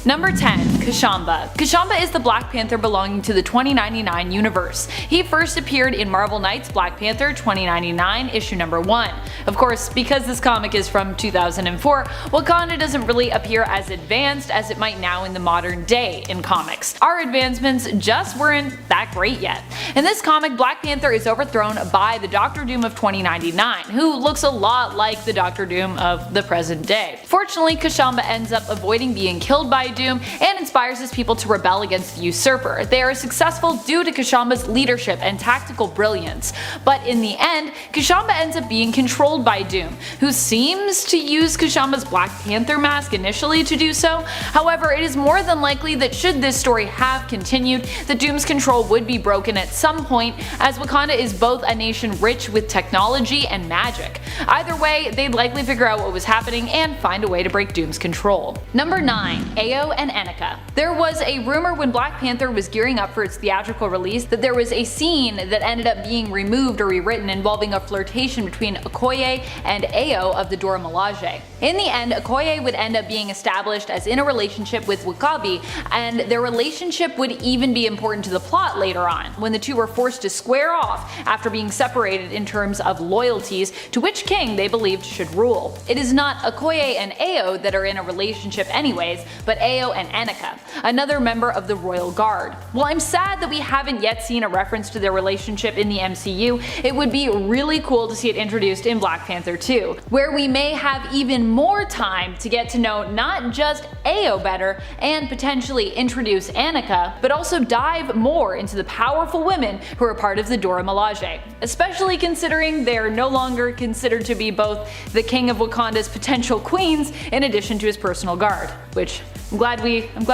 Number 10. Kashamba. Kashamba is the Black Panther belonging to the 2099 universe. He first appeared in Marvel Knights Black Panther 2099 issue number 1. Of course, because this comic is from 2004, Wakanda doesn't really appear as advanced as it might now in the modern day in comics. Our advancements just weren't that great yet. In this comic, Black Panther is overthrown by the Doctor Doom of 2099, who looks a lot like the Doctor Doom of the present day. Fortunately, Kashamba ends up avoiding being killed by Doom and inspires his people to rebel against the usurper. They are successful due to Kashamba's leadership and tactical brilliance, but in the end, Kashamba ends up being controlled by Doom, who seems to use Kashamba's Black Panther mask initially to do so. However, it is more than likely that should this story have continued, that Doom's control would be broken at some point, as Wakanda is both a nation rich with technology and magic. Either way, they'd likely figure out what was happening and find a way to break Doom's control. Number 9. Ayo and Enneka. There was a rumor when Black Panther was gearing up for its theatrical release that there was a scene that ended up being removed or rewritten involving a flirtation between Okoye and Ayo of the Dora Milaje. In the end, Okoye would end up being established as in a relationship with Akabe, and their relationship would even be important to the plot later on, when the two were forced to square off after being separated in terms of loyalties to which king they believed should rule. It is not Okoye and Ayo that are in a relationship anyways, but Ayo and Enneka, another member of the Royal Guard. While I'm sad that we haven't yet seen a reference to their relationship in the MCU, it would be really cool to see it introduced in Black Panther 2, where we may have even more time to get to know not just Ayo better and potentially introduce Enneka, but also dive more into the powerful women who are part of the Dora Milaje, especially considering they are no longer considered to be both the king of Wakanda's potential queens in addition to his personal guard, which I'm glad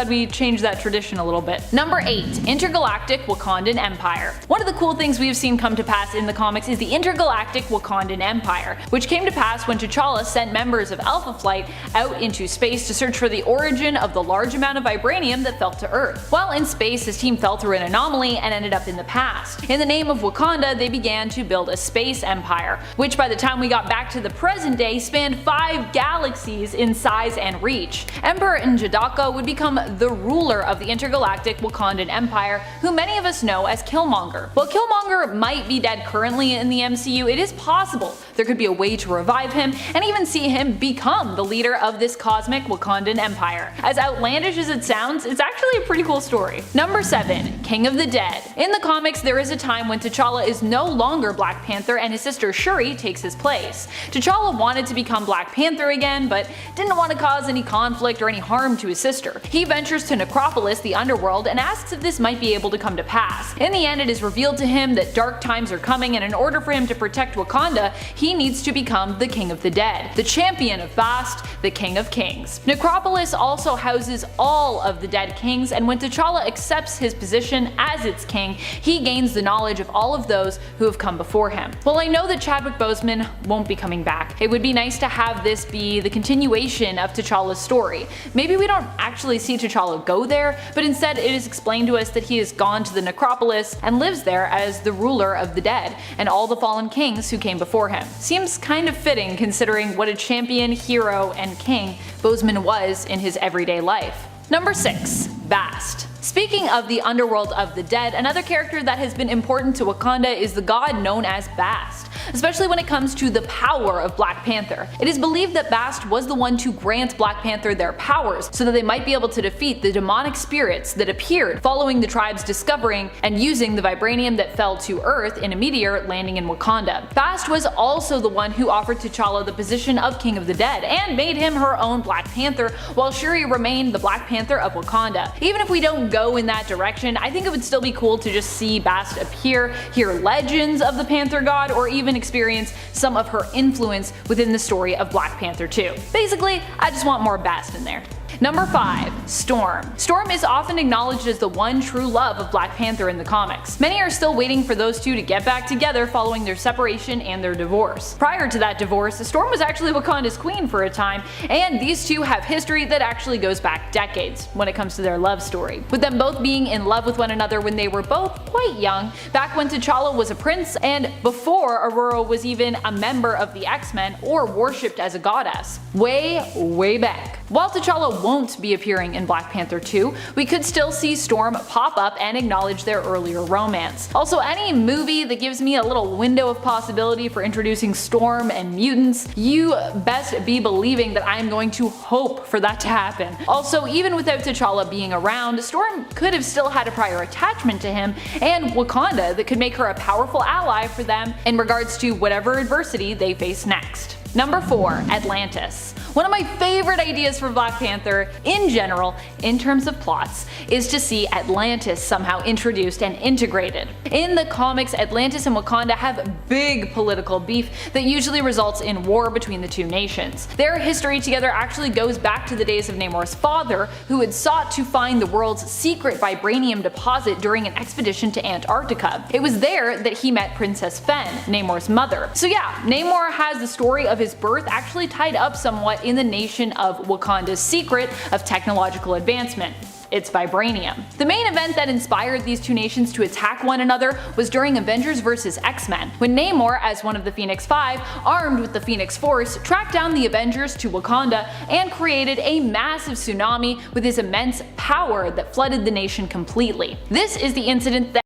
we changed that tradition a little bit. Number 8. Intergalactic Wakandan Empire. One of the cool things we've seen come to pass in the comics is the Intergalactic Wakandan Empire, which came to pass when T'Challa sent members of Alpha Flight out into space to search for the origin of the large amount of vibranium that fell to Earth. While in space, his team fell through an anomaly and ended up in the past. In the name of Wakanda, they began to build a space empire, which by the time we got back to the present day spanned 5 galaxies in size and reach. Emperor N'Jadaka would become the ruler of the intergalactic Wakandan Empire, who many of us know as Killmonger. While Killmonger might be dead currently in the MCU, it is possible there could be a way to revive him and even see him become the leader of this cosmic Wakandan Empire. As outlandish as it sounds, it's actually a pretty cool story. Number 7. King of the Dead. In the comics, there is a time when T'Challa is no longer Black Panther and his sister Shuri takes his place. T'Challa wanted to become Black Panther again, but didn't want to cause any conflict or any harm to his sister. He ventures to Necropolis, the underworld, and asks if this might be able to come to pass. In the end, it is revealed to him that dark times are coming, and in order for him to protect Wakanda, he needs to become the King of the Dead, the champion of Bast, the King of Kings. Necropolis also houses all of the dead kings, and when T'Challa accepts his position as its king, he gains the knowledge of all of those who have come before him. While I know that Chadwick Boseman won't be coming back, it would be nice to have this be the continuation of T'Challa's story. Maybe we don't actually see T'Challa go there, but instead it is explained to us that he has gone to the Necropolis and lives there as the ruler of the dead and all the fallen kings who came before him. Seems kind of fitting considering what a champion, hero, and king Boseman was in his everyday life. Number 6. Bast. Speaking of the underworld of the dead, another character that has been important to Wakanda is the god known as Bast, especially when it comes to the power of Black Panther. It is believed that Bast was the one to grant Black Panther their powers so that they might be able to defeat the demonic spirits that appeared following the tribe's discovering and using the vibranium that fell to Earth in a meteor landing in Wakanda. Bast was also the one who offered T'Challa the position of King of the Dead and made him her own Black Panther, while Shuri remained the Black Panther of Wakanda. Even if we don't go in that direction, I think it would still be cool to just see Bast appear, hear legends of the Panther god, or even experience some of her influence within the story of Black Panther 2. Basically, I just want more Bast in there. Number 5. Storm. Storm is often acknowledged as the one true love of Black Panther in the comics. Many are still waiting for those two to get back together following their separation and their divorce. Prior to that divorce, Storm was actually Wakanda's queen for a time, and these two have history that actually goes back decades when it comes to their love story, with them both being in love with one another when they were both quite young, back when T'Challa was a prince and before Aurora was even a member of the X-Men or worshipped as a goddess. Way back. While T'Challa won't be appearing in Black Panther 2, we could still see Storm pop up and acknowledge their earlier romance. Also, any movie that gives me a little window of possibility for introducing Storm and mutants, you best be believing that I am going to hope for that to happen. Also, even without T'Challa being around, Storm could have still had a prior attachment to him and Wakanda that could make her a powerful ally for them in regards to whatever adversity they face next. Number 4. Atlantis. One of my favorite ideas for Black Panther in general, in terms of plots, is to see Atlantis somehow introduced and integrated. In the comics, Atlantis and Wakanda have big political beef that usually results in war between the two nations. Their history together actually goes back to the days of Namor's father, who had sought to find the world's secret vibranium deposit during an expedition to Antarctica. It was there that he met Princess Fen, Namor's mother. So yeah, Namor has the story of his birth actually tied up somewhat in the nation of Wakanda's secret of technological advancement. It's vibranium. The main event that inspired these two nations to attack one another was during Avengers vs. X-Men, when Namor, as one of the Phoenix Five, armed with the Phoenix Force, tracked down the Avengers to Wakanda and created a massive tsunami with his immense power that flooded the nation completely. This is the incident that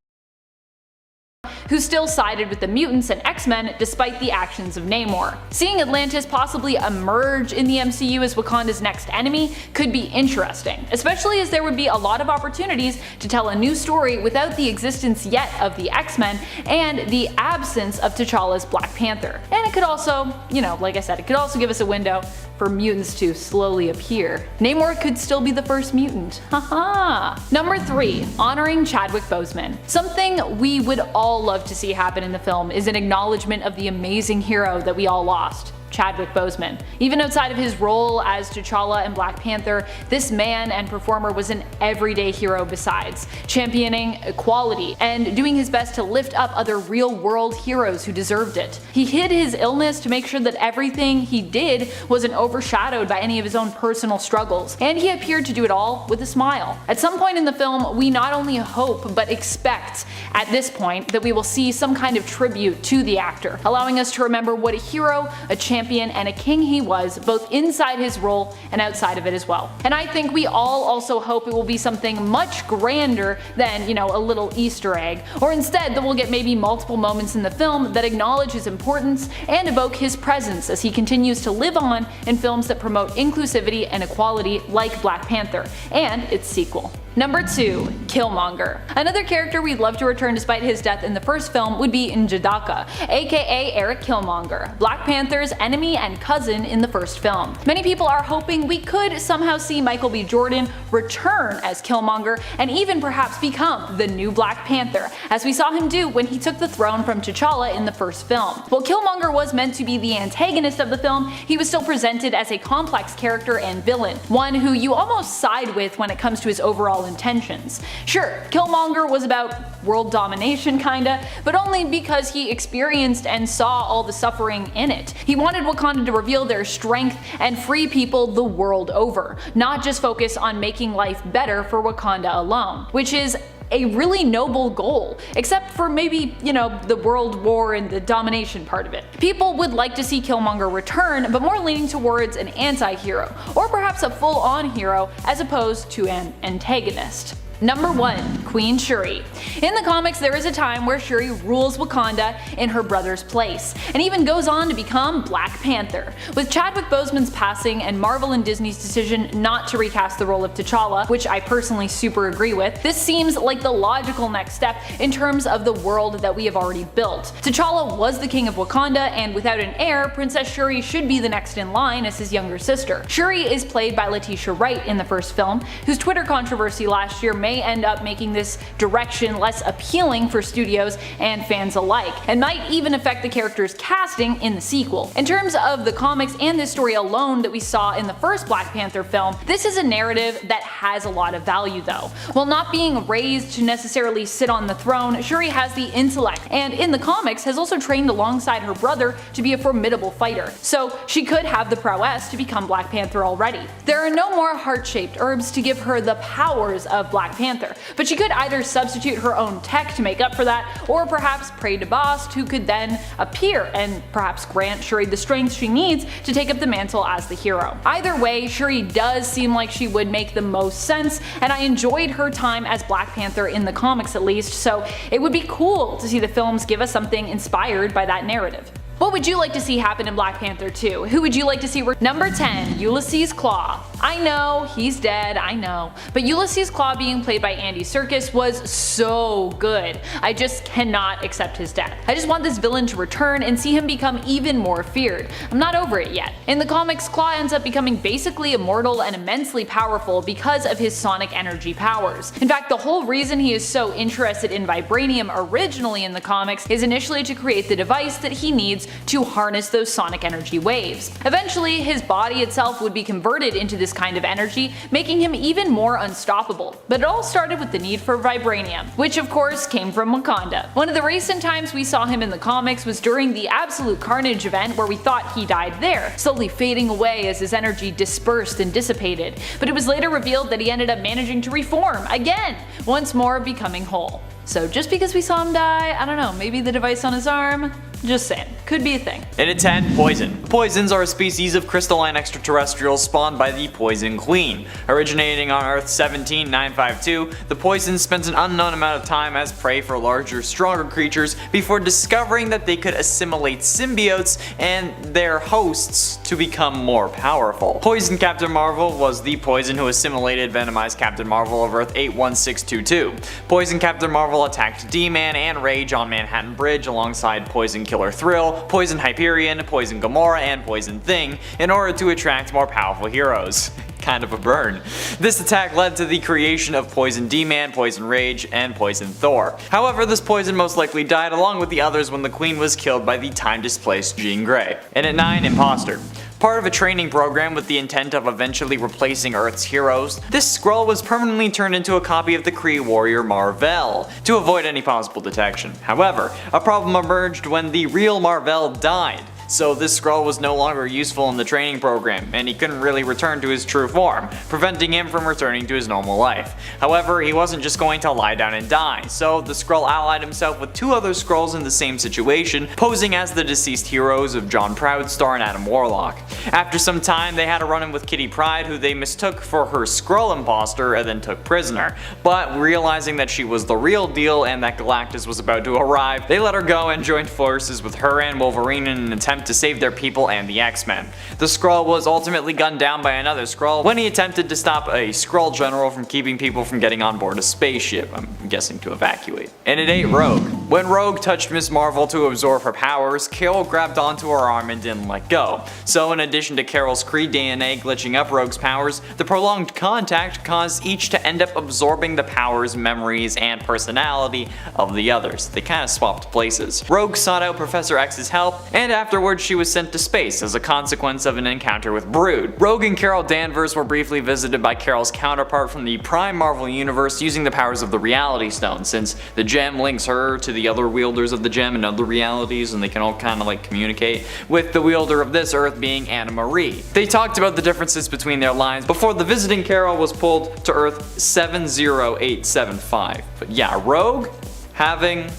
who still sided with the mutants and X-Men despite the actions of Namor. Seeing Atlantis possibly emerge in the MCU as Wakanda's next enemy could be interesting, especially as there would be a lot of opportunities to tell a new story without the existence yet of the X-Men and the absence of T'Challa's Black Panther. And it could also, like I said, it could also give us a window for mutants to slowly appear. Namor could still be the first mutant. Haha. Number 3. Honoring Chadwick Boseman. Something we would all love to see happen in the film is an acknowledgement of the amazing hero that we all lost. Chadwick Boseman. Even outside of his role as T'Challa in Black Panther, this man and performer was an everyday hero besides, championing equality and doing his best to lift up other real-world heroes who deserved it. He hid his illness to make sure that everything he did wasn't overshadowed by any of his own personal struggles, and he appeared to do it all with a smile. At some point in the film, we not only hope but expect at this point that we will see some kind of tribute to the actor, allowing us to remember what a hero, a champion, and a king he was, both inside his role and outside of it as well. And I think we all also hope it will be something much grander than, a little Easter egg, or instead that we'll get maybe multiple moments in the film that acknowledge his importance and evoke his presence as he continues to live on in films that promote inclusivity and equality like Black Panther and its sequel. Number 2. Killmonger. Another character we'd love to return despite his death in the first film would be N'Jadaka, aka Eric Killmonger, Black Panther's enemy and cousin in the first film. Many people are hoping we could somehow see Michael B. Jordan return as Killmonger and even perhaps become the new Black Panther, as we saw him do when he took the throne from T'Challa in the first film. While Killmonger was meant to be the antagonist of the film, he was still presented as a complex character and villain, one who you almost side with when it comes to his overall intentions. Sure, Killmonger was about world domination kinda, but only because he experienced and saw all the suffering in it. He wanted Wakanda to reveal their strength and free people the world over, not just focus on making life better for Wakanda alone, which is a really noble goal, except for maybe, the world war and the domination part of it. People would like to see Killmonger return, but more leaning towards an anti-hero, or perhaps a full-on hero as opposed to an antagonist. Number 1. Queen Shuri. In the comics, there is a time where Shuri rules Wakanda in her brother's place, and even goes on to become Black Panther. With Chadwick Boseman's passing and Marvel and Disney's decision not to recast the role of T'Challa, which I personally super agree with, this seems like the logical next step in terms of the world that we have already built. T'Challa was the king of Wakanda, and without an heir, Princess Shuri should be the next in line as his younger sister. Shuri is played by Letitia Wright in the first film, whose Twitter controversy last year may end up making this direction less appealing for studios and fans alike, and might even affect the character's casting in the sequel. In terms of the comics and this story alone that we saw in the first Black Panther film, this is a narrative that has a lot of value though. While not being raised to necessarily sit on the throne, Shuri has the intellect, and in the comics has also trained alongside her brother to be a formidable fighter, so she could have the prowess to become Black Panther already. There are no more heart-shaped herbs to give her the powers of Black Panther, but she could either substitute her own tech to make up for that, or perhaps pray to Bast, who could then appear and perhaps grant Shuri the strength she needs to take up the mantle as the hero. Either way, Shuri does seem like she would make the most sense, and I enjoyed her time as Black Panther in the comics at least, so it would be cool to see the films give us something inspired by that narrative. What would you like to see happen in Black Panther 2? Who would you like to see? Number 10, Ulysses Claw. I know, he's dead, I know, but Ulysses Claw being played by Andy Serkis was so good. I just cannot accept his death. I just want this villain to return and see him become even more feared. I'm not over it yet. In the comics, Claw ends up becoming basically immortal and immensely powerful because of his sonic energy powers. In fact, the whole reason he is so interested in vibranium originally in the comics is initially to create the device that he needs to harness those sonic energy waves. Eventually, his body itself would be converted into this kind of energy, making him even more unstoppable. But it all started with the need for vibranium, which of course came from Wakanda. One of the recent times we saw him in the comics was during the Absolute Carnage event, where we thought he died there, slowly fading away as his energy dispersed and dissipated. But it was later revealed that he ended up managing to reform again, once more becoming whole. So just because we saw him die, I don't know, maybe the device on his arm? Just saying, could be a thing. And at 10, Poison. Poisons are a species of crystalline extraterrestrials spawned by the Poison Queen. Originating on Earth 17952, the Poison spent an unknown amount of time as prey for larger, stronger creatures before discovering that they could assimilate symbiotes and their hosts to become more powerful. Poison Captain Marvel was the Poison who assimilated venomized Captain Marvel of Earth 81622. Poison Captain Marvel attacked D-Man and Rage on Manhattan Bridge alongside Poison Killer Thrill, Poison Hyperion, Poison Gamora, and Poison Thing in order to attract more powerful heroes. Kind of a burn. This attack led to the creation of Poison D-Man, Poison Rage, and Poison Thor. However, this Poison most likely died along with the others when the Queen was killed by the time-displaced Jean Grey. And at 9, Imposter. Part of a training program with the intent of eventually replacing Earth's heroes, this Skrull was permanently turned into a copy of the Kree warrior Mar-Vell, to avoid any possible detection. However, a problem emerged when the real Mar-Vell died. So this Skrull was no longer useful in the training program, and he couldn't really return to his true form, preventing him from returning to his normal life. However, he wasn't just going to lie down and die, so the Skrull allied himself with two other Skrulls in the same situation, posing as the deceased heroes of John Proudstar and Adam Warlock. After some time, they had a run-in with Kitty Pryde, who they mistook for her Skrull imposter and then took prisoner. But realizing that she was the real deal and that Galactus was about to arrive, they let her go and joined forces with her and Wolverine in an attempt to save their people and the X-Men. The Skrull was ultimately gunned down by another Skrull when he attempted to stop a Skrull general from keeping people from getting on board a spaceship, I'm guessing to evacuate. And it ate Rogue. When Rogue touched Ms. Marvel to absorb her powers, Carol grabbed onto her arm and didn't let go. So in addition to Carol's Kree DNA glitching up Rogue's powers, the prolonged contact caused each to end up absorbing the powers, memories, and personality of the others. They kinda swapped places. Rogue sought out Professor X's help, and afterwards she was sent to space as a consequence of an encounter with Brood. Rogue and Carol Danvers were briefly visited by Carol's counterpart from the Prime Marvel universe using the powers of the Reality Stone, since the gem links her to the other wielders of the gem in other realities, and they can all kind of like communicate, with the wielder of this Earth being Anna Marie. They talked about the differences between their lines before the visiting Carol was pulled to Earth 70875. But yeah, Rogue having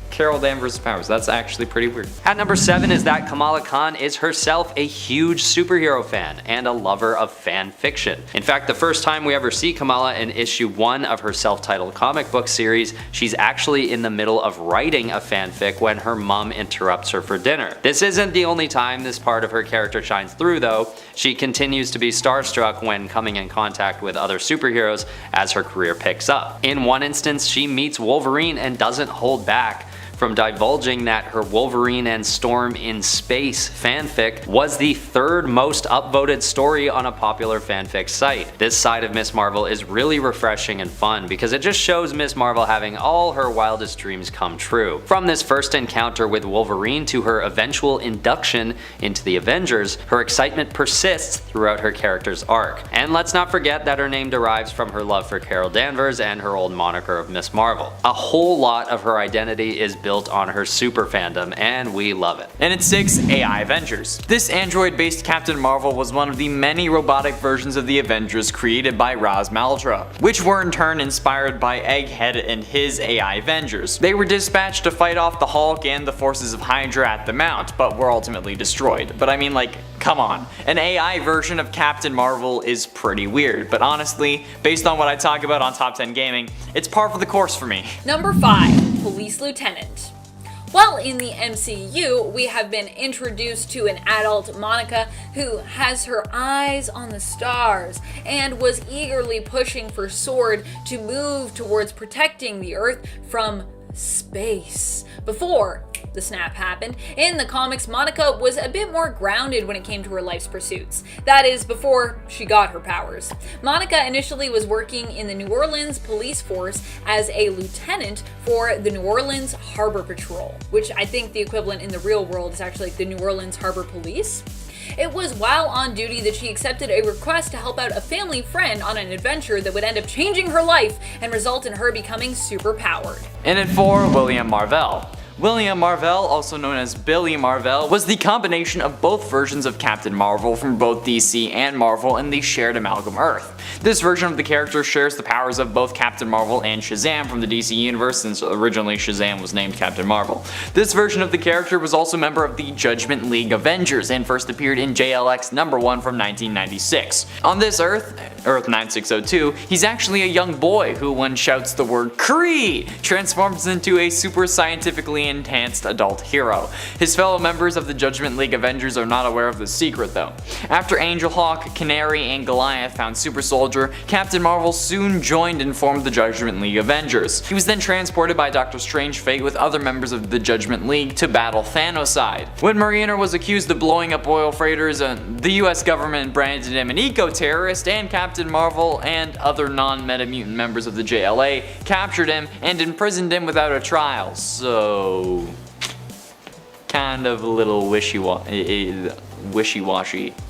Carol Danvers' powers. That's actually pretty weird. At number 7 is that Kamala Khan is herself a huge superhero fan and a lover of fan fiction. In fact, the first time we ever see Kamala in issue 1 of her self-titled comic book series, she's actually in the middle of writing a fanfic when her mom interrupts her for dinner. This isn't the only time this part of her character shines through though. She continues to be starstruck when coming in contact with other superheroes as her career picks up. In one instance, she meets Wolverine and doesn't hold back from divulging that her Wolverine and Storm in Space fanfic was the 3rd most upvoted story on a popular fanfic site. This side of Ms. Marvel is really refreshing and fun because it just shows Ms. Marvel having all her wildest dreams come true. From this first encounter with Wolverine to her eventual induction into the Avengers, her excitement persists throughout her character's arc. And let's not forget that her name derives from her love for Carol Danvers and her old moniker of Ms. Marvel. A whole lot of her identity is built on her super fandom, and we love it. And at 6, AI Avengers. This android-based Captain Marvel was one of the many robotic versions of the Avengers created by Ras Maltra, which were in turn inspired by Egghead and his AI Avengers. They were dispatched to fight off the Hulk and the forces of Hydra at the Mount, but were ultimately destroyed. But I mean, like, come on. An AI version of Captain Marvel is pretty weird, but honestly, based on what I talk about on Top 10 Gaming, it's par for the course for me. Number 5. Police Lieutenant. Well, in the MCU, we have been introduced to an adult Monica who has her eyes on the stars and was eagerly pushing for S.W.O.R.D. to move towards protecting the Earth from space. Before the snap happened, in the comics, Monica was a bit more grounded when it came to her life's pursuits. That is, before she got her powers. Monica initially was working in the New Orleans police force as a lieutenant for the New Orleans Harbor Patrol, which I think the equivalent in the real world is actually the New Orleans Harbor Police. It was while on duty that she accepted a request to help out a family friend on an adventure that would end up changing her life and result in her becoming superpowered. And at 4, William Marvell. William Marvell, also known as Billy Marvel, was the combination of both versions of Captain Marvel from both DC and Marvel in the shared amalgam Earth. This version of the character shares the powers of both Captain Marvel and Shazam from the DC universe, since originally Shazam was named Captain Marvel. This version of the character was also a member of the Judgment League Avengers and first appeared in JLX #1 from 1996. On this Earth 9602, he's actually a young boy who, when shouts the word Kree, transforms into a super scientifically enhanced adult hero. His fellow members of the Judgment League Avengers are not aware of the secret though. After Angel Hawk, Canary, and Goliath found Super Soldier, Captain Marvel soon joined and formed the Judgment League Avengers. He was then transported by Doctor Strange Fate with other members of the Judgment League to battle Thanoside. When Mariner was accused of blowing up oil freighters, the US government branded him an eco-terrorist, and Captain Marvel and other non-Metamutant members of the JLA captured him and imprisoned him without a trial. So kind of a little wishy-washy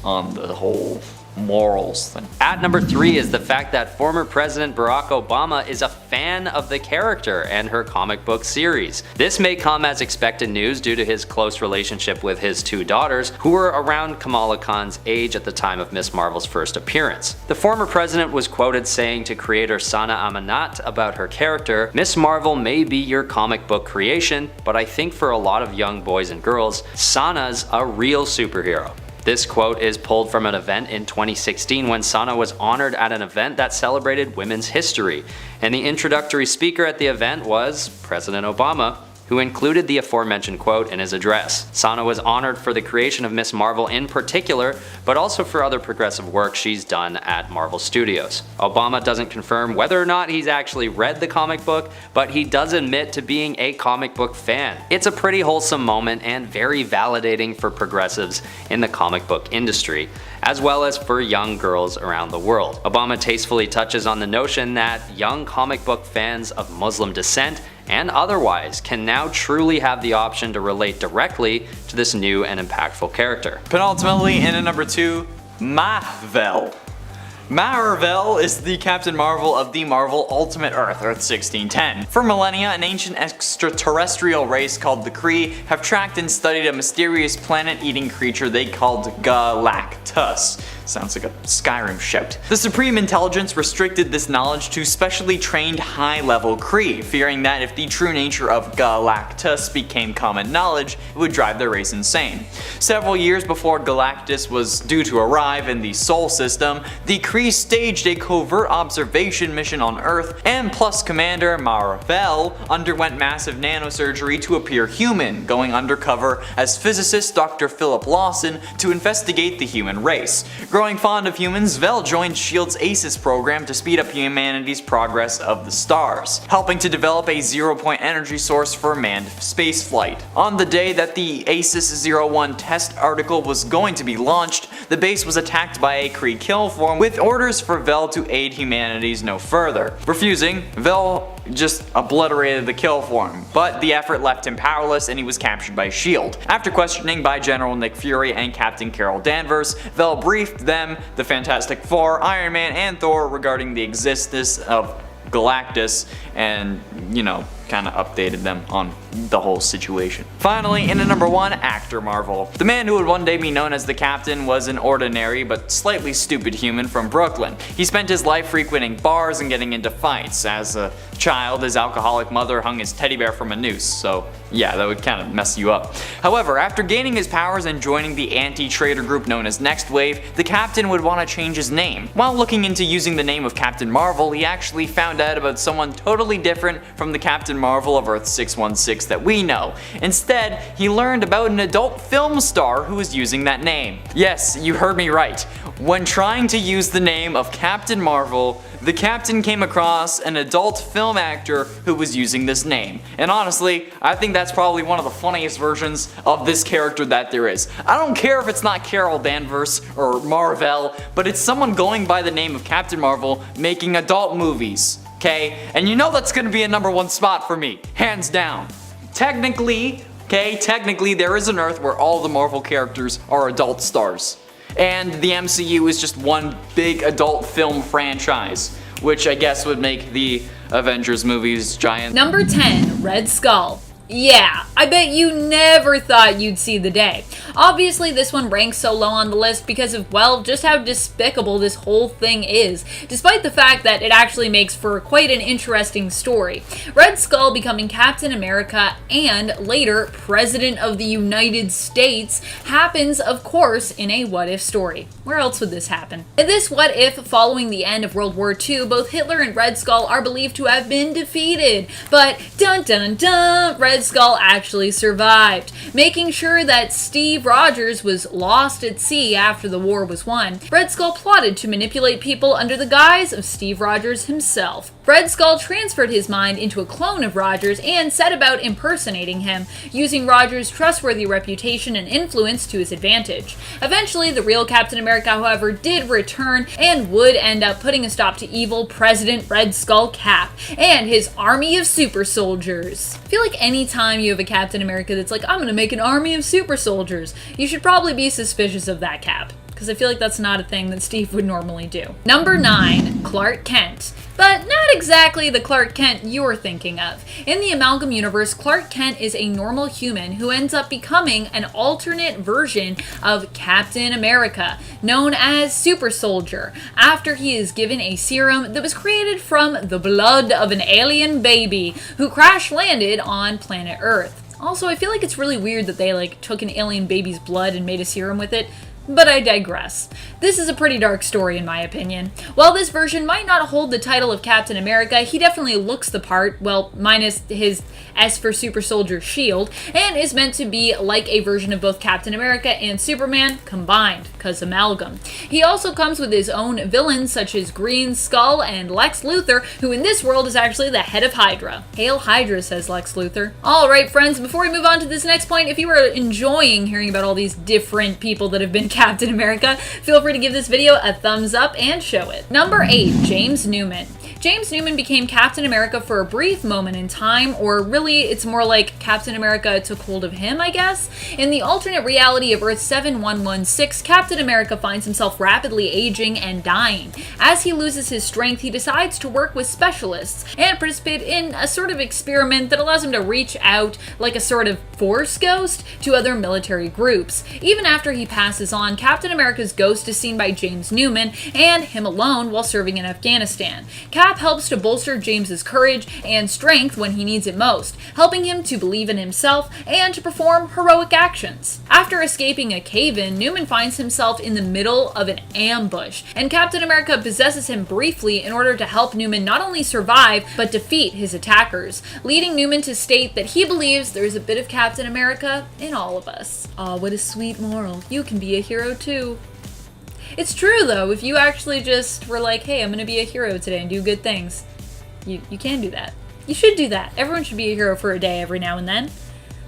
on the whole morals thing. At number 3 is the fact that former President Barack Obama is a fan of the character and her comic book series. This may come as expected news due to his close relationship with his 2 daughters, who were around Kamala Khan's age at the time of Miss Marvel's first appearance. The former president was quoted saying to creator Sana Amanat about her character, "Miss Marvel may be your comic book creation, but I think for a lot of young boys and girls, Sana's a real superhero." This quote is pulled from an event in 2016 when Sana was honored at an event that celebrated women's history, and the introductory speaker at the event was President Obama, who included the aforementioned quote in his address. Sana was honored for the creation of Miss Marvel in particular, but also for other progressive work she's done at Marvel Studios. Obama doesn't confirm whether or not he's actually read the comic book, but he does admit to being a comic book fan. It's a pretty wholesome moment and very validating for progressives in the comic book industry, as well as for young girls around the world. Obama tastefully touches on the notion that young comic book fans of Muslim descent and otherwise can now truly have the option to relate directly to this new and impactful character. Penultimately, in at number 2, Marvel. Marvel is the Captain Marvel of the Marvel Ultimate Earth 1610. For millennia, an ancient extraterrestrial race called the Kree have tracked and studied a mysterious planet-eating creature they called Galactus. Sounds like a Skyrim shout. The Supreme Intelligence restricted this knowledge to specially trained high-level Kree, fearing that if the true nature of Galactus became common knowledge, it would drive their race insane. Several years before Galactus was due to arrive in the Sol system, the Kree staged a covert observation mission on Earth, and Plus Commander Marvel underwent massive nanosurgery to appear human, going undercover as physicist Dr. Philip Lawson to investigate the human race. Growing fond of humans, Vel joined S.H.I.E.L.D.'s ACES program to speed up humanity's progress of the stars, helping to develop a zero-point energy source for manned spaceflight. On the day that the ACES-01 test article was going to be launched, the base was attacked by a Kree kill form with orders for Vel to aid humanities no further. Refusing, Vel just obliterated the kill form, but the effort left him powerless and he was captured by S.H.I.E.L.D. After questioning by General Nick Fury and Captain Carol Danvers, Vel briefed them, the Fantastic Four, Iron Man, and Thor regarding the existence of Galactus and, kind of updated them on the whole situation. Finally, in at number 1, Actor Marvel. The man who would one day be known as the Captain was an ordinary but slightly stupid human from Brooklyn. He spent his life frequenting bars and getting into fights. As a child, his alcoholic mother hung his teddy bear from a noose, so yeah, that would kind of mess you up. However, after gaining his powers and joining the anti-traitor group known as Next Wave, the Captain would want to change his name. While looking into using the name of Captain Marvel, he actually found out about someone totally different from the Captain Marvel of Earth 616 that we know. Instead, he learned about an adult film star who was using that name. Yes, you heard me right. When trying to use the name of Captain Marvel, the Captain came across an adult film actor who was using this name. And honestly, I think that's probably one of the funniest versions of this character that there is. I don't care if it's not Carol Danvers or Marvel, but it's someone going by the name of Captain Marvel making adult movies, okay? And you know that's gonna be a number 1 spot for me, hands down. Technically, there is an Earth where all the Marvel characters are adult stars. And the MCU is just one big adult film franchise, which I guess would make the Avengers movies giant. Number 10, Red Skull. Yeah, I bet you never thought you'd see the day. Obviously, this one ranks so low on the list because of, well, just how despicable this whole thing is, despite the fact that it actually makes for quite an interesting story. Red Skull becoming Captain America and later President of the United States happens, of course, in a what-if story. Where else would this happen? In this what-if, following the end of World War II, both Hitler and Red Skull are believed to have been defeated, but dun dun dun, Red Skull actually survived. Making sure that Steve Rogers was lost at sea after the war was won, Red Skull plotted to manipulate people under the guise of Steve Rogers himself. Red Skull transferred his mind into a clone of Rogers and set about impersonating him, using Rogers' trustworthy reputation and influence to his advantage. Eventually, the real Captain America, however, did return and would end up putting a stop to evil President Red Skull Cap and his army of super soldiers. I feel like anytime you have a Captain America that's like, I'm gonna make an army of super soldiers, you should probably be suspicious of that Cap, because I feel like that's not a thing that Steve would normally do. Number 9, Clark Kent. But not exactly the Clark Kent you're thinking of. In the Amalgam universe, Clark Kent is a normal human who ends up becoming an alternate version of Captain America, known as Super Soldier, after he is given a serum that was created from the blood of an alien baby who crash-landed on planet Earth. Also, I feel like it's really weird that they took an alien baby's blood and made a serum with it. But I digress. This is a pretty dark story in my opinion. While this version might not hold the title of Captain America, he definitely looks the part, well, minus his S for Super Soldier shield, and is meant to be like a version of both Captain America and Superman combined, cause amalgam. He also comes with his own villains such as Green Skull and Lex Luthor, who in this world is actually the head of Hydra. Hail Hydra, says Lex Luthor. Alright friends, before we move on to this next point, if you are enjoying hearing about all these different people that have been Captain America, feel free to give this video a thumbs up and show it. Number 8, James Newman. James Newman became Captain America for a brief moment in time, or really it's more like Captain America took hold of him, I guess. In the alternate reality of Earth 7116, Captain America finds himself rapidly aging and dying. As he loses his strength, he decides to work with specialists and participate in a sort of experiment that allows him to reach out like a sort of Force ghost to other military groups. Even after he passes on, Captain America's ghost is seen by James Newman and him alone while serving in Afghanistan. Cap helps to bolster James's courage and strength when he needs it most, helping him to believe in himself and to perform heroic actions. After escaping a cave-in, Newman finds himself in the middle of an ambush, and Captain America possesses him briefly in order to help Newman not only survive, but defeat his attackers, leading Newman to state that he believes there is a bit of Captain America in all of us. Aw, what a sweet moral. You can be a hero too. It's true though, if you actually just were like, hey, I'm gonna be a hero today and do good things, you can do that. You should do that. Everyone should be a hero for a day every now and then.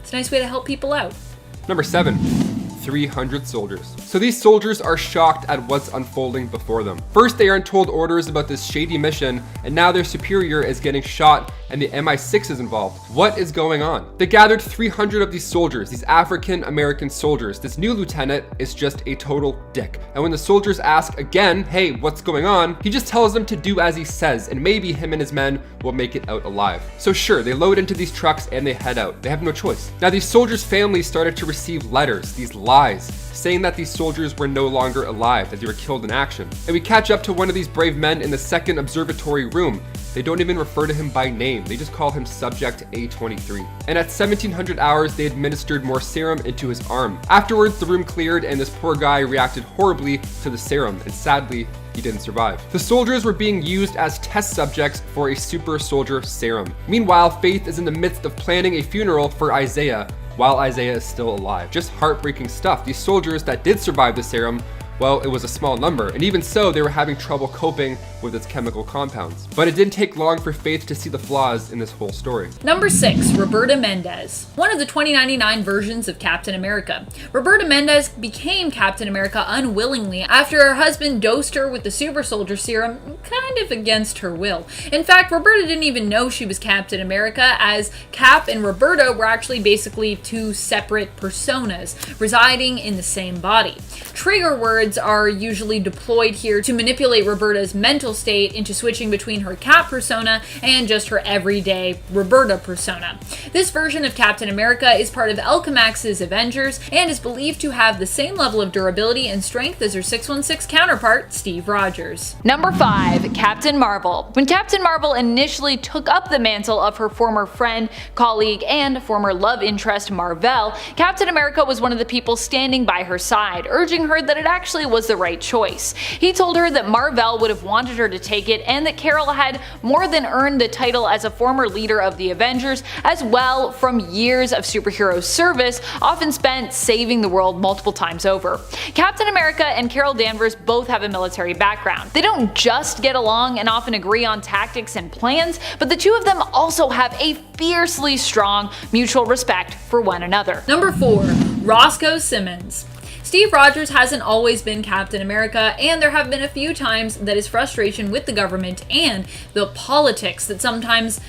It's a nice way to help people out. Number 7, 300 soldiers. So these soldiers are shocked at what's unfolding before them. First, they aren't told orders about this shady mission, and now their superior is getting shot and the MI6 is involved. What is going on? They gathered 300 of these soldiers, these African American soldiers. This new lieutenant is just a total dick. And when the soldiers ask again, hey, what's going on? He just tells them to do as he says, and maybe him and his men will make it out alive. So sure, they load into these trucks and they head out. They have no choice. Now these soldiers' families started to receive letters, these lies, saying that these soldiers were no longer alive, that they were killed in action. And we catch up to one of these brave men in the second observatory room. They don't even refer to him by name, they just call him Subject A23. And at 1700 hours, they administered more serum into his arm. Afterwards, the room cleared and this poor guy reacted horribly to the serum, and sadly, he didn't survive. The soldiers were being used as test subjects for a super soldier serum. Meanwhile, Faith is in the midst of planning a funeral for Isaiah while Isaiah is still alive. Just heartbreaking stuff. These soldiers that did survive the serum, well, it was a small number, and even so, they were having trouble coping with its chemical compounds. But it didn't take long for Faith to see the flaws in this whole story. Number 6, Roberta Mendes. One of the 2099 versions of Captain America. Roberta Mendes became Captain America unwillingly after her husband dosed her with the super soldier serum, kind of against her will. In fact, Roberta didn't even know she was Captain America, as Cap and Roberta were actually basically two separate personas residing in the same body. Trigger words are usually deployed here to manipulate Roberta's mental state into switching between her Cap persona and just her everyday Roberta persona. This version of Captain America is part of Alchemax's Avengers and is believed to have the same level of durability and strength as her 616 counterpart, Steve Rogers. Number 5, Captain Marvel. When Captain Marvel initially took up the mantle of her former friend, colleague, and former love interest Marvel, Captain America was one of the people standing by her side, urging her that it actually was the right choice. He told her that Marvel would have wanted her to take it and that Carol had more than earned the title as a former leader of the Avengers, as well from years of superhero service, often spent saving the world multiple times over. Captain America and Carol Danvers both have a military background. They don't just get along and often agree on tactics and plans, but the two of them also have a fiercely strong mutual respect for one another. Number 4, Roscoe Simmons. Steve Rogers hasn't always been Captain America, and there have been a few times that his frustration with the government and the politics that sometimes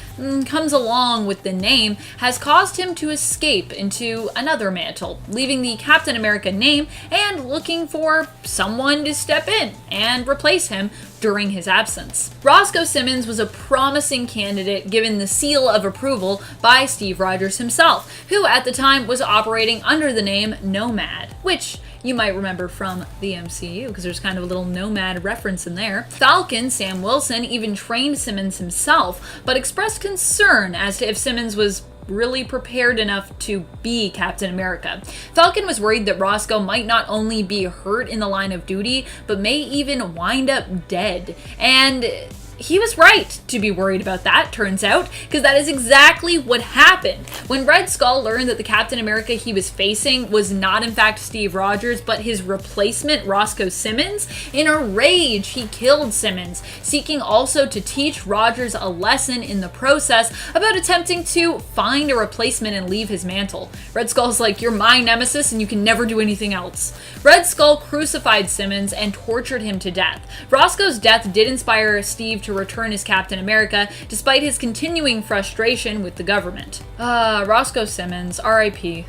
comes along with the name has caused him to escape into another mantle, leaving the Captain America name and looking for someone to step in and replace him during his absence. Roscoe Simmons was a promising candidate given the seal of approval by Steve Rogers himself, who at the time was operating under the name Nomad, which you might remember from the MCU, because there's kind of a little Nomad reference in there. Falcon, Sam Wilson, even trained Simmons himself, but expressed concern as to if Simmons was really prepared enough to be Captain America. Falcon was worried that Roscoe might not only be hurt in the line of duty, but may even wind up dead. And he was right to be worried about that, turns out, because that is exactly what happened. When Red Skull learned that the Captain America he was facing was not in fact Steve Rogers, but his replacement, Roscoe Simmons, in a rage he killed Simmons, seeking also to teach Rogers a lesson in the process about attempting to find a replacement and leave his mantle. Red Skull's like, you're my nemesis and you can never do anything else. Red Skull crucified Simmons and tortured him to death. Roscoe's death did inspire Steve to return as Captain America, despite his continuing frustration with the government. Roscoe Simmons, R.I.P.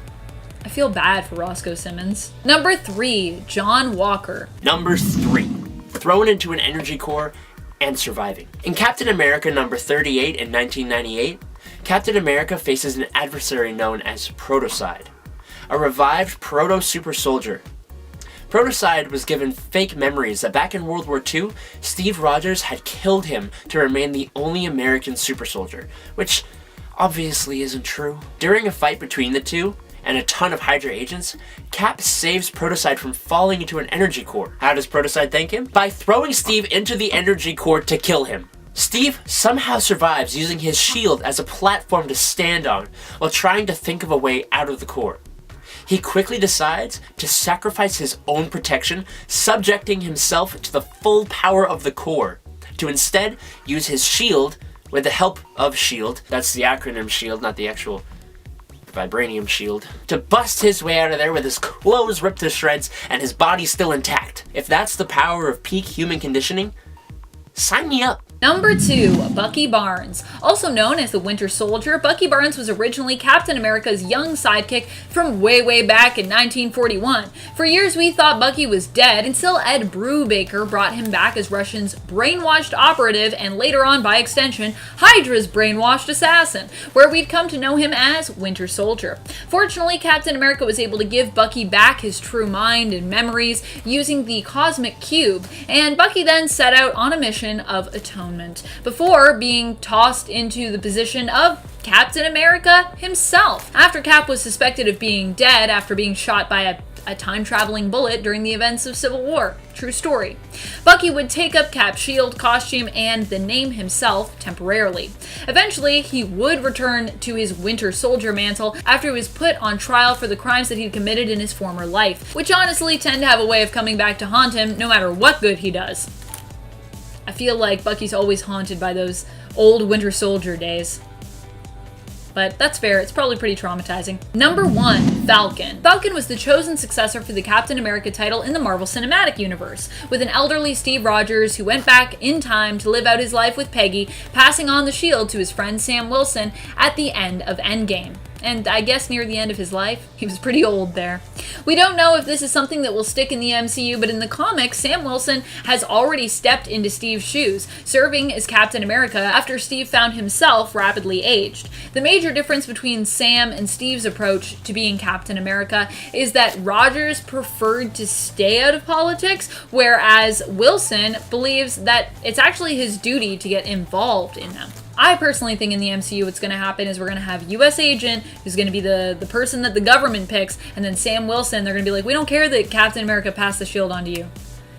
I feel bad for Roscoe Simmons. Number 3, John Walker. Number 3, thrown into an energy core and surviving. In Captain America number 38 in 1998, Captain America faces an adversary known as Protocide, a revived proto-super soldier. Protocide was given fake memories that back in World War II, Steve Rogers had killed him to remain the only American super soldier, which obviously isn't true. During a fight between the two, and a ton of Hydra agents, Cap saves Protocide from falling into an energy core. How does Protocide thank him? By throwing Steve into the energy core to kill him. Steve somehow survives using his shield as a platform to stand on while trying to think of a way out of the core. He quickly decides to sacrifice his own protection, subjecting himself to the full power of the core, to instead use his shield with the help of SHIELD, that's the acronym SHIELD, not the actual vibranium shield, to bust his way out of there with his clothes ripped to shreds and his body still intact. If that's the power of peak human conditioning, sign me up. Number 2, Bucky Barnes. Also known as the Winter Soldier, Bucky Barnes was originally Captain America's young sidekick from way back in 1941. For years we thought Bucky was dead until Ed Brubaker brought him back as Russia's brainwashed operative and later on, by extension, Hydra's brainwashed assassin, where we'd come to know him as Winter Soldier. Fortunately, Captain America was able to give Bucky back his true mind and memories using the Cosmic Cube, and Bucky then set out on a mission of atonement, before being tossed into the position of Captain America himself, after Cap was suspected of being dead after being shot by a time-traveling bullet during the events of Civil War. True story. Bucky would take up Cap's shield, costume, and the name himself temporarily. Eventually, he would return to his Winter Soldier mantle after he was put on trial for the crimes that he'd committed in his former life, which honestly tend to have a way of coming back to haunt him no matter what good he does. I feel like Bucky's always haunted by those old Winter Soldier days. But that's fair, it's probably pretty traumatizing. Number 1, Falcon. Falcon was the chosen successor for the Captain America title in the Marvel Cinematic Universe, with an elderly Steve Rogers who went back in time to live out his life with Peggy, passing on the shield to his friend Sam Wilson at the end of Endgame. And I guess near the end of his life, he was pretty old there. We don't know if this is something that will stick in the MCU, but in the comics, Sam Wilson has already stepped into Steve's shoes, serving as Captain America after Steve found himself rapidly aged. The major difference between Sam and Steve's approach to being Captain America is that Rogers preferred to stay out of politics, whereas Wilson believes that it's actually his duty to get involved in them. I personally think in the MCU what's going to happen is we're going to have US Agent, who's going to be the person that the government picks, and then Sam Wilson, they're going to be like, we don't care that Captain America passed the shield on to you.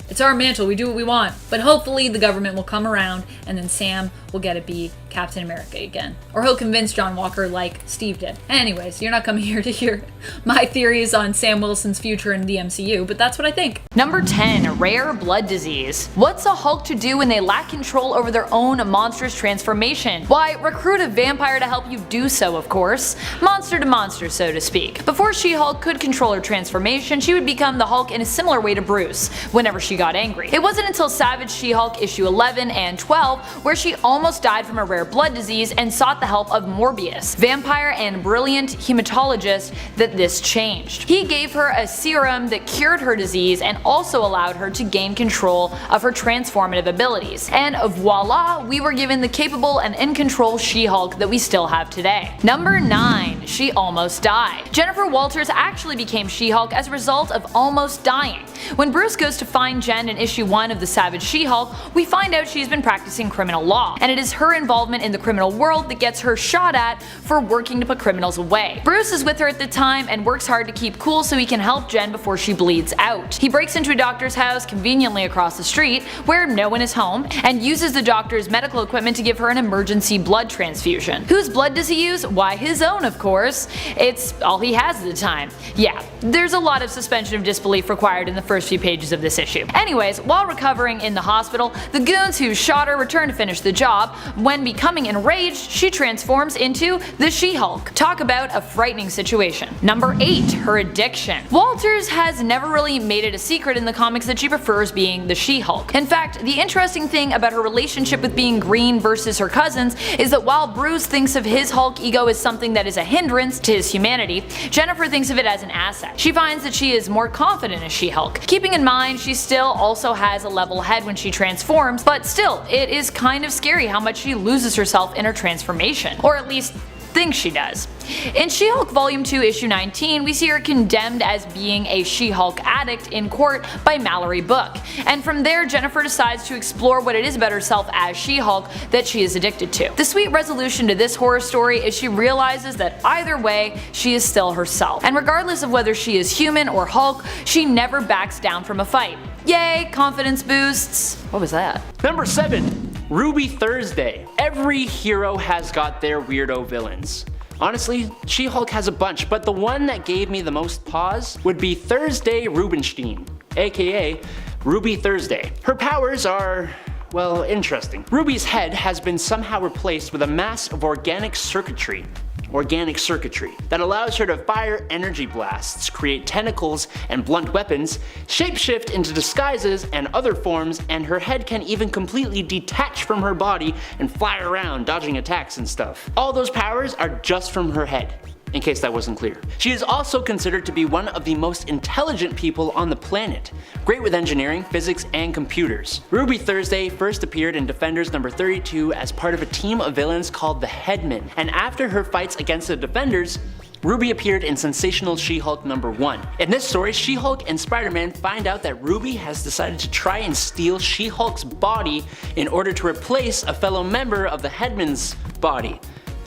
It's our mantle, we do what we want. But hopefully the government will come around, and then Sam will get to be Captain America again. Or he'll convince John Walker like Steve did. Anyways, you're not coming here to hear my theories on Sam Wilson's future in the MCU, but that's what I think. Number 10, Rare Blood Disease. What's a Hulk to do when they lack control over their own monstrous transformation? Why, recruit a vampire to help you do so, of course. Monster to monster, so to speak. Before She-Hulk could control her transformation, she would become the Hulk in a similar way to Bruce, whenever she got angry. It wasn't until Savage She-Hulk issue 11 and 12 where she almost died from a rare blood disease and sought the help of Morbius, vampire and brilliant hematologist, that this changed. He gave her a serum that cured her disease and also allowed her to gain control of her transformative abilities. And voila, we were given the capable and in control She-Hulk that we still have today. Number 9, She Almost Died. Jennifer Walters actually became She-Hulk as a result of almost dying. When Bruce goes to find Jen in issue 1 of the Savage She-Hulk, we find out she's been practicing criminal law, and it is her involvement in the criminal world that gets her shot at for working to put criminals away. Bruce is with her at the time and works hard to keep cool so he can help Jen before she bleeds out. He breaks into a doctor's house conveniently across the street, where no one is home, and uses the doctor's medical equipment to give her an emergency blood transfusion. Whose blood does he use? Why, his own, of course. It's all he has at the time. Yeah, there's a lot of suspension of disbelief required in the first few pages of this issue. Anyways, while recovering in the hospital, the goons who shot her return to finish the job. When becoming enraged, she transforms into the She-Hulk. Talk about a frightening situation. Number 8, her addiction. Walters has never really made it a secret in the comics that she prefers being the She-Hulk. In fact, the interesting thing about her relationship with being green versus her cousins is that while Bruce thinks of his Hulk ego as something that is a hindrance to his humanity, Jennifer thinks of it as an asset. She finds that she is more confident as She-Hulk. Keeping in mind she still also has a level head when she transforms, but still, it is kind of scary how much she loses herself in her transformation. Or at least thinks she does. In She-Hulk Volume 2 Issue 19, we see her condemned as being a She-Hulk addict in court by Mallory Book, and from there Jennifer decides to explore what it is about herself as She-Hulk that she is addicted to. The sweet resolution to this horror story is she realizes that either way, she is still herself, and regardless of whether she is human or Hulk, she never backs down from a fight. Yay, confidence boosts. What was that? Number 7, Ruby Thursday. Every hero has got their weirdo villains. Honestly, She-Hulk has a bunch, but the one that gave me the most pause would be Thursday Rubenstein, aka Ruby Thursday. Her powers are, well, interesting. Ruby's head has been somehow replaced with a mass of organic circuitry. organic circuitry that allows her to fire energy blasts, create tentacles and blunt weapons, shapeshift into disguises and other forms, and her head can even completely detach from her body and fly around dodging attacks and stuff. All those powers are just from her head, in case that wasn't clear. She is also considered to be one of the most intelligent people on the planet, great with engineering, physics, and computers. Ruby Thursday first appeared in Defenders number 32 as part of a team of villains called the Headmen, and after her fights against the Defenders, Ruby appeared in Sensational She-Hulk number 1. In this story, She-Hulk and Spider-Man find out that Ruby has decided to try and steal She-Hulk's body in order to replace a fellow member of the Headmen's body.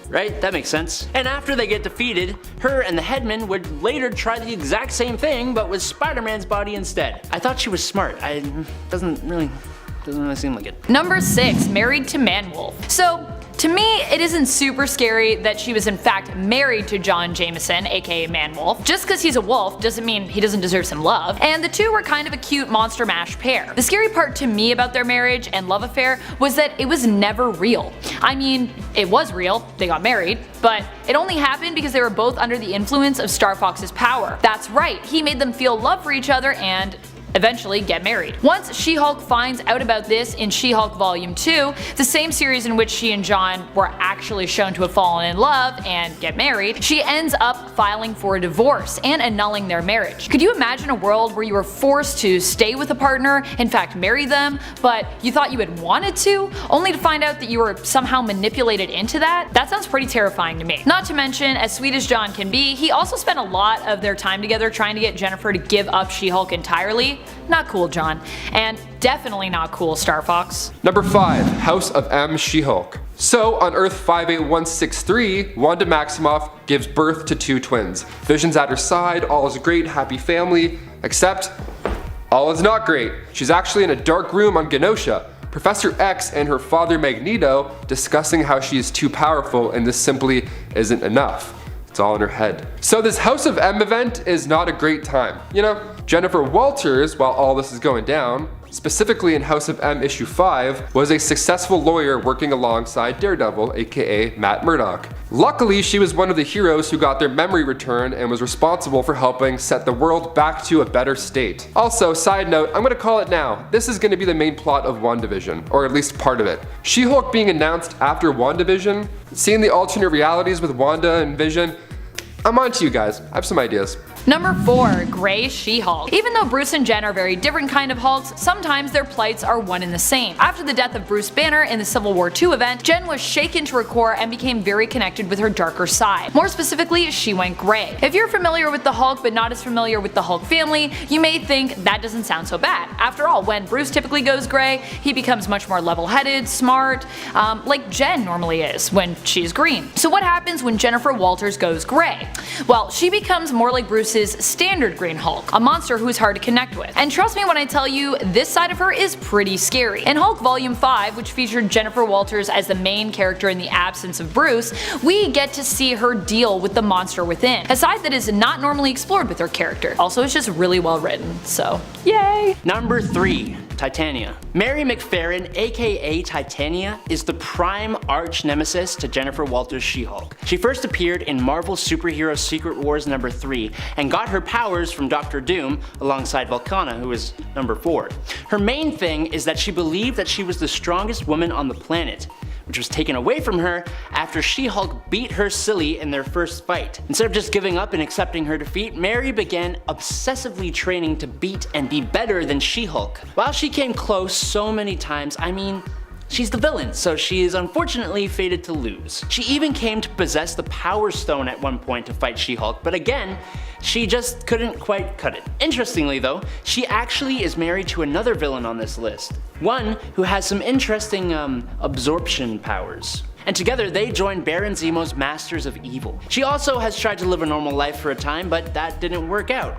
Right? That makes sense. And after they get defeated, her and the Headman would later try the exact same thing, but with Spider-Man's body instead. I thought she was smart. Doesn't really seem like it. Number 6, married to Man-Wolf. So, to me, it isn't super scary that she was in fact married to John Jameson, aka Man-Wolf. Just because he's a wolf doesn't mean he doesn't deserve some love, and the two were kind of a cute monster mash pair. The scary part to me about their marriage and love affair was that it was never real. I mean, it was real, they got married, but it only happened because they were both under the influence of Star Fox's power. That's right, he made them feel love for each other and eventually get married. Once She-Hulk finds out about this in She-Hulk Volume 2, the same series in which she and John were actually shown to have fallen in love and get married, she ends up filing for a divorce and annulling their marriage. Could you imagine a world where you were forced to stay with a partner, in fact marry them, but you thought you had wanted to, only to find out that you were somehow manipulated into that? That sounds pretty terrifying to me. Not to mention, as sweet as John can be, he also spent a lot of their time together trying to get Jennifer to give up She-Hulk entirely. Not cool, John. And definitely not cool, Star Fox. Number 5, House of M. She-Hulk. So, on Earth 58163, Wanda Maximoff gives birth to 2 twins. Vision's at her side, all is great, happy family, except all is not great. She's actually in a dark room on Genosha. Professor X and her father Magneto discussing how she is too powerful and this simply isn't enough. It's all in her head. So this House of M event is not a great time. You know, Jennifer Walters, while all this is going down, specifically in House of M issue 5, was a successful lawyer working alongside Daredevil, aka Matt Murdock. Luckily, she was one of the heroes who got their memory returned and was responsible for helping set the world back to a better state. Also, side note, I'm gonna call it now, this is gonna be the main plot of WandaVision, or at least part of it. She-Hulk being announced after WandaVision, seeing the alternate realities with Wanda and Vision, I'm on to you guys, I have some ideas. Number 4, Grey She-Hulk. Even though Bruce and Jen are very different kind of Hulks, sometimes their plights are one and the same. After the death of Bruce Banner in the Civil War II event, Jen was shaken to her core and became very connected with her darker side. More specifically, she went grey. If you're familiar with the Hulk but not as familiar with the Hulk family, you may think that doesn't sound so bad. After all, when Bruce typically goes grey, he becomes much more level-headed, smart, like Jen normally is when she's green. So what happens when Jennifer Walters goes grey? Well, she becomes more like Bruce's standard Green Hulk, a monster who is hard to connect with. And trust me when I tell you, this side of her is pretty scary. In Hulk Volume 5, which featured Jennifer Walters as the main character in the absence of Bruce, we get to see her deal with the monster within, a side that is not normally explored with her character. Also, it's just really well written, so yay! Number 3, Titania. Mary McFerrin, aka Titania, is the prime arch nemesis to Jennifer Walters' She-Hulk. She first appeared in Marvel Superhero Secret Wars number 3 and got her powers from Dr. Doom alongside Volcana, who is number 4. Her main thing is that she believed that she was the strongest woman on the planet, which was taken away from her after She-Hulk beat her silly in their first fight. Instead of just giving up and accepting her defeat, Mary began obsessively training to beat and be better than She-Hulk. While she came close so many times, I mean, she's the villain, so she is unfortunately fated to lose. She even came to possess the Power Stone at one point to fight She-Hulk, but again, she just couldn't quite cut it. Interestingly though, she actually is married to another villain on this list. One who has some interesting absorption powers. And together they join Baron Zemo's Masters of Evil. She also has tried to live a normal life for a time, but that didn't work out.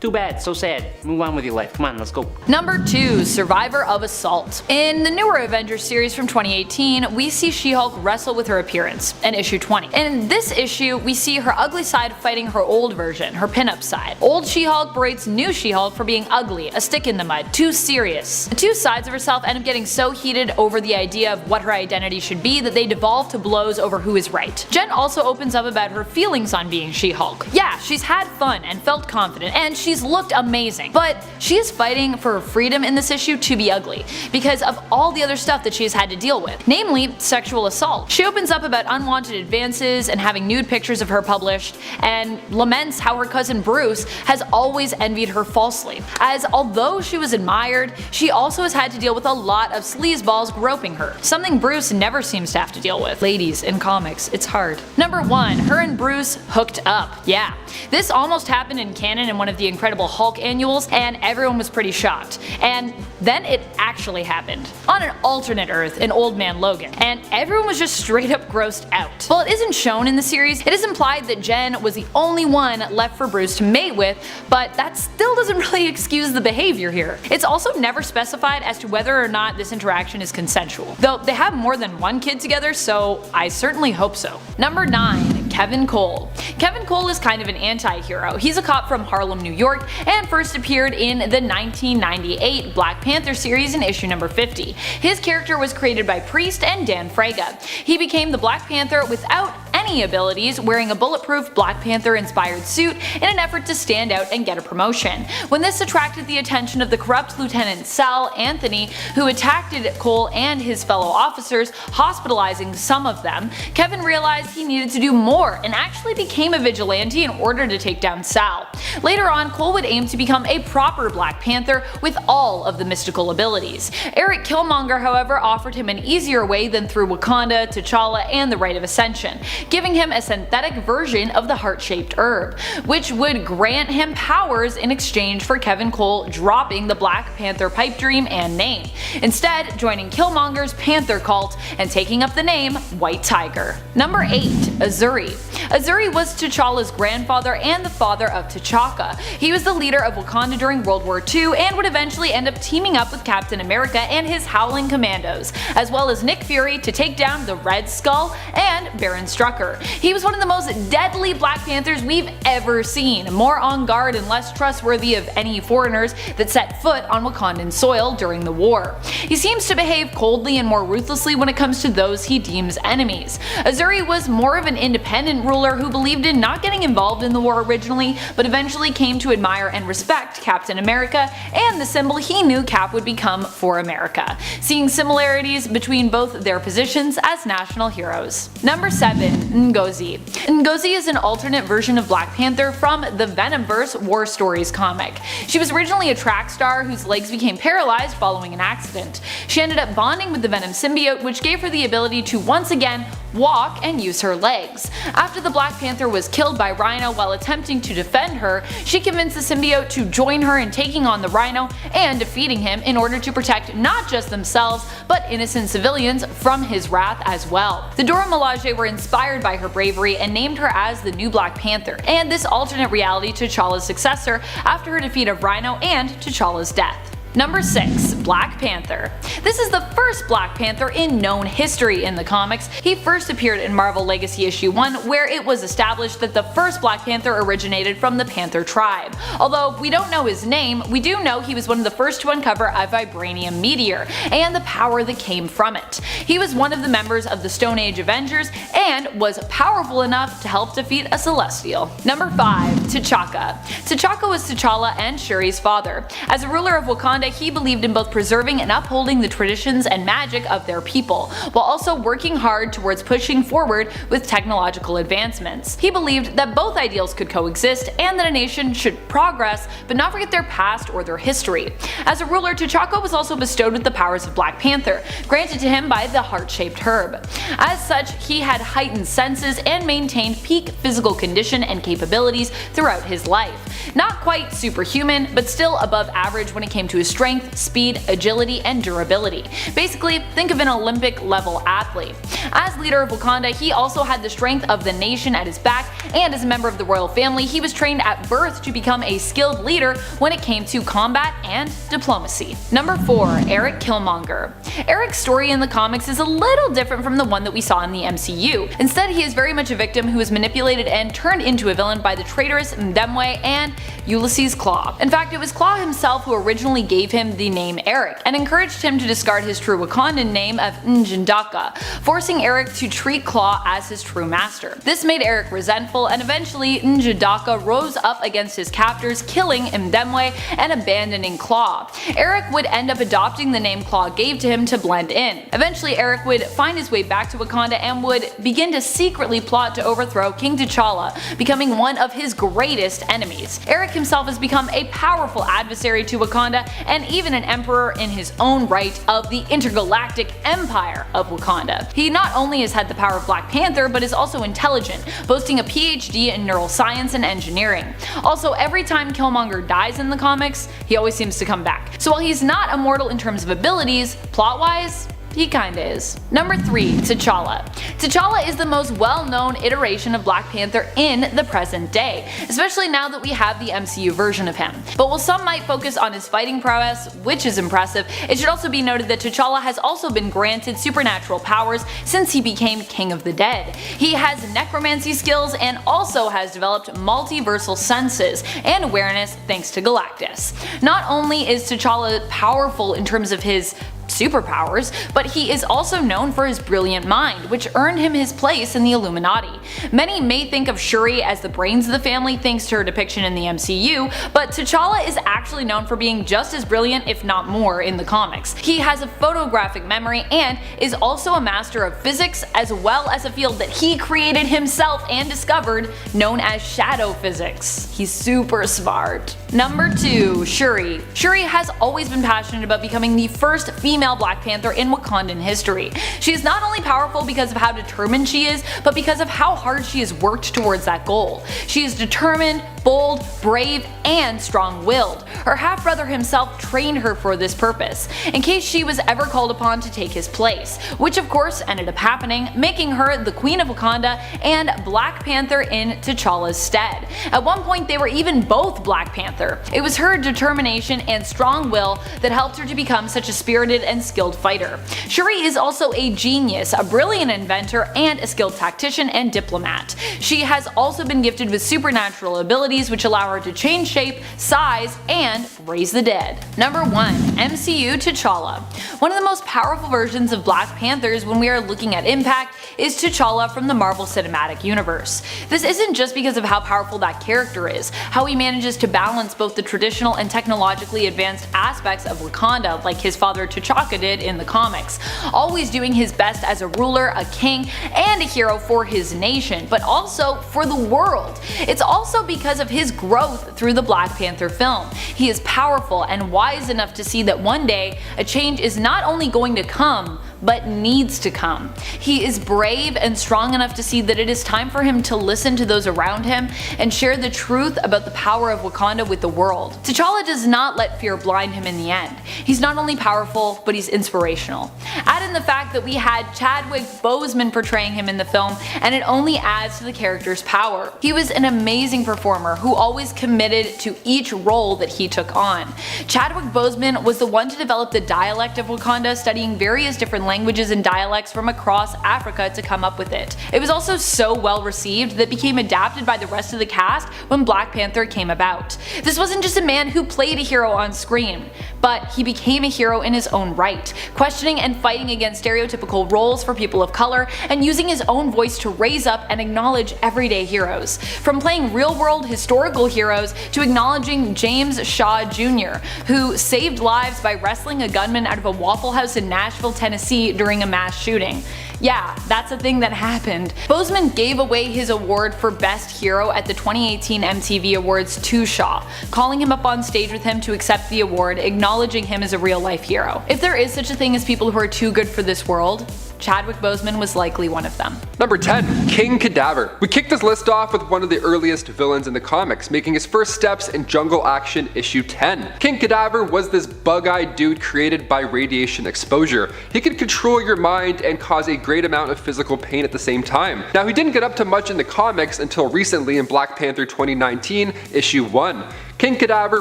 Too bad, so sad. Move on with your life. Come on, let's go. Number 2. Survivor of Assault. In the newer Avengers series from 2018, we see She-Hulk wrestle with her appearance in issue 20. In this issue, we see her ugly side fighting her old version, her pinup side. Old She-Hulk berates new She-Hulk for being ugly, a stick in the mud, too serious. The two sides of herself end up getting so heated over the idea of what her identity should be that they devolve to blows over who is right. Jen also opens up about her feelings on being She-Hulk. Yeah, she's had fun and felt confident, and she's looked amazing, but she is fighting for her freedom in this issue to be ugly because of all the other stuff that she has had to deal with, namely sexual assault. She opens up about unwanted advances and having nude pictures of her published, and laments how her cousin Bruce has always envied her falsely, as although she was admired, she also has had to deal with a lot of sleazeballs groping her, something Bruce never seems to have to deal with. Ladies, in comics, it's hard. Number 1. Her and Bruce hooked up. Yeah, this almost happened in canon in one of the Incredible Hulk annuals, and everyone was pretty shocked. And then it actually happened. On an alternate Earth in Old Man Logan, and everyone was just straight up grossed out. While it isn't shown in the series, it is implied that Jen was the only one left for Bruce to mate with, but that still doesn't really excuse the behavior here. It's also never specified as to whether or not this interaction is consensual, though they have more than one kid together, so I certainly hope so. Number 9. Kevin Cole. Kevin Cole is kind of an anti-hero. He's a cop from Harlem, New York, and first appeared in the 1998 Black Panther series in issue number 50. His character was created by Priest and Dan Fraga. He became the Black Panther without any abilities, wearing a bulletproof Black Panther inspired suit in an effort to stand out and get a promotion. When this attracted the attention of the corrupt Lieutenant Sal Anthony, who attacked Cole and his fellow officers, hospitalizing some of them, Kevin realized he needed to do more and actually became a vigilante in order to take down Sal. Later on, Cole would aim to become a proper Black Panther with all of the mystical abilities. Eric Killmonger, however, offered him an easier way than through Wakanda, T'Challa, and the Rite of Ascension, giving him a synthetic version of the heart-shaped herb, which would grant him powers in exchange for Kevin Cole dropping the Black Panther pipe dream and name, instead joining Killmonger's Panther cult and taking up the name White Tiger. Number 8. Azuri. Azuri was T'Challa's grandfather and the father of T'Chaka. He was the leader of Wakanda during World War II and would eventually end up teaming up with Captain America and his Howling Commandos, as well as Nick Fury to take down the Red Skull and Baron Strucker. He was one of the most deadly Black Panthers we've ever seen, more on guard and less trustworthy of any foreigners that set foot on Wakandan soil during the war. He seems to behave coldly and more ruthlessly when it comes to those he deems enemies. Azuri was more of an independent ruler who believed in not getting involved in the war originally, but eventually came to admire and respect Captain America and the symbol he knew Cap would become for America, seeing similarities between both their positions as national heroes. Number 7. Ngozi. Ngozi is an alternate version of Black Panther from the Venomverse War Stories comic. She was originally a track star whose legs became paralyzed following an accident. She ended up bonding with the Venom symbiote, which gave her the ability to once again walk and use her legs. After the Black Panther was killed by Rhino while attempting to defend her, she convinced the symbiote to join her in taking on the Rhino and defeating him in order to protect not just themselves, but innocent civilians from his wrath as well. The Dora Milaje were inspired by her bravery and named her as the new Black Panther, and this alternate reality T'Challa's successor after her defeat of Rhino and T'Challa's death. Number 6. Black Panther. This is the first Black Panther in known history in the comics. He first appeared in Marvel Legacy issue 1, where it was established that the first Black Panther originated from the Panther tribe. Although we don't know his name, we do know he was one of the first to uncover a vibranium meteor, and the power that came from it. He was one of the members of the Stone Age Avengers, and was powerful enough to help defeat a Celestial. Number 5. T'Chaka. T'Chaka was T'Challa and Shuri's father. As a ruler of Wakanda, he believed in both preserving and upholding the traditions and magic of their people, while also working hard towards pushing forward with technological advancements. He believed that both ideals could coexist and that a nation should progress but not forget their past or their history. As a ruler, T'Chaka was also bestowed with the powers of Black Panther, granted to him by the heart-shaped herb. As such, he had heightened senses and maintained peak physical condition and capabilities throughout his life. Not quite superhuman, but still above average when it came to his strength, speed, agility, and durability. Basically, think of an Olympic level athlete. As leader of Wakanda, he also had the strength of the nation at his back, and as a member of the royal family, he was trained at birth to become a skilled leader when it came to combat and diplomacy. Number 4. Eric Killmonger. Eric's story in the comics is a little different from the one that we saw in the MCU. Instead, he is very much a victim who was manipulated and turned into a villain by the traitorous Ndemwe and Ulysses Claw. In fact, it was Claw himself who originally gave him the name Eric, and encouraged him to discard his true Wakandan name of N'Jindaka, forcing Eric to treat Claw as his true master. This made Eric resentful, and eventually N'Jindaka rose up against his captors, killing Ndemwe and abandoning Claw. Eric would end up adopting the name Claw gave to him to blend in. Eventually, Eric would find his way back to Wakanda and would begin to secretly plot to overthrow King T'Challa, becoming one of his greatest enemies. Eric himself has become a powerful adversary to Wakanda and even an emperor in his own right of the Intergalactic Empire of Wakanda. He not only has had the power of Black Panther, but is also intelligent, boasting a PhD in neuroscience and engineering. Also, every time Killmonger dies in the comics, he always seems to come back. So while he's not immortal in terms of abilities, plot-wise, he kinda is. Number 3. T'Challa. T'Challa is the most well-known iteration of Black Panther in the present day, especially now that we have the MCU version of him. But while some might focus on his fighting prowess, which is impressive, it should also be noted that T'Challa has also been granted supernatural powers since he became King of the Dead. He has necromancy skills and also has developed multiversal senses and awareness thanks to Galactus. Not only is T'Challa powerful in terms of his superpowers, but he is also known for his brilliant mind, which earned him his place in the Illuminati. Many may think of Shuri as the brains of the family thanks to her depiction in the MCU, but T'Challa is actually known for being just as brilliant, if not more, in the comics. He has a photographic memory and is also a master of physics, as well as a field that he created himself and discovered, known as shadow physics. He's super smart. Number 2. Shuri. Shuri has always been passionate about becoming the first female Black Panther in Wakandan history. She is not only powerful because of how determined she is, but because of how hard she has worked towards that goal. She is determined, bold, brave, and strong-willed. Her half-brother himself trained her for this purpose, in case she was ever called upon to take his place, which of course ended up happening, making her the Queen of Wakanda and Black Panther in T'Challa's stead. At one point they were even both Black Panther. It was her determination and strong will that helped her to become such a spirited and skilled fighter. Shuri is also a genius, a brilliant inventor, and a skilled tactician and diplomat. She has also been gifted with supernatural abilities which allow her to change shape, size, and raise the dead. Number 1. MCU T'Challa. One of the most powerful versions of Black Panthers when we are looking at impact is T'Challa from the Marvel Cinematic Universe. This isn't just because of how powerful that character is, how he manages to balance both the traditional and technologically advanced aspects of Wakanda like his father T'Chaka did in the comics, always doing his best as a ruler, a king, and a hero for his nation, but also for the world. It's also because of his growth through the Black Panther film. He is powerful and wise enough to see that one day a change is not only going to come, but needs to come. He is brave and strong enough to see that it is time for him to listen to those around him and share the truth about the power of Wakanda with the world. T'Challa does not let fear blind him in the end. He's not only powerful, but he's inspirational. Add in the fact that we had Chadwick Boseman portraying him in the film, and it only adds to the character's power. He was an amazing performer who always committed to each role that he took on. Chadwick Boseman was the one to develop the dialect of Wakanda, studying various different languages and dialects from across Africa to come up with it. It was also so well received that it became adapted by the rest of the cast when Black Panther came about. This wasn't just a man who played a hero on screen, but he became a hero in his own right, questioning and fighting against stereotypical roles for people of color and using his own voice to raise up and acknowledge everyday heroes. From playing real-world historical heroes to acknowledging James Shaw Jr., who saved lives by wrestling a gunman out of a Waffle House in Nashville, Tennessee during a mass shooting. Yeah, that's a thing that happened. Boseman gave away his award for Best Hero at the 2018 MTV Awards to Shaw, calling him up on stage with him to accept the award, acknowledging him as a real-life hero. If there is such a thing as people who are too good for this world, Chadwick Boseman was likely one of them. Number 10, King Cadaver. We kicked this list off with one of the earliest villains in the comics, making his first steps in Jungle Action issue 10. King Cadaver was this bug-eyed dude created by radiation exposure. He could control your mind and cause a great amount of physical pain at the same time. Now, he didn't get up to much in the comics until recently in Black Panther 2019 issue 1. King Cadaver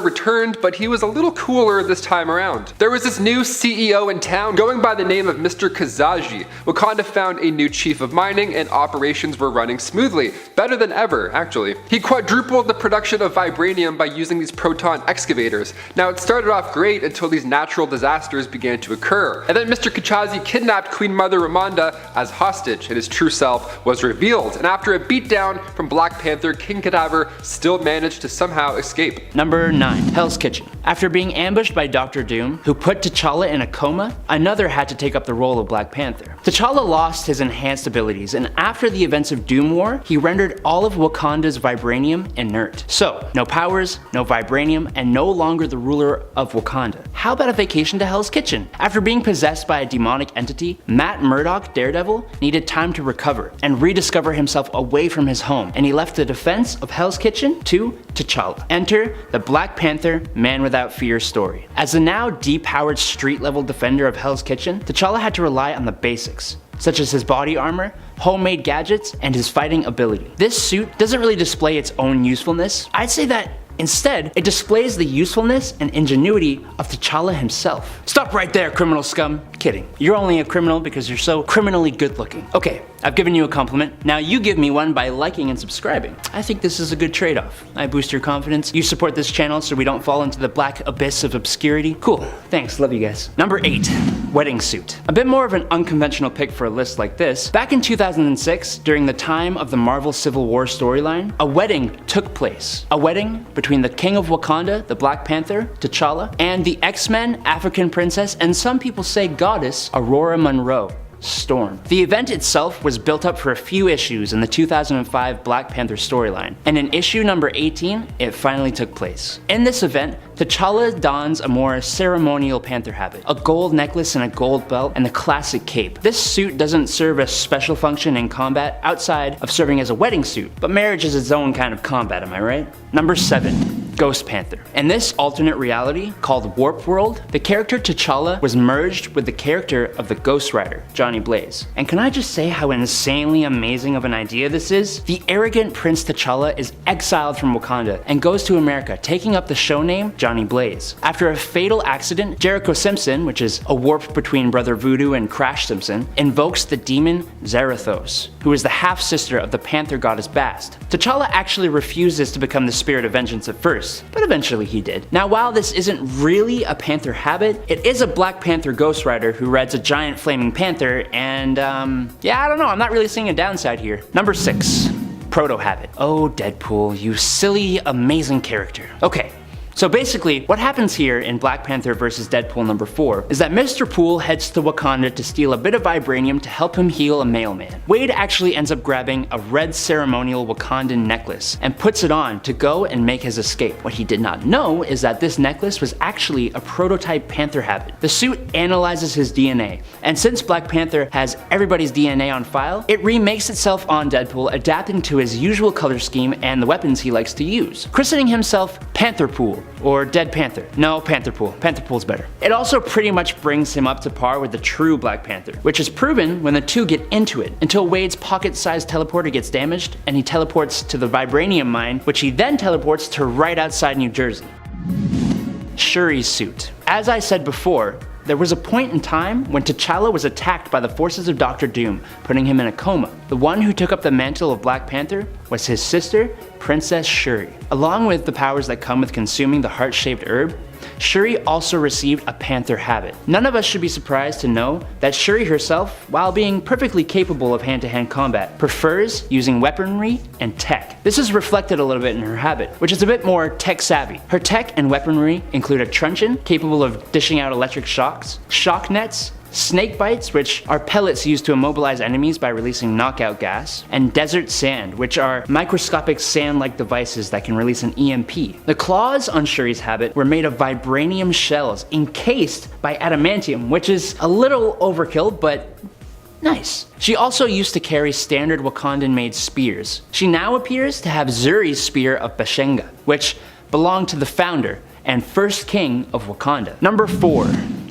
returned, but he was a little cooler this time around. There was this new CEO in town going by the name of Mr. Kazaji. Wakanda found a new chief of mining and operations were running smoothly. Better than ever, actually. He quadrupled the production of vibranium by using these proton excavators. Now, it started off great until these natural disasters began to occur. And then Mr. Kachazi kidnapped Queen Mother Ramonda as hostage, and his true self was revealed. And after a beatdown from Black Panther, King Cadaver still managed to somehow escape. Number 9. Hell's Kitchen. After being ambushed by Dr. Doom, who put T'Challa in a coma, another had to take up the role of Black Panther. T'Challa lost his enhanced abilities, and after the events of Doom War, he rendered all of Wakanda's vibranium inert. So, no powers, no vibranium, and no longer the ruler of Wakanda. How about a vacation to Hell's Kitchen? After being possessed by a demonic entity, Matt Murdock, Daredevil, needed time to recover and rediscover himself away from his home, and he left the defense of Hell's Kitchen to T'Challa. Enter the Black Panther Man Without Fear story. As the now depowered street-level defender of Hell's Kitchen, T'Challa had to rely on the basics, such as his body armor, homemade gadgets, and his fighting ability. This suit doesn't really display its own usefulness. I'd say that instead, it displays the usefulness and ingenuity of T'Challa himself. Stop right there, criminal scum. Kidding. You're only a criminal because you're so criminally good looking. Okay, I've given you a compliment. Now you give me one by liking and subscribing. I think this is a good trade-off. I boost your confidence. You support this channel so we don't fall into the black abyss of obscurity. Cool. Thanks. Love you guys. Number 8. Wedding suit. A bit more of an unconventional pick for a list like this. Back in 2006, during the time of the Marvel Civil War storyline, a wedding took place. A wedding between the King of Wakanda, the Black Panther, T'Challa, and the X-Men, African princess, and some people say goddess, Aurora Monroe. Storm. The event itself was built up for a few issues in the 2005 Black Panther storyline, and in issue number 18, it finally took place. In this event, T'Challa dons a more ceremonial Panther habit, a gold necklace and a gold belt, and the classic cape. This suit doesn't serve a special function in combat outside of serving as a wedding suit, but marriage is its own kind of combat, am I right? Number 7. Ghost Panther. In this alternate reality, called Warp World, the character T'Challa was merged with the character of the Ghost Rider, Johnny Blaze. And can I just say how insanely amazing of an idea this is? The arrogant Prince T'Challa is exiled from Wakanda and goes to America, taking up the show name Johnny Blaze. After a fatal accident, Jericho Simpson, which is a warp between Brother Voodoo and Crash Simpson, invokes the demon Zarathos, who is the half-sister of the Panther goddess Bast. T'Challa actually refuses to become the spirit of vengeance at first, but eventually he did. Now, while this isn't really a Panther habit, it is a Black Panther Ghost Rider who rides a giant flaming panther, and yeah, I don't know, I'm not really seeing a downside here. Number 6. Proto habit. Oh, Deadpool, you silly, amazing character. Okay. So basically, what happens here in Black Panther vs. Deadpool number 4 is that Mr. Poole heads to Wakanda to steal a bit of vibranium to help him heal a mailman. Wade actually ends up grabbing a red ceremonial Wakandan necklace and puts it on to go and make his escape. What he did not know is that this necklace was actually a prototype Panther habit. The suit analyzes his DNA, and since Black Panther has everybody's DNA on file, it remakes itself on Deadpool, adapting to his usual color scheme and the weapons he likes to use, christening himself Panther Poole. Or Dead Panther. No, Panther Poole. Panther Poole's better. It also pretty much brings him up to par with the true Black Panther, which is proven when the two get into it, until Wade's pocket-sized teleporter gets damaged and he teleports to the vibranium mine, which he then teleports to right outside New Jersey. Shuri's suit. As I said before, there was a point in time when T'Challa was attacked by the forces of Dr. Doom, putting him in a coma. The one who took up the mantle of Black Panther was his sister, Princess Shuri. Along with the powers that come with consuming the heart-shaped herb, Shuri also received a Panther habit. None of us should be surprised to know that Shuri herself, while being perfectly capable of hand-to-hand combat, prefers using weaponry and tech. This is reflected a little bit in her habit, which is a bit more tech-savvy. Her tech and weaponry include a truncheon capable of dishing out electric shocks, shock nets, snake bites, which are pellets used to immobilize enemies by releasing knockout gas, and desert sand, which are microscopic sand-like devices that can release an EMP. The claws on Shuri's habit were made of vibranium shells encased by adamantium, which is a little overkill, but Nice. She also used to carry standard Wakandan-made spears. She now appears to have Zuri's spear of Bashenga, which belonged to the founder and first king of Wakanda. Number 4,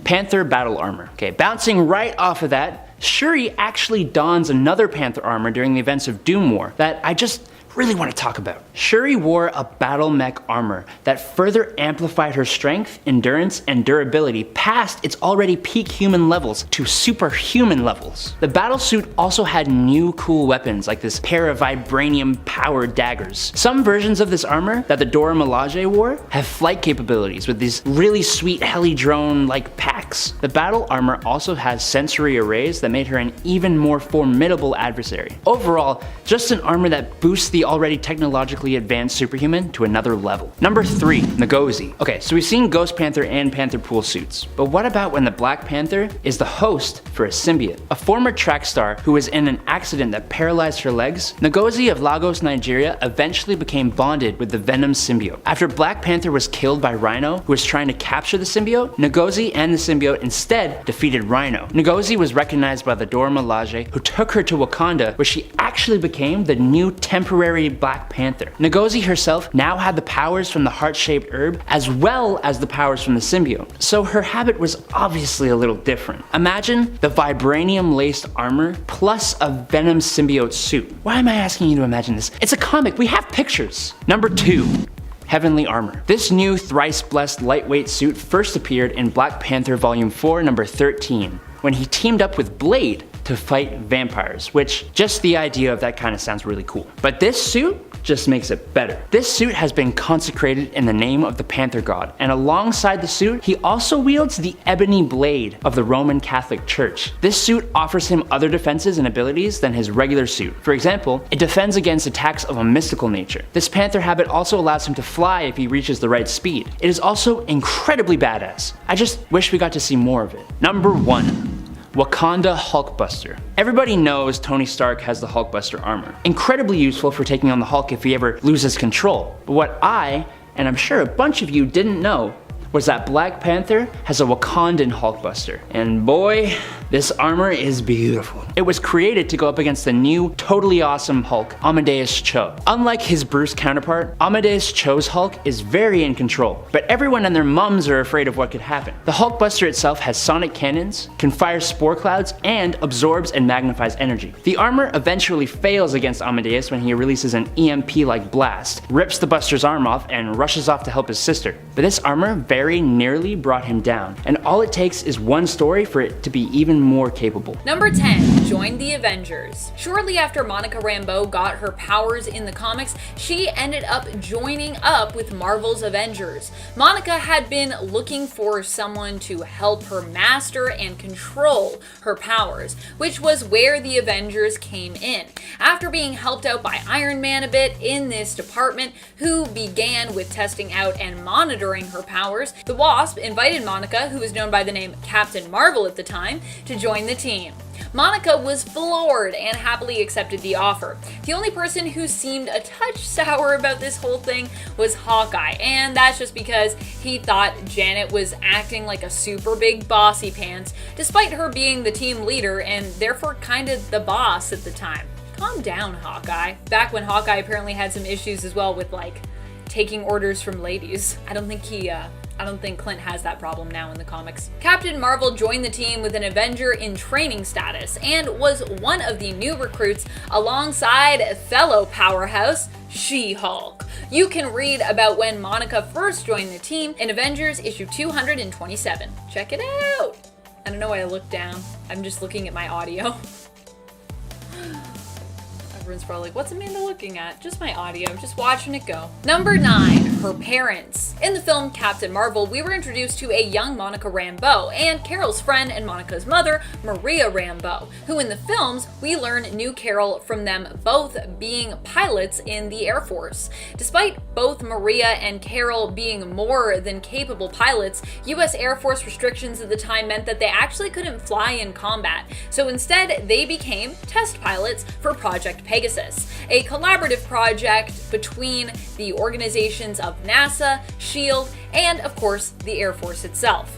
Panther battle armor. Okay, bouncing right off of that, Shuri actually dons another Panther armor during the events of Doom War that I just really want to talk about. Shuri wore a battle mech armor that further amplified her strength, endurance, and durability past its already peak human levels to superhuman levels. The battle suit also had new cool weapons like this pair of vibranium powered daggers. Some versions of this armor that the Dora Milaje wore have flight capabilities with these really sweet heli drone like packs. The battle armor also has sensory arrays that made her an even more formidable adversary. Overall, just an armor that boosts the already technologically advanced superhuman to another level. Number 3, Ngozi. Okay, so we've seen Ghost Panther and Panther pool suits, but what about when the Black Panther is the host for a symbiote? A former track star who was in an accident that paralyzed her legs, Ngozi of Lagos, Nigeria eventually became bonded with the Venom symbiote. After Black Panther was killed by Rhino, who was trying to capture the symbiote, Ngozi and the symbiote instead defeated Rhino. Ngozi was recognized by the Dora Milaje, who took her to Wakanda, where she actually became the new temporary Black Panther. Ngozi herself now had the powers from the heart-shaped herb as well as the powers from the symbiote, so her habit was obviously a little different. Imagine the vibranium-laced armor plus a Venom symbiote suit. Why am I asking you to imagine this? It's a comic, we have pictures. Number 2. Heavenly Armor. This new thrice-blessed lightweight suit first appeared in Black Panther Volume 4, number 13, when he teamed up with Blade to fight vampires, which just the idea of that kind of sounds really cool. But this suit just makes it better. This suit has been consecrated in the name of the Panther God, and alongside the suit, he also wields the ebony blade of the Roman Catholic Church. This suit offers him other defenses and abilities than his regular suit. For example, it defends against attacks of a mystical nature. This Panther habit also allows him to fly if he reaches the right speed. It is also incredibly badass. I just wish we got to see more of it. Number 1. Wakanda Hulkbuster. Everybody knows Tony Stark has the Hulkbuster armor. Incredibly useful for taking on the Hulk if he ever loses control. But what I, and I'm sure a bunch of you didn't know, was that Black Panther has a Wakandan Hulkbuster. And boy, this armor is beautiful. It was created to go up against the new, totally awesome Hulk, Amadeus Cho. Unlike his Bruce counterpart, Amadeus Cho's Hulk is very in control, but everyone and their mums are afraid of what could happen. The Hulkbuster itself has sonic cannons, can fire spore clouds, and absorbs and magnifies energy. The armor eventually fails against Amadeus when he releases an EMP-like blast, rips the Buster's arm off, and rushes off to help his sister. But this armor very nearly brought him down, and all it takes is one story for it to be even more capable. Number 10. Join the Avengers. Shortly after Monica Rambeau got her powers in the comics, she ended up joining up with Marvel's Avengers. Monica had been looking for someone to help her master and control her powers, which was where the Avengers came in. After being helped out by Iron Man a bit in this department, who began with testing out and monitoring her powers, the Wasp invited Monica, who was known by the name Captain Marvel at the time, to join the team. Monica was floored and happily accepted the offer. The only person who seemed a touch sour about this whole thing was Hawkeye, and that's just because he thought Janet was acting like a super big bossy pants, despite her being the team leader and therefore kind of the boss at the time. Calm down, Hawkeye. Back when Hawkeye apparently had some issues as well with like taking orders from ladies. I don't think Clint has that problem now in the comics. Captain Marvel joined the team with an Avenger in training status and was one of the new recruits alongside fellow powerhouse She-Hulk. You can read about when Monica first joined the team in Avengers issue 227. Check it out! I don't know why I looked down. I'm just looking at my audio. Everyone's probably like, what's Amanda looking at? Just my audio, just watching it go. Number 9, her parents. In the film Captain Marvel, we were introduced to a young Monica Rambeau and Carol's friend and Monica's mother, Maria Rambeau, who in the films, we learn knew Carol from them both being pilots in the Air Force. Despite both Maria and Carol being more than capable pilots, US Air Force restrictions at the time meant that they actually couldn't fly in combat. So instead, they became test pilots for Project Pegasus, a collaborative project between the organizations of NASA, SHIELD, and of course the Air Force itself,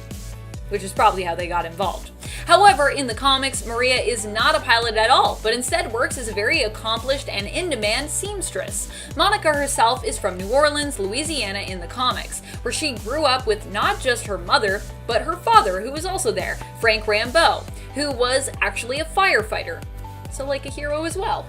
which is probably how they got involved. However, in the comics, Maria is not a pilot at all, but instead works as a very accomplished and in-demand seamstress. Monica herself is from New Orleans, Louisiana in the comics, where she grew up with not just her mother, but her father, who was also there, Frank Rambo, who was actually a firefighter. So like a hero as well.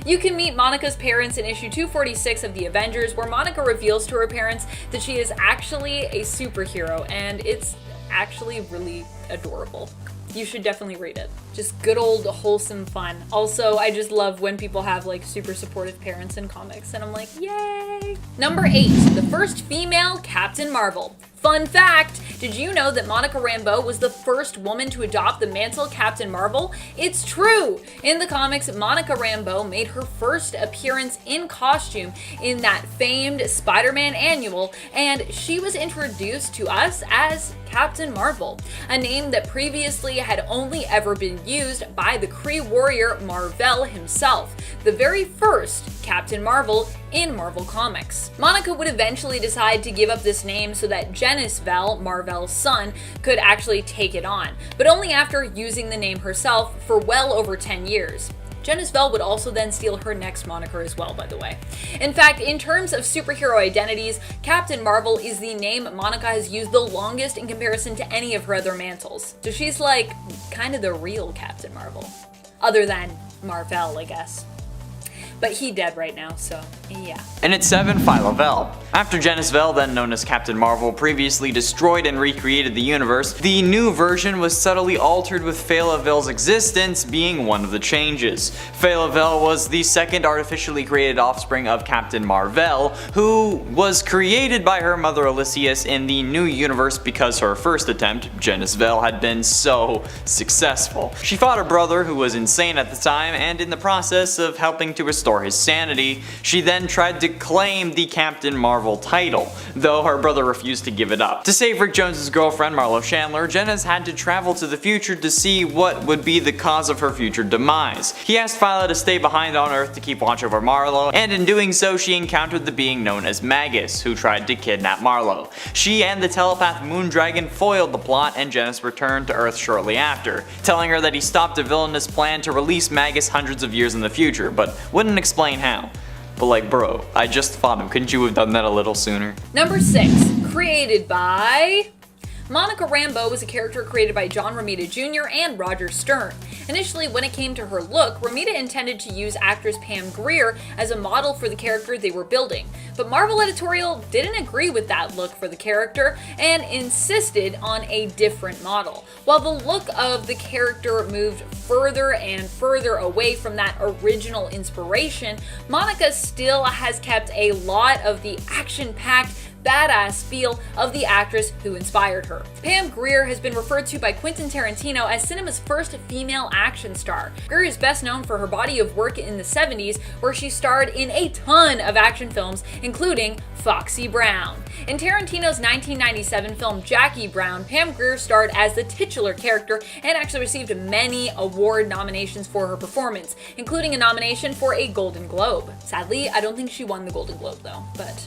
You can meet Monica's parents in issue 246 of The Avengers, where Monica reveals to her parents that she is actually a superhero, and it's actually really adorable. You should definitely read it. Just good old wholesome fun. Also, I just love when people have like super supportive parents in comics, and I'm like, yay! Number 8, the first female Captain Marvel. Fun fact, did you know that Monica Rambeau was the first woman to adopt the mantle Captain Marvel? It's true! In the comics, Monica Rambeau made her first appearance in costume in that famed Spider-Man annual, and she was introduced to us as Captain Marvel, a name that previously had only ever been used by the Kree warrior Mar-Vell himself, the very first Captain Marvel in Marvel Comics. Monica would eventually decide to give up this name so that Genis Vell, Mar-Vell's son, could actually take it on, but only after using the name herself for well over 10 years. Genis Vell would also then steal her next moniker as well, by the way. In fact, in terms of superhero identities, Captain Marvel is the name Monica has used the longest in comparison to any of her other mantles. So she's like, kind of the real Captain Marvel. Other than Mar-Vell, I guess. But he dead right now, so yeah. And at 7, Phyla Vell. After Genis Vell, then known as Captain Marvel, previously destroyed and recreated the universe, the new version was subtly altered, with Phyla Vell's existence being one of the changes. Phyla Vell was the second artificially created offspring of Captain Mar-Vell, who was created by her mother Ulysses in the new universe because her first attempt, Genis Vell, had been so successful. She fought her brother, who was insane at the time, and in the process of helping to restore his sanity, she then tried to claim the Captain Marvel title, though her brother refused to give it up. To save Rick Jones's girlfriend Marlo Chandler, Genis had to travel to the future to see what would be the cause of her future demise. He asked Phyla to stay behind on Earth to keep watch over Marlo, and in doing so she encountered the being known as Magus, who tried to kidnap Marlo. She and the telepath Moondragon foiled the plot, and Genis returned to Earth shortly after, telling her that he stopped a villainous plan to release Magus hundreds of years in the future, but wouldn't explain how. But like, bro, I just fought him. Couldn't you have done that a little sooner? Number 6, created by... Monica Rambeau was a character created by John Romita Jr. and Roger Stern. Initially, when it came to her look, Romita intended to use actress Pam Grier as a model for the character they were building, but Marvel Editorial didn't agree with that look for the character and insisted on a different model. While the look of the character moved further and further away from that original inspiration, Monica still has kept a lot of the action-packed, badass feel of the actress who inspired her. Pam Grier has been referred to by Quentin Tarantino as cinema's first female action star. Grier is best known for her body of work in the 70s, where she starred in a ton of action films, including Foxy Brown. In Tarantino's 1997 film Jackie Brown, Pam Grier starred as the titular character and actually received many award nominations for her performance, including a nomination for a Golden Globe. Sadly, I don't think she won the Golden Globe though, but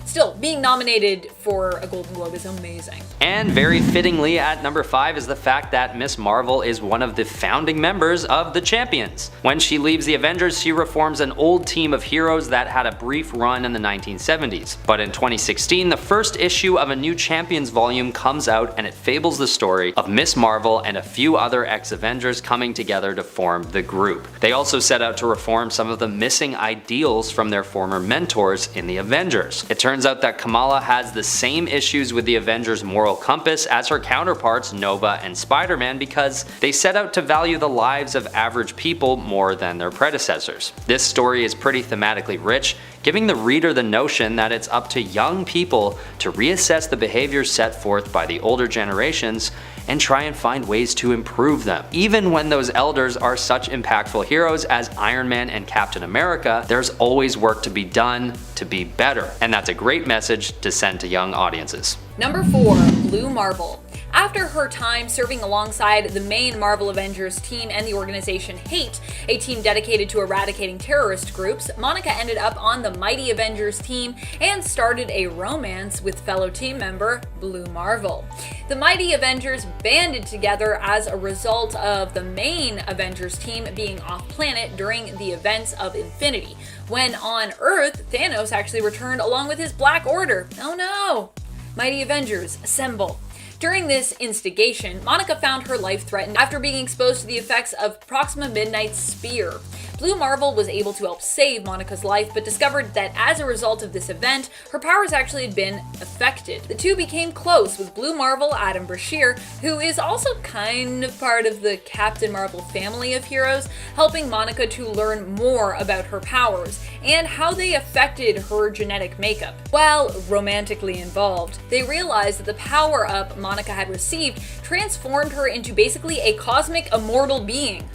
still, being nominated for a Golden Globe is amazing. And very fittingly at number 5 is the fact that Miss Marvel is one of the founding members of the Champions. When she leaves the Avengers, she reforms an old team of heroes that had a brief run in the 1970s. But in 2016, the first issue of a new Champions volume comes out, and it fables the story of Miss Marvel and a few other ex-Avengers coming together to form the group. They also set out to reform some of the missing ideals from their former mentors in the Avengers. It turns out that Kamala has the same issues with the Avengers' moral compass as her counterparts Nova and Spider-Man, because they set out to value the lives of average people more than their predecessors. This story is pretty thematically rich, giving the reader the notion that it's up to young people to reassess the behaviors set forth by the older generations and try and find ways to improve them. Even when those elders are such impactful heroes as Iron Man and Captain America, there's always work to be done to be better, and that's a great message to send to young audiences. Number 4, Blue Marvel. After her time serving alongside the main Marvel Avengers team and the organization Hate, a team dedicated to eradicating terrorist groups, Monica ended up on the Mighty Avengers team and started a romance with fellow team member Blue Marvel. The Mighty Avengers banded together as a result of the main Avengers team being off-planet during the events of Infinity, when on Earth, Thanos actually returned along with his Black Order. Oh no! Mighty Avengers, assemble. During this instigation, Monica found her life threatened after being exposed to the effects of Proxima Midnight's spear. Blue Marvel was able to help save Monica's life, but discovered that as a result of this event, her powers actually had been affected. The two became close, with Blue Marvel Adam Brashear, who is also kind of part of the Captain Marvel family of heroes, helping Monica to learn more about her powers and how they affected her genetic makeup. While romantically involved, they realized that the power-up Monica had received transformed her into basically a cosmic immortal being.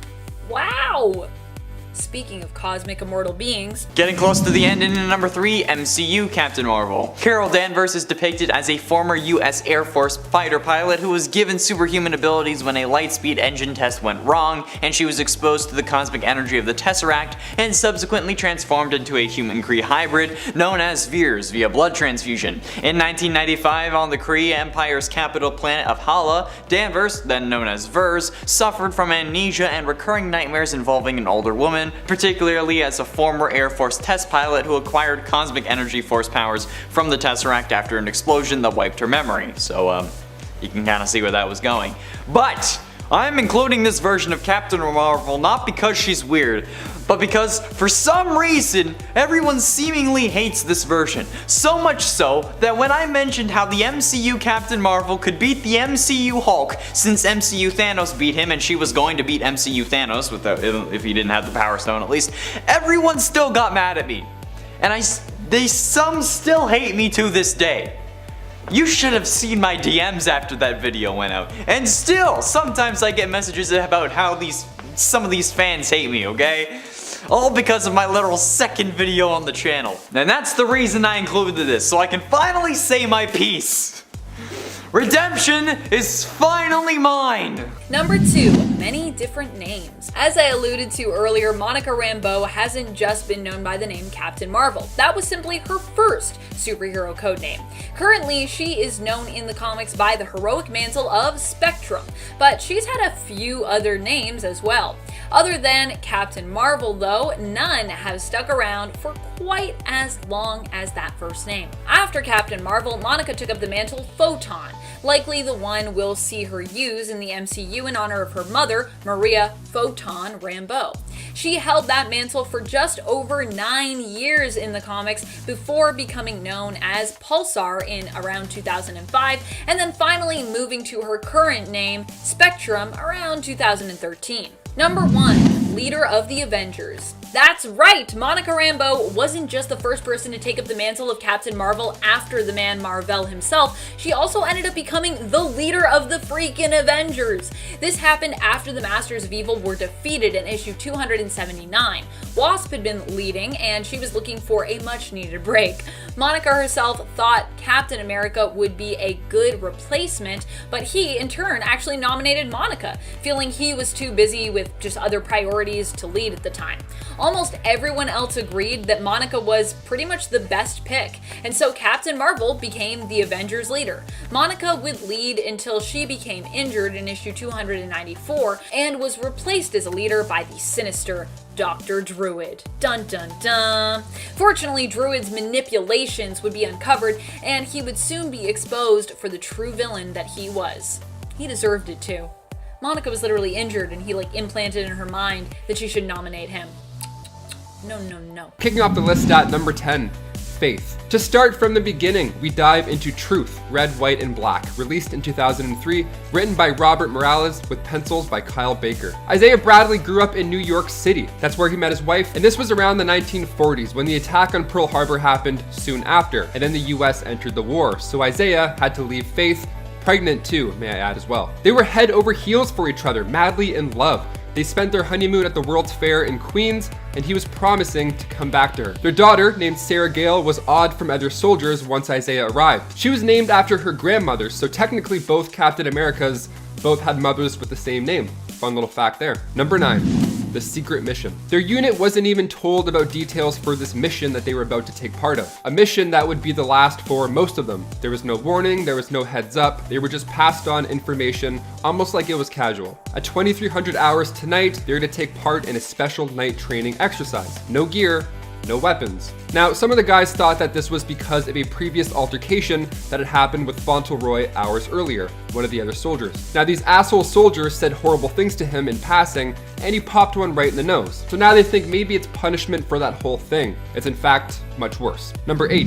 Wow! Speaking of cosmic immortal beings, getting close to the end in number 3, MCU Captain Marvel. Carol Danvers is depicted as a former US Air Force fighter pilot who was given superhuman abilities when a lightspeed engine test went wrong, and she was exposed to the cosmic energy of the Tesseract and subsequently transformed into a human-Kree hybrid known as Veers via blood transfusion. In 1995, on the Kree Empire's capital planet of Hala, Danvers, then known as Vers, suffered from amnesia and recurring nightmares involving an older woman, particularly as a former Air Force test pilot who acquired cosmic energy force powers from the Tesseract after an explosion that wiped her memory. So, you can kind of see where that was going. But I'm including this version of Captain Marvel not because she's weird, but because, for some reason, everyone seemingly hates this version. So much so that when I mentioned how the MCU Captain Marvel could beat the MCU Hulk, since MCU Thanos beat him and she was going to beat MCU Thanos if he didn't have the Power Stone at least, everyone still got mad at me. And some still hate me to this day. You should have seen my DMs after that video went out. And still, sometimes I get messages about how some of these fans hate me, okay? All because of my little second video on the channel. And that's the reason I included this, so I can finally say my piece. Redemption is finally mine! Number 2, many different names. As I alluded to earlier, Monica Rambeau hasn't just been known by the name Captain Marvel. That was simply her first superhero codename. Currently, she is known in the comics by the heroic mantle of Spectrum, but she's had a few other names as well. Other than Captain Marvel though, none have stuck around for quite as long as that first name. After Captain Marvel, Monica took up the mantle Photon, likely the one we'll see her use in the MCU in honor of her mother, Maria Photon Rambeau. She held that mantle for just over 9 years in the comics before becoming known as Pulsar in around 2005, and then finally moving to her current name, Spectrum, around 2013. Number 1, leader of the Avengers. That's right, Monica Rambeau wasn't just the first person to take up the mantle of Captain Marvel after the man Marvel himself, she also ended up becoming the leader of the freaking Avengers. This happened after the Masters of Evil were defeated in issue 279. Wasp had been leading and she was looking for a much needed break. Monica herself thought Captain America would be a good replacement, but he in turn actually nominated Monica, feeling he was too busy with just other priorities to lead at the time. Almost everyone else agreed that Monica was pretty much the best pick, and so Captain Marvel became the Avengers leader. Monica would lead until she became injured in issue 294 and was replaced as a leader by the sinister Dr. Druid. Dun dun dun. Fortunately, Druid's manipulations would be uncovered and he would soon be exposed for the true villain that he was. He deserved it too. Monica was literally injured and he implanted in her mind that she should nominate him. No, no, no. Kicking off the list at number 10, Faith. To start from the beginning, we dive into Truth, Red, White, and Black, released in 2003, written by Robert Morales with pencils by Kyle Baker. Isaiah Bradley grew up in New York City. That's where he met his wife, and this was around the 1940s when the attack on Pearl Harbor happened soon after, and then the US entered the war, so Isaiah had to leave Faith, pregnant too, may I add as well. They were head over heels for each other, madly in love. They spent their honeymoon at the World's Fair in Queens, and he was promising to come back to her. Their daughter, named Sarah Gale, was awed from other soldiers once Isaiah arrived. She was named after her grandmother, so technically both Captain Americas both had mothers with the same name. Fun little fact there. Number 9, the secret mission. Their unit wasn't even told about details for this mission that they were about to take part of. A mission that would be the last for most of them. There was no warning, there was no heads up, they were just passed on information, almost like it was casual. At 2300 hours tonight, they're to take part in a special night training exercise. No gear, no weapons. Now, some of the guys thought that this was because of a previous altercation that had happened with Fauntleroy hours earlier, one of the other soldiers. Now, these asshole soldiers said horrible things to him in passing, and he popped one right in the nose. So now they think maybe it's punishment for that whole thing. It's in fact much worse. Number 8,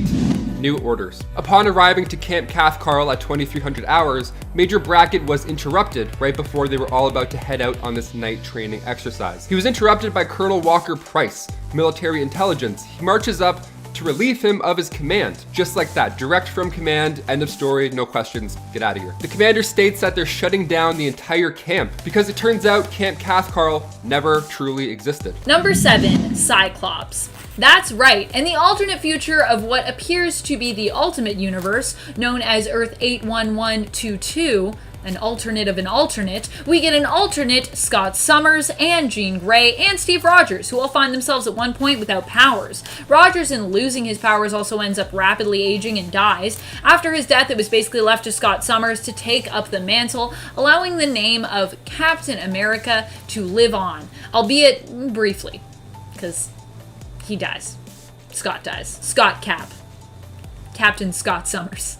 new orders. Upon arriving to Camp Cathcarl at 2300 hours, Major Brackett was interrupted right before they were all about to head out on this night training exercise. He was interrupted by Colonel Walker Price, military intelligence. He marches up to relieve him of his command. Just like that, direct from command, end of story, no questions, get out of here. The commander states that they're shutting down the entire camp because it turns out Camp Cathcarl never truly existed. Number 7, Cyclops. That's right, in the alternate future of what appears to be the Ultimate Universe, known as Earth 81122, an alternate of an alternate, we get an alternate Scott Summers and Jean Grey and Steve Rogers, who all find themselves at one point without powers. Rogers, in losing his powers, also ends up rapidly aging and dies. After his death, it was basically left to Scott Summers to take up the mantle, allowing the name of Captain America to live on, albeit briefly, because he dies. Scott dies. Scott Cap. Captain Scott Summers.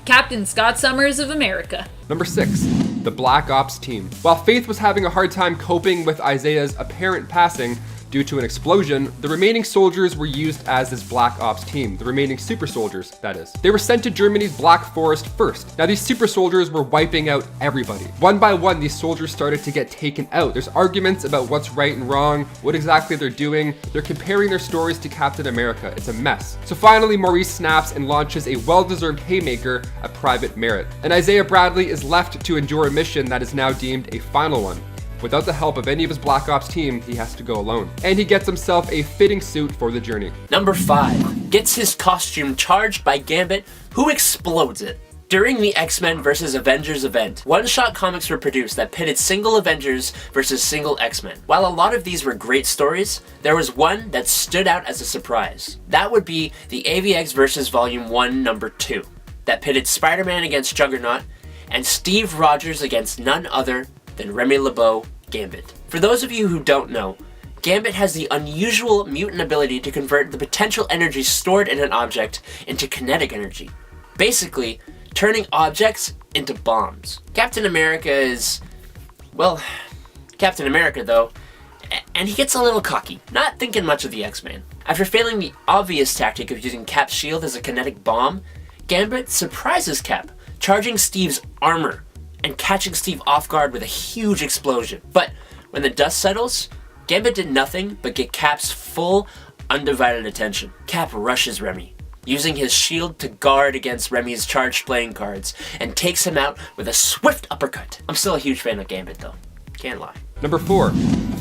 Captain Scott Summers of America. Number 6, the Black Ops team. While Faith was having a hard time coping with Isaiah's apparent passing due to an explosion, the remaining soldiers were used as this Black Ops team, the remaining super soldiers, that is. They were sent to Germany's Black Forest first. Now these super soldiers were wiping out everybody. One by one, these soldiers started to get taken out. There's arguments about what's right and wrong, what exactly they're doing. They're comparing their stories to Captain America. It's a mess. So finally, Maurice snaps and launches a well-deserved haymaker at Private Merit. And Isaiah Bradley is left to endure a mission that is now deemed a final one. Without the help of any of his Black Ops team, he has to go alone. And he gets himself a fitting suit for the journey. Number 5, gets his costume charged by Gambit, who explodes it. During the X-Men vs. Avengers event, one-shot comics were produced that pitted single Avengers versus single X-Men. While a lot of these were great stories, there was one that stood out as a surprise. That would be the AVX vs. Volume 1, Number 2, that pitted Spider-Man against Juggernaut and Steve Rogers against none other than Remy LeBeau Gambit. For those of you who don't know, Gambit has the unusual mutant ability to convert the potential energy stored in an object into kinetic energy, basically turning objects into bombs. Captain America is, well, Captain America though, and he gets a little cocky, not thinking much of the X-Men. After failing the obvious tactic of using Cap's shield as a kinetic bomb, Gambit surprises Cap, charging Steve's armor and catching Steve off guard with a huge explosion. But when the dust settles, Gambit did nothing but get Cap's full, undivided attention. Cap rushes Remy, using his shield to guard against Remy's charged playing cards, and takes him out with a swift uppercut. I'm still a huge fan of Gambit though, can't lie. Number 4, a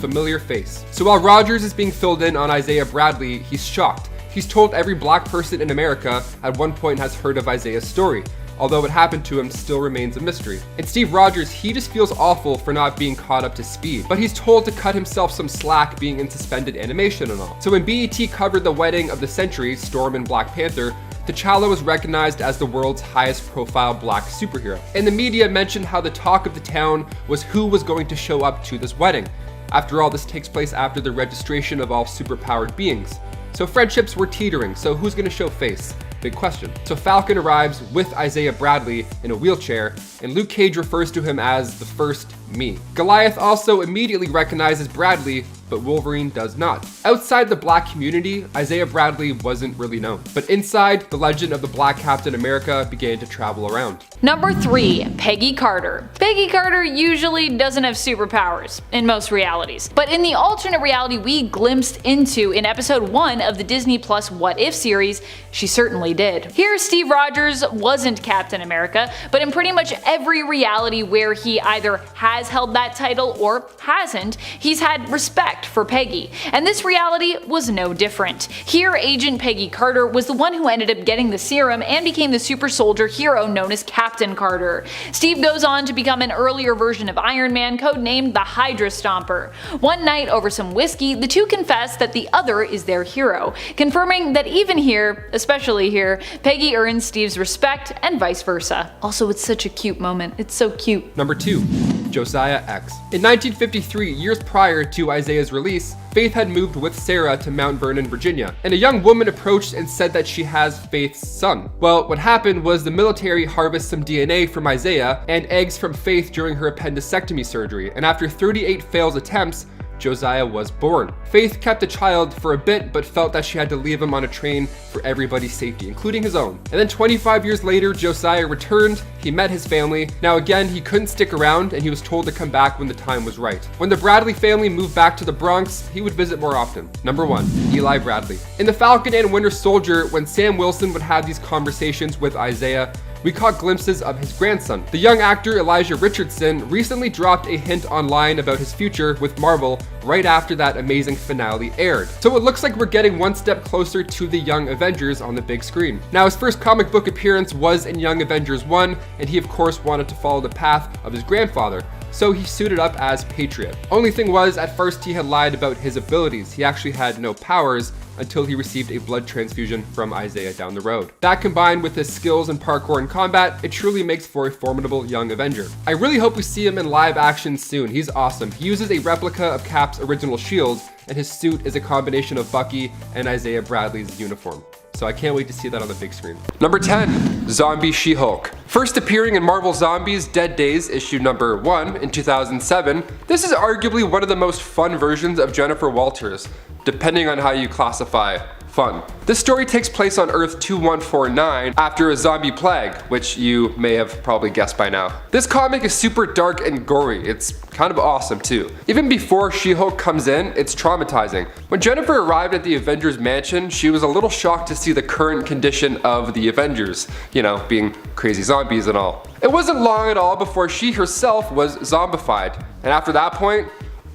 familiar face. So while Rogers is being filled in on Isaiah Bradley, he's shocked. He's told every black person in America at one point has heard of Isaiah's story, although what happened to him still remains a mystery. And Steve Rogers, he just feels awful for not being caught up to speed, but he's told to cut himself some slack being in suspended animation and all. So when BET covered the wedding of the century, Storm and Black Panther, T'Challa was recognized as the world's highest profile black superhero. And the media mentioned how the talk of the town was who was going to show up to this wedding. After all, this takes place after the registration of all superpowered beings. So friendships were teetering, so who's gonna show face? Big question. So Falcon arrives with Isaiah Bradley in a wheelchair, and Luke Cage refers to him as the first me. Goliath also immediately recognizes Bradley but Wolverine does not. Outside the black community, Isaiah Bradley wasn't really known. But inside, the legend of the Black Captain America began to travel around. Number 3, Peggy Carter. Peggy Carter usually doesn't have superpowers, in most realities. But in the alternate reality we glimpsed into in episode 1 of the Disney Plus What If series, she certainly did. Here, Steve Rogers wasn't Captain America, but in pretty much every reality where he either has held that title or hasn't, he's had respect for Peggy. And this reality was no different. Here, Agent Peggy Carter was the one who ended up getting the serum and became the super soldier hero known as Captain Carter. Steve goes on to become an earlier version of Iron Man, codenamed the Hydra Stomper. One night, over some whiskey, the two confess that the other is their hero, confirming that even here, especially here, Peggy earns Steve's respect and vice versa. Also, it's such a cute moment. It's so cute. Number 2, Josiah X. In 1953, years prior to Isaiah's release, Faith had moved with Sarah to Mount Vernon, Virginia, and a young woman approached and said that she has Faith's son. Well, what happened was the military harvested some DNA from Isaiah and eggs from Faith during her appendectomy surgery, and after 38 failed attempts, Josiah was born. Faith kept the child for a bit, but felt that she had to leave him on a train for everybody's safety, including his own. And then 25 years later, Josiah returned, he met his family. Now again, he couldn't stick around and he was told to come back when the time was right. When the Bradley family moved back to the Bronx, he would visit more often. Number 1, Eli Bradley. In The Falcon and Winter Soldier, when Sam Wilson would have these conversations with Isaiah, we caught glimpses of his grandson. The young actor Elijah Richardson recently dropped a hint online about his future with Marvel right after that amazing finale aired. So it looks like we're getting one step closer to the Young Avengers on the big screen. Now, his first comic book appearance was in Young Avengers 1, and he of course wanted to follow the path of his grandfather, so he suited up as Patriot. Only thing was, at first he had lied about his abilities. He actually had no powers until he received a blood transfusion from Isaiah down the road. That, combined with his skills in parkour and combat, it truly makes for a formidable young Avenger. I really hope we see him in live action soon. He's awesome. He uses a replica of Cap's original shield, and his suit is a combination of Bucky and Isaiah Bradley's uniform. So I can't wait to see that on the big screen. Number 10, Zombie She-Hulk. First appearing in Marvel Zombies Dead Days issue number 1 in 2007, this is arguably one of the most fun versions of Jennifer Walters, depending on how you classify fun. This story takes place on Earth 2149 after a zombie plague, which you may have probably guessed by now. This comic is super dark and gory. It's kind of awesome too. Even before She-Hulk comes in, it's traumatizing. When Jennifer arrived at the Avengers mansion, she was a little shocked to see the current condition of the Avengers, you know, being crazy zombies and all. It wasn't long at all before she herself was zombified, and after that point,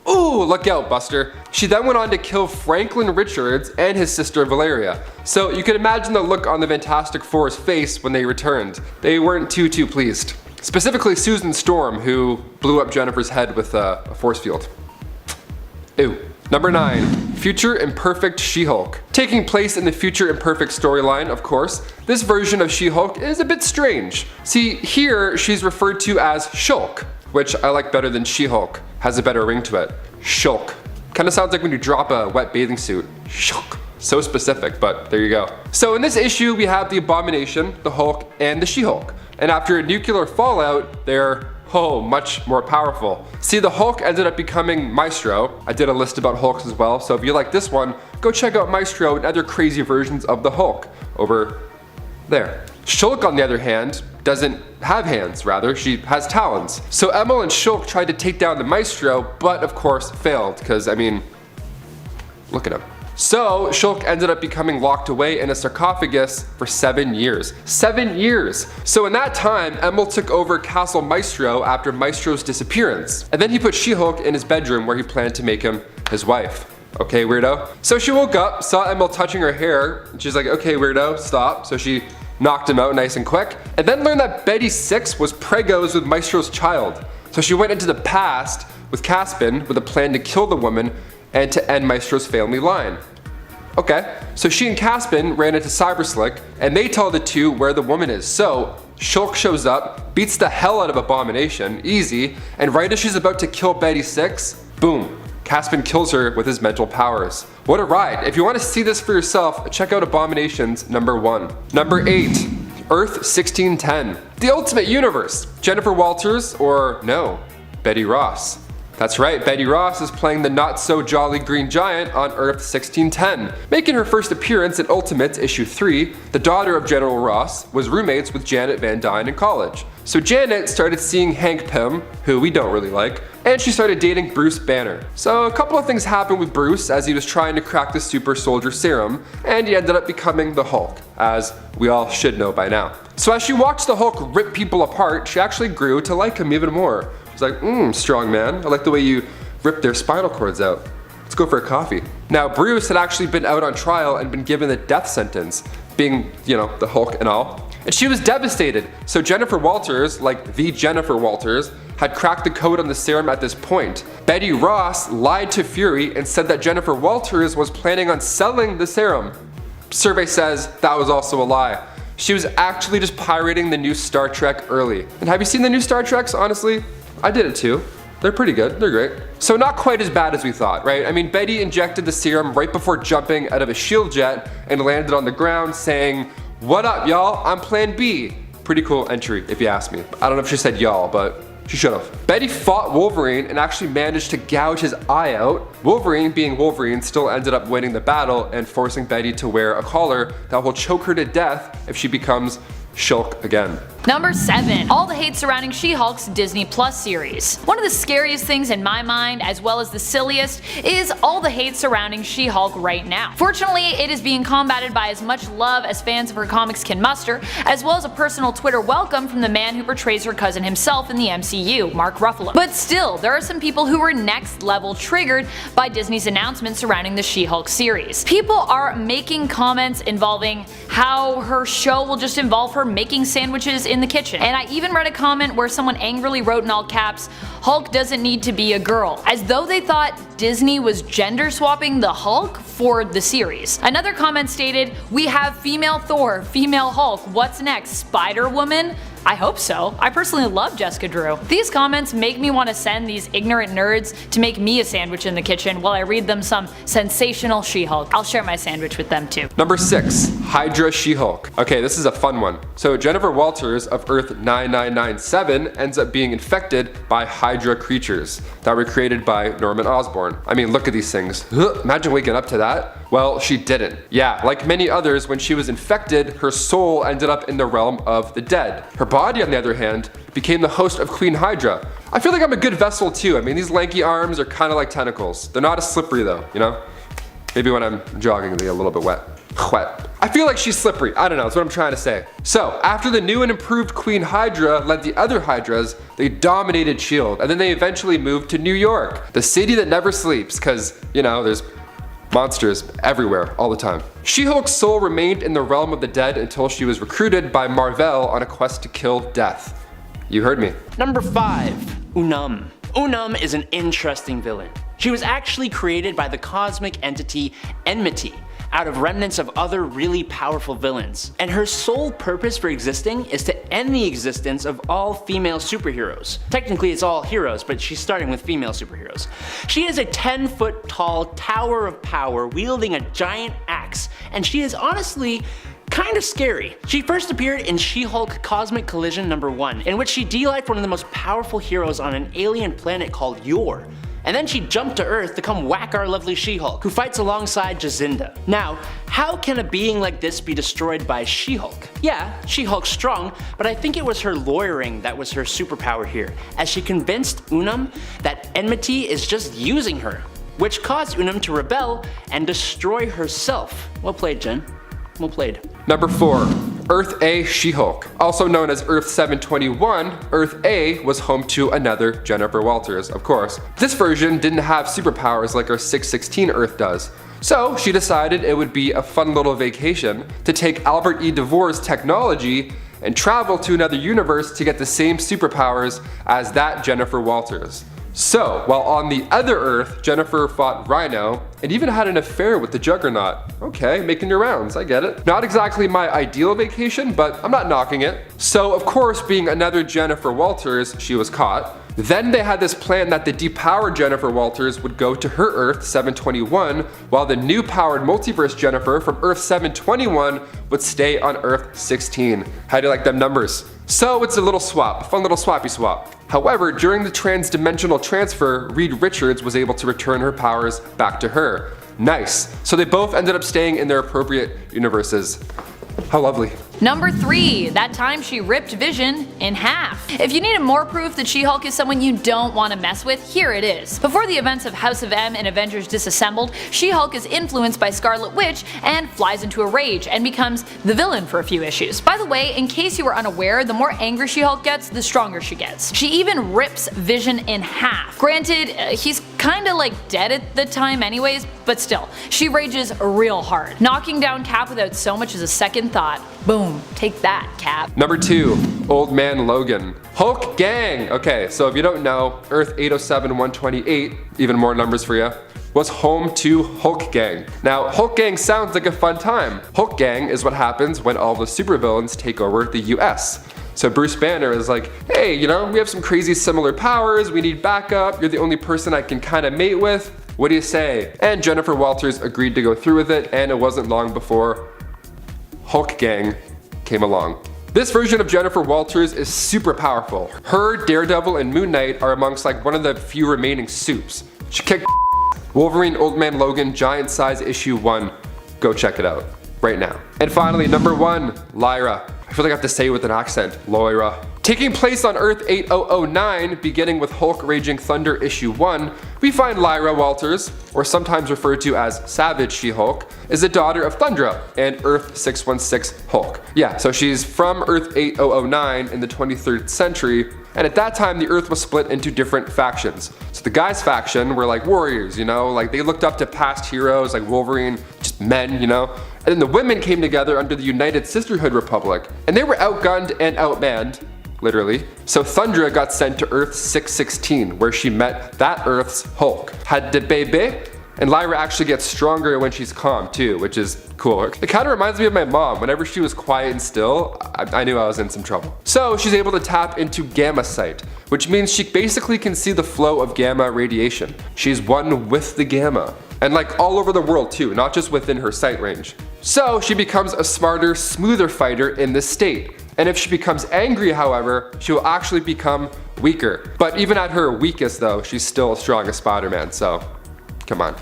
ooh, look out, Buster. She then went on to kill Franklin Richards and his sister Valeria. So you can imagine the look on the Fantastic Four's face when they returned. They weren't too pleased. Specifically Susan Storm, who blew up Jennifer's head with a force field. Ew. Number 9, Future Imperfect She-Hulk. Taking place in the Future Imperfect storyline, of course, this version of She-Hulk is a bit strange. See, here she's referred to as Shulk, which I like better than She-Hulk. Has a better ring to it. Shulk. Kinda sounds like when you drop a wet bathing suit. Shulk. So specific, but there you go. So in this issue, we have the Abomination, the Hulk, and the She-Hulk. And after a nuclear fallout, they're much more powerful. See, the Hulk ended up becoming Maestro. I did a list about Hulks as well, so if you like this one, go check out Maestro and other crazy versions of the Hulk over there. Shulk, on the other hand, doesn't have hands, rather, she has talons. So Emil and Shulk tried to take down the Maestro, but of course failed, because I mean, look at him. So Shulk ended up becoming locked away in a sarcophagus for 7 years. 7 years! So in that time, Emil took over Castle Maestro after Maestro's disappearance. And then he put She-Hulk in his bedroom where he planned to make him his wife. Okay, weirdo? So she woke up, saw Emil touching her hair, and she's like, okay, weirdo, stop. So she knocked him out nice and quick, and then learned that Betty 6 was pregos with Maestro's child. So she went into the past with Caspin with a plan to kill the woman and to end Maestro's family line. Okay, so she and Caspin ran into Cyberslick, and they tell the two where the woman is. So Shulk shows up, beats the hell out of Abomination, easy, and right as she's about to kill Betty 6, boom, Caspin kills her with his mental powers. What a ride. If you want to see this for yourself, check out Abomination's number 1. Number 8, Earth 1610. The Ultimate Universe. Jennifer Walters, or no, Betty Ross. That's right, Betty Ross is playing the not-so-jolly Green Giant on Earth 1610. Making her first appearance in Ultimates issue 3, the daughter of General Ross was roommates with Janet Van Dyne in college. So Janet started seeing Hank Pym, who we don't really like, and she started dating Bruce Banner. So a couple of things happened with Bruce as he was trying to crack the super soldier serum, and he ended up becoming the Hulk, as we all should know by now. So as she watched the Hulk rip people apart, she actually grew to like him even more. She's like, strong man, I like the way you rip their spinal cords out. Let's go for a coffee. Now Bruce had actually been out on trial and been given a death sentence, being, the Hulk and all. And she was devastated. So Jennifer Walters, like the Jennifer Walters, had cracked the code on the serum at this point. Betty Ross lied to Fury and said that Jennifer Walters was planning on selling the serum. Survey says that was also a lie. She was actually just pirating the new Star Trek early. And have you seen the new Star Treks? Honestly, I did it too. They're pretty good, they're great. So not quite as bad as we thought, right? I mean, Betty injected the serum right before jumping out of a shield jet and landed on the ground saying, "What up, y'all? I'm Plan B." Pretty cool entry, if you ask me. I don't know if she said y'all, but she should have. Betty fought Wolverine and actually managed to gouge his eye out. Wolverine, being Wolverine, still ended up winning the battle and forcing Betty to wear a collar that will choke her to death if she becomes She-Hulk again. Number 7. All the hate surrounding She-Hulk's Disney Plus series. One of the scariest things in my mind, as well as the silliest, is all the hate surrounding She-Hulk right now. Fortunately, it is being combated by as much love as fans of her comics can muster, as well as a personal Twitter welcome from the man who portrays her cousin himself in the MCU, Mark Ruffalo. But still, there are some people who were next level triggered by Disney's announcement surrounding the She-Hulk series. People are making comments involving how her show will just involve her making sandwiches in the kitchen. And I even read a comment where someone angrily wrote in all caps, "Hulk doesn't need to be a girl," as though they thought Disney was gender swapping the Hulk for the series. Another comment stated, "We have female Thor, female Hulk, what's next, Spider-Woman?" I hope so. I personally love Jessica Drew. These comments make me want to send these ignorant nerds to make me a sandwich in the kitchen while I read them some sensational She-Hulk. I'll share my sandwich with them too. Number 6. Hydra She-Hulk. Okay, this is a fun one. So Jennifer Walters of Earth 9997 ends up being infected by Hydra creatures that were created by Norman Osborn. I mean, look at these things. Imagine waking up to that. Well, she didn't. Yeah, like many others, when she was infected, her soul ended up in the realm of the dead. Her body, on the other hand, became the host of Queen Hydra. I feel like I'm a good vessel too. I mean, these lanky arms are kind of like tentacles. They're not as slippery though, Maybe when I'm jogging, they get a little bit wet. I feel like she's slippery. I don't know, that's what I'm trying to say. So, after the new and improved Queen Hydra led the other Hydras, they dominated S.H.I.E.L.D. and then they eventually moved to New York, the city that never sleeps, because, there's monsters everywhere, all the time. She-Hulk's soul remained in the realm of the dead until she was recruited by Mar-Vell on a quest to kill death. You heard me. Number 5. Unum. Unum is an interesting villain. She was actually created by the cosmic entity Enmity, out of remnants of other really powerful villains. And her sole purpose for existing is to end the existence of all female superheroes. Technically it's all heroes, but she's starting with female superheroes. She is a 10-foot tall tower of power wielding a giant axe, and she is honestly kind of scary. She first appeared in She-Hulk Cosmic Collision #1, in which she de-lifed one of the most powerful heroes on an alien planet called Yor. And then she jumped to Earth to come whack our lovely She-Hulk, who fights alongside Jacinda. Now, how can a being like this be destroyed by She-Hulk? Yeah, She-Hulk's strong, but I think it was her lawyering that was her superpower here, as she convinced Unum that Enmity is just using her, which caused Unum to rebel and destroy herself. Well played, Jen. Well played. Number 4. Earth A She-Hulk. Also known as Earth 721, Earth A was home to another Jennifer Walters, of course. This version didn't have superpowers like our 616 Earth does. So she decided it would be a fun little vacation to take Albert E. DeVore's technology and travel to another universe to get the same superpowers as that Jennifer Walters. So, while on the other Earth, Jennifer fought Rhino and even had an affair with the Juggernaut. Okay, making your rounds, I get it. Not exactly my ideal vacation, but I'm not knocking it. So, of course, being another Jennifer Walters, she was caught. Then they had this plan that the depowered Jennifer Walters would go to her Earth 721, while the new powered multiverse Jennifer from Earth 721 would stay on Earth 16. How do you like them numbers? So it's a little swap, a fun little swappy swap. However, during the transdimensional transfer, Reed Richards was able to return her powers back to her. Nice. So they both ended up staying in their appropriate universes. How lovely. Number 3, that time she ripped Vision in half. If you needed more proof that She-Hulk is someone you don't want to mess with, here it is. Before the events of House of M and Avengers Disassembled, She-Hulk is influenced by Scarlet Witch and flies into a rage and becomes the villain for a few issues. By the way, in case you were unaware, the more angry She-Hulk gets, the stronger she gets. She even rips Vision in half. Granted, he's kinda like dead at the time anyways, but still, she rages real hard, knocking down Cap without so much as a second thought. Boom, take that, Cap. Number 2, Old Man Logan. Hulk Gang! Okay, so if you don't know, Earth 807-128, even more numbers for you, was home to Hulk Gang. Now, Hulk Gang sounds like a fun time. Hulk Gang is what happens when all the supervillains take over the US. So Bruce Banner is like, hey, you know, we have some crazy similar powers, we need backup, you're the only person I can kinda mate with. What do you say? And Jennifer Walters agreed to go through with it, and it wasn't long before Hulk Gang came along. This version of Jennifer Walters is super powerful. Her, Daredevil, and Moon Knight are amongst like one of the few remaining soups. She kicked Wolverine Old Man Logan Giant Size issue 1. Go check it out right now. And finally, number 1, Lyra. I feel like I have to say it with an accent. Lyra. Taking place on Earth 8009, beginning with Hulk Raging Thunder issue 1, we find Lyra Walters, or sometimes referred to as Savage She-Hulk, is the daughter of Thundra and Earth 616 Hulk. Yeah, so she's from Earth 8009 in the 23rd century, and at that time the Earth was split into different factions. So the guys faction were like warriors, you know, like they looked up to past heroes like Wolverine, just men, you know. And then the women came together under the United Sisterhood Republic, and they were outgunned and outmanned, literally. So Thundra got sent to Earth 616, where she met that Earth's Hulk. Had the baby, and Lyra actually gets stronger when she's calm too, which is cool. It kind of reminds me of my mom. Whenever she was quiet and still, I knew I was in some trouble. So she's able to tap into gamma sight, which means she basically can see the flow of gamma radiation. She's one with the gamma. And like all over the world too, not just within her sight range. So she becomes a smarter, smoother fighter in this state. And if she becomes angry, however, she will actually become weaker. But even at her weakest though, she's still as strong as Spider-Man, so come on.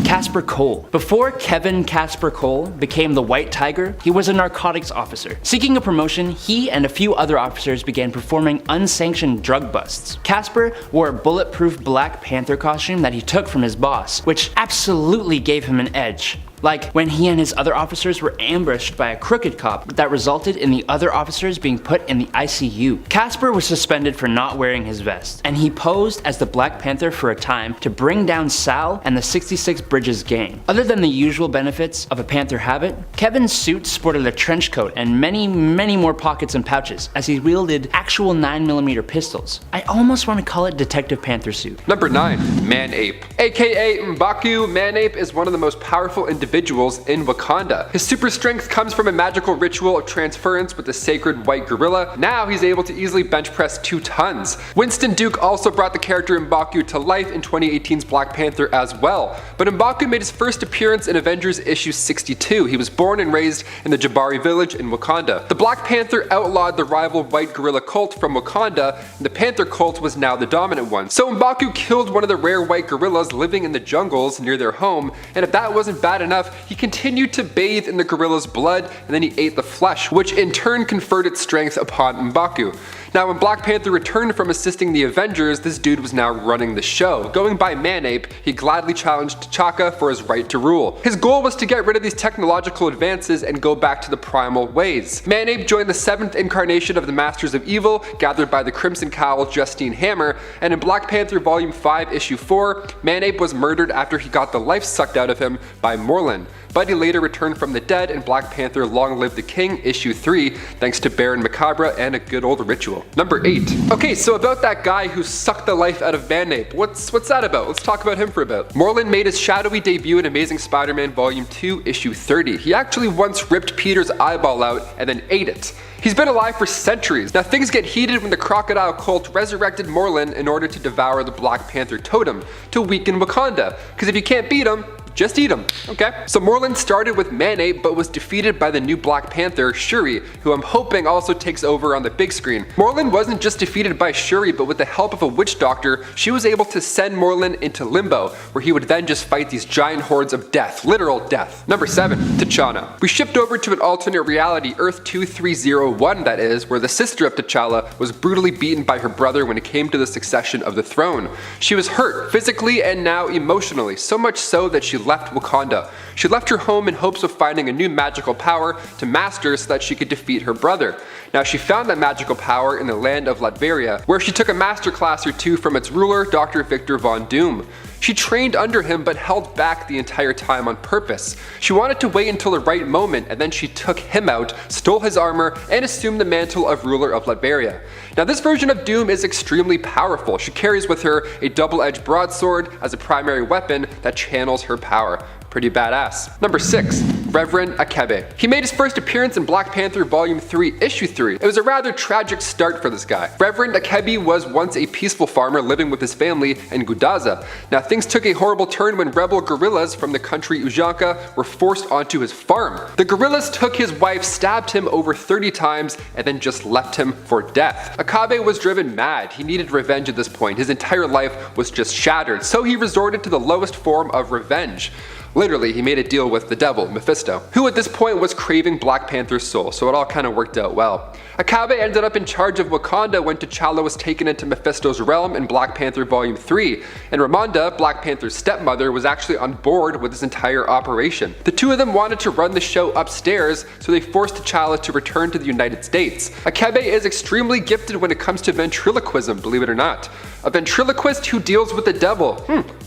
Casper Cole. Before Kevin Casper Cole became the White Tiger, he was a narcotics officer. Seeking a promotion, he and a few other officers began performing unsanctioned drug busts. Casper wore a bulletproof Black Panther costume that he took from his boss, which absolutely gave him an edge. Like when he and his other officers were ambushed by a crooked cop that resulted in the other officers being put in the ICU. Casper was suspended for not wearing his vest, and he posed as the Black Panther for a time to bring down Sal and the 66 Bridges gang. Other than the usual benefits of a Panther habit, Kevin's suit sported a trench coat and many more pockets and pouches as he wielded actual 9mm pistols. I almost want to call it Detective Panther suit. Number 9, Man-Ape. AKA Mbaku, Man-Ape is one of the most powerful individuals in Wakanda. His super strength comes from a magical ritual of transference with the sacred white gorilla. Now he's able to easily bench press 2 tons. Winston Duke also brought the character Mbaku to life in 2018's Black Panther as well. But Mbaku made his first appearance in Avengers issue 62. He was born and raised in the Jabari village in Wakanda. The Black Panther outlawed the rival white gorilla cult from Wakanda, and the Panther cult was now the dominant one. So Mbaku killed one of the rare white gorillas living in the jungles near their home, and if that wasn't bad enough, he continued to bathe in the gorilla's blood, and then he ate the flesh, which in turn conferred its strength upon Mbaku. Now when Black Panther returned from assisting the Avengers, this dude was now running the show. Going by Man-Ape, he gladly challenged T'Chaka for his right to rule. His goal was to get rid of these technological advances and go back to the primal ways. Man-Ape joined the 7th incarnation of the Masters of Evil, gathered by the Crimson Cowl Justine Hammer, and in Black Panther Volume 5 Issue 4, Man-Ape was murdered after he got the life sucked out of him by Morlun. But he later returned from the dead in Black Panther Long Live the King Issue 3, thanks to Baron Macabre and a good old ritual. Number 8. Okay, so about that guy who sucked the life out of Man-Ape, what's that about? Let's talk about him for a bit. Morlun made his shadowy debut in Amazing Spider-Man Volume 2 Issue 30. He actually once ripped Peter's eyeball out and then ate it. He's been alive for centuries. Now things get heated when the crocodile cult resurrected Morlun in order to devour the Black Panther totem to weaken Wakanda. Because if you can't beat him, Just eat them. Okay. So Moreland started with Man-Ape but was defeated by the new Black Panther, Shuri, who I'm hoping also takes over on the big screen. Moreland wasn't just defeated by Shuri, but with the help of a witch doctor, she was able to send Moreland into limbo, where he would then just fight these giant hordes of death, literal death. Number 7, T'Challa. We shipped over to an alternate reality, Earth 2301 that is, where the sister of T'Challa was brutally beaten by her brother when it came to the succession of the throne. She was hurt, physically and now emotionally, so much so that she left Wakanda. She left her home in hopes of finding a new magical power to master so that she could defeat her brother. Now she found that magical power in the land of Latveria, where she took a master class or two from its ruler, Dr. Victor Von Doom. She trained under him but held back the entire time on purpose. She wanted to wait until the right moment, and then she took him out, stole his armor, and assumed the mantle of ruler of Latveria. Now this version of Doom is extremely powerful. She carries with her a double-edged broadsword as a primary weapon that channels her power. Pretty badass. Number 6, Reverend Akabe. He made his first appearance in Black Panther Volume 3, Issue 3. It was a rather tragic start for this guy. Reverend Akabe was once a peaceful farmer living with his family in Gudaza. Now things took a horrible turn when rebel guerrillas from the country Ujanka were forced onto his farm. The guerrillas took his wife, stabbed him over 30 times, and then just left him for death. Akabe was driven mad. He needed revenge at this point. His entire life was just shattered, so he resorted to the lowest form of revenge. Literally, he made a deal with the devil, Mephisto, who at this point was craving Black Panther's soul, so it all kind of worked out well. Akabe ended up in charge of Wakanda when T'Challa was taken into Mephisto's realm in Black Panther Volume 3, and Ramonda, Black Panther's stepmother, was actually on board with this entire operation. The two of them wanted to run the show upstairs, so they forced T'Challa to return to the United States. Akabe is extremely gifted when it comes to ventriloquism, believe it or not. A ventriloquist who deals with the devil.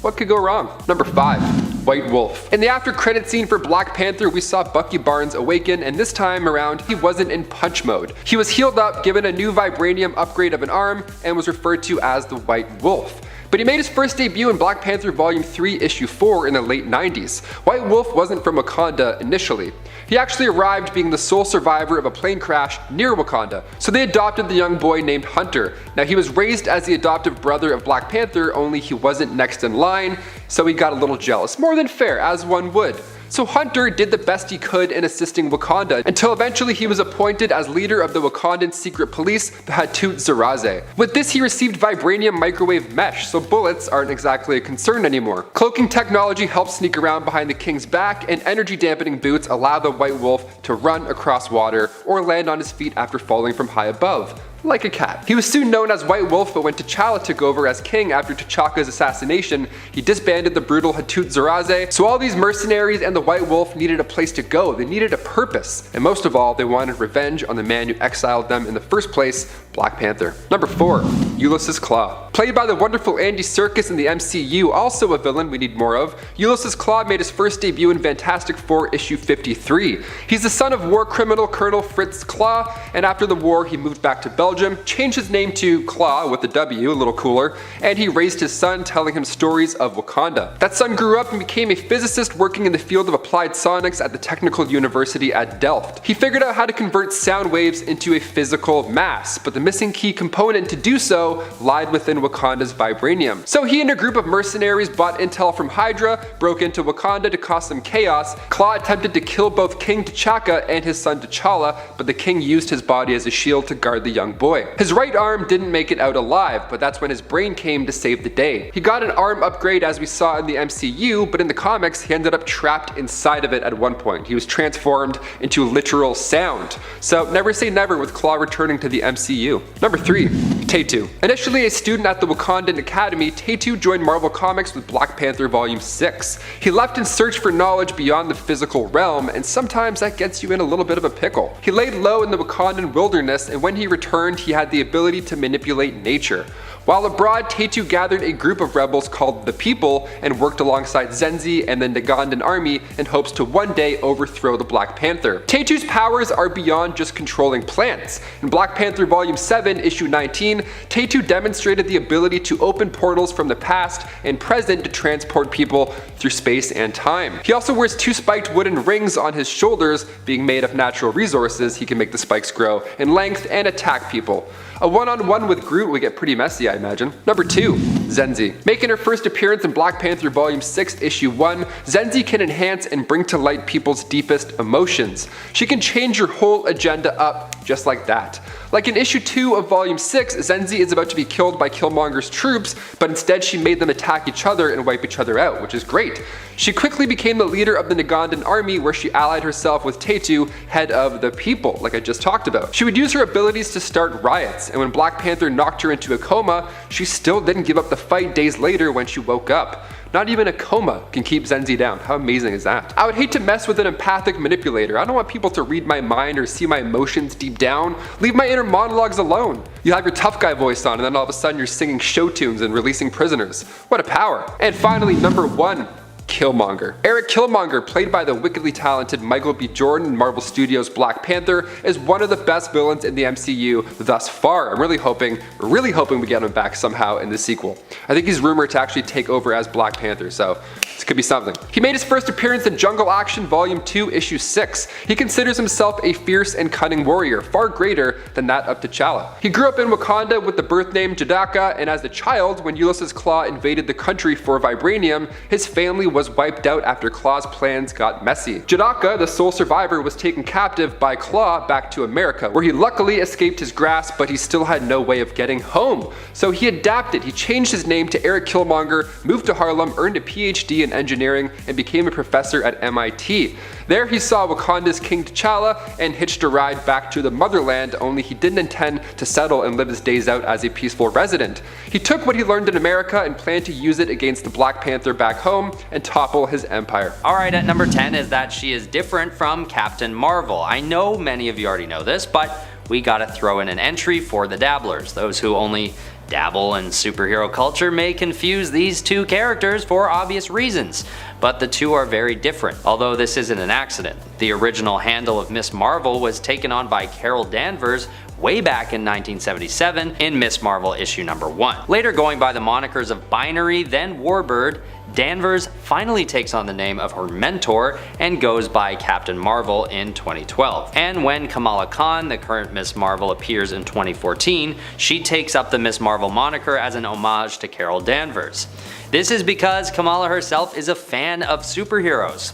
What could go wrong? Number 5, White Wolf. In the after credit scene for Black Panther, we saw Bucky Barnes awaken, and this time around, he wasn't in punch mode. He was healed up, given a new vibranium upgrade of an arm, and was referred to as the White Wolf. But he made his first debut in Black Panther Volume 3, Issue 4 in the late 90s. White Wolf wasn't from Wakanda initially. He actually arrived being the sole survivor of a plane crash near Wakanda, so they adopted the young boy named Hunter. Now he was raised as the adoptive brother of Black Panther, only he wasn't next in line, so he got a little jealous. More than fair, as one would. So Hunter did the best he could in assisting Wakanda, until eventually he was appointed as leader of the Wakandan secret police, the Hatut Zeraze. With this he received vibranium microwave mesh, so bullets aren't exactly a concern anymore. Cloaking technology helps sneak around behind the king's back, and energy dampening boots allow the White Wolf to run across water or land on his feet after falling from high above. Like a cat. He was soon known as White Wolf, but when T'Challa took over as king after T'Chaka's assassination, he disbanded the brutal Hatut Zeraze, so all these mercenaries and the White Wolf needed a place to go. They needed a purpose, and most of all, they wanted revenge on the man who exiled them in the first place, Black Panther. Number 4, Ulysses Claw. Played by the wonderful Andy Serkis in the MCU, also a villain we need more of, Ulysses Claw made his first debut in Fantastic Four issue 53. He's the son of war criminal Colonel Fritz Claw, and after the war he moved back to Belgium, changed his name to Claw with a W, a little cooler, and he raised his son, telling him stories of Wakanda. That son grew up and became a physicist working in the field of applied sonics at the Technical University at Delft. He figured out how to convert sound waves into a physical mass, but the missing key component to do so lied within Wakanda's vibranium. So he and a group of mercenaries bought intel from Hydra, broke into Wakanda to cause some chaos. Claw attempted to kill both King T'Chaka and his son T'Challa, but the king used his body as a shield to guard the young boy. His right arm didn't make it out alive, but that's when his brain came to save the day. He got an arm upgrade as we saw in the MCU, but in the comics he ended up trapped inside of it at one point. He was transformed into literal sound. So never say never with Claw returning to the MCU. Number 3, Tatu. Initially a student at the Wakandan Academy, Tatu joined Marvel Comics with Black Panther Volume 6. He left in search for knowledge beyond the physical realm, and sometimes that gets you in a little bit of a pickle. He laid low in the Wakandan wilderness, and when he returned he had the ability to manipulate nature. While abroad, Tatu gathered a group of rebels called the People and worked alongside Zenzi and the Ugandan army in hopes to one day overthrow the Black Panther. Tatu's powers are beyond just controlling plants. In Black Panther Volume 7, Issue 19, Tatu demonstrated the ability to open portals from the past and present to transport people through space and time. He also wears 2 spiked wooden rings on his shoulders, being made of natural resources. He can make the spikes grow in length and attack people. A one-on-one with Groot would get pretty messy, I imagine. Number 2, Zenzi. Making her first appearance in Black Panther Volume 6, Issue 1, Zenzi can enhance and bring to light people's deepest emotions. She can change your whole agenda up just like that. Like in Issue 2 of Volume 6, Zenzi is about to be killed by Killmonger's troops, but instead she made them attack each other and wipe each other out, which is great. She quickly became the leader of the Ugandan army, where she allied herself with Tatu, head of the people, like I just talked about. She would use her abilities to start riots, and when Black Panther knocked her into a coma, she still didn't give up the fight days later when she woke up. Not even a coma can keep Zenzi down. How amazing is that? I would hate to mess with an empathic manipulator. I don't want people to read my mind or see my emotions deep down. Leave my inner monologues alone. You have your tough guy voice on, and then all of a sudden you're singing show tunes and releasing prisoners. What a power. And finally, number 1. Killmonger. Eric Killmonger, played by the wickedly talented Michael B. Jordan in Marvel Studios' Black Panther, is one of the best villains in the MCU thus far. I'm really hoping we get him back somehow in the sequel. I think he's rumored to actually take over as Black Panther, so this could be something. He made his first appearance in Jungle Action Volume 2, Issue 6. He considers himself a fierce and cunning warrior, far greater than that of T'Challa. He grew up in Wakanda with the birth name J'daka, and as a child, when Ulysses Claw invaded the country for vibranium, his family was wiped out after Claw's plans got messy. J'daka, the sole survivor, was taken captive by Claw back to America, where he luckily escaped his grasp, but he still had no way of getting home. So he adapted. He changed his name to Eric Killmonger, moved to Harlem, earned a PhD in engineering, and became a professor at MIT. There he saw Wakanda's King T'Challa and hitched a ride back to the motherland, only he didn't intend to settle and live his days out as a peaceful resident. He took what he learned in America and planned to use it against the Black Panther back home and topple his empire. Alright, at number 10 is that she is different from Captain Marvel. I know many of you already know this, but we gotta throw in an entry for the dabblers. Those who only dabble in superhero culture may confuse these two characters for obvious reasons, but the two are very different, although this isn't an accident. The original handle of Miss Marvel was taken on by Carol Danvers way back in 1977 in Miss Marvel issue number 1. Later going by the monikers of Binary, then Warbird, Danvers finally takes on the name of her mentor and goes by Captain Marvel in 2012. And when Kamala Khan, the current Miss Marvel, appears in 2014, she takes up the Miss Marvel moniker as an homage to Carol Danvers. This is because Kamala herself is a fan of superheroes,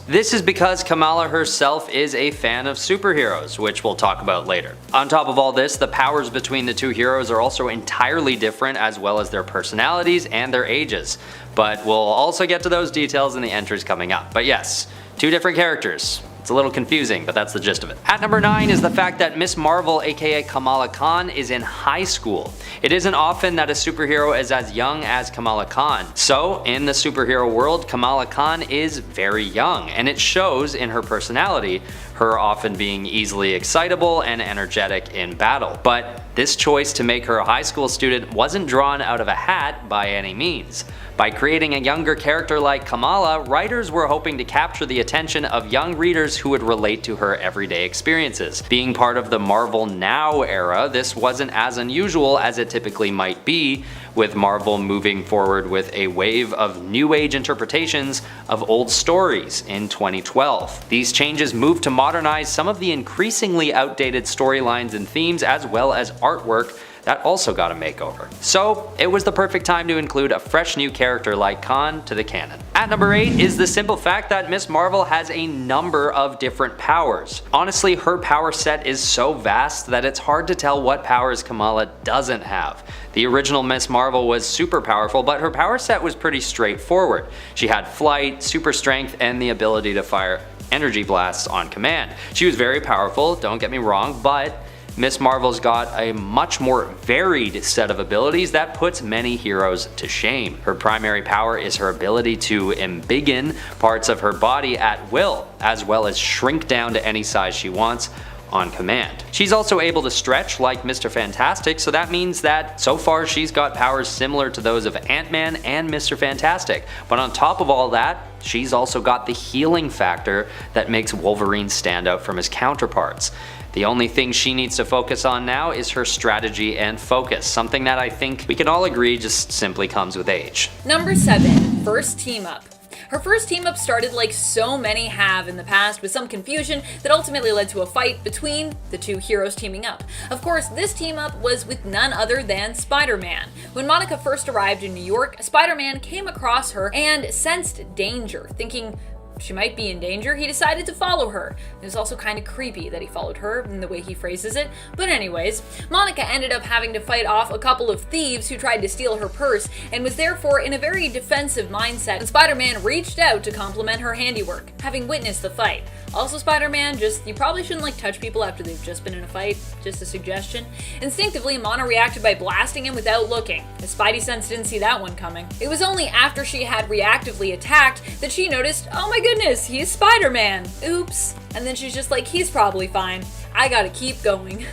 which we'll talk about later. On top of all this, the powers between the two heroes are also entirely different, as well as their personalities and their ages. But we'll also get to those details in the entries coming up. But yes, two different characters. It's a little confusing, but that's the gist of it. At number 9 is the fact that Miss Marvel, aka Kamala Khan, is in high school. It isn't often that a superhero is as young as Kamala Khan. So, in the superhero world, Kamala Khan is very young, and it shows in her personality, her often being easily excitable and energetic in battle. But this choice to make her a high school student wasn't drawn out of a hat by any means. By creating a younger character like Kamala, writers were hoping to capture the attention of young readers who would relate to her everyday experiences. Being part of the Marvel Now era, this wasn't as unusual as it typically might be, with Marvel moving forward with a wave of new age interpretations of old stories in 2012. These changes moved to modernize some of the increasingly outdated storylines and themes, as well as artwork that also got a makeover. So it was the perfect time to include a fresh new character like Khan to the canon. At number 8 is the simple fact that Miss Marvel has a number of different powers. Honestly, her power set is so vast that it's hard to tell what powers Kamala doesn't have. The original Miss Marvel was super powerful, but her power set was pretty straightforward. She had flight, super strength, and the ability to fire energy blasts on command. She was very powerful, don't get me wrong, but Miss Marvel's got a much more varied set of abilities that puts many heroes to shame. Her primary power is her ability to embiggen parts of her body at will, as well as shrink down to any size she wants on command. She's also able to stretch like Mr. Fantastic, so that means that so far she's got powers similar to those of Ant-Man and Mr. Fantastic. But on top of all that, she's also got the healing factor that makes Wolverine stand out from his counterparts. The only thing she needs to focus on now is her strategy and focus, something that I think we can all agree just simply comes with age. Number 7, first team up. Her first team-up started like so many have in the past, with some confusion that ultimately led to a fight between the two heroes teaming up. Of course, this team-up was with none other than Spider-Man. When Monica first arrived in New York, Spider-Man came across her and sensed danger. Thinking she might be in danger, he decided to follow her. It was also kind of creepy that he followed her in the way he phrases it. But anyways, Monica ended up having to fight off a couple of thieves who tried to steal her purse, and was therefore in a very defensive mindset when Spider-Man reached out to compliment her handiwork, having witnessed the fight. Also, Spider-Man, you probably shouldn't touch people after they've just been in a fight, just a suggestion. Instinctively, Mona reacted by blasting him without looking. His spidey sense didn't see that one coming. It was only after she had reactively attacked that she noticed, oh my goodness, he's Spider-Man. Oops. And then she's just like, he's probably fine. I gotta keep going.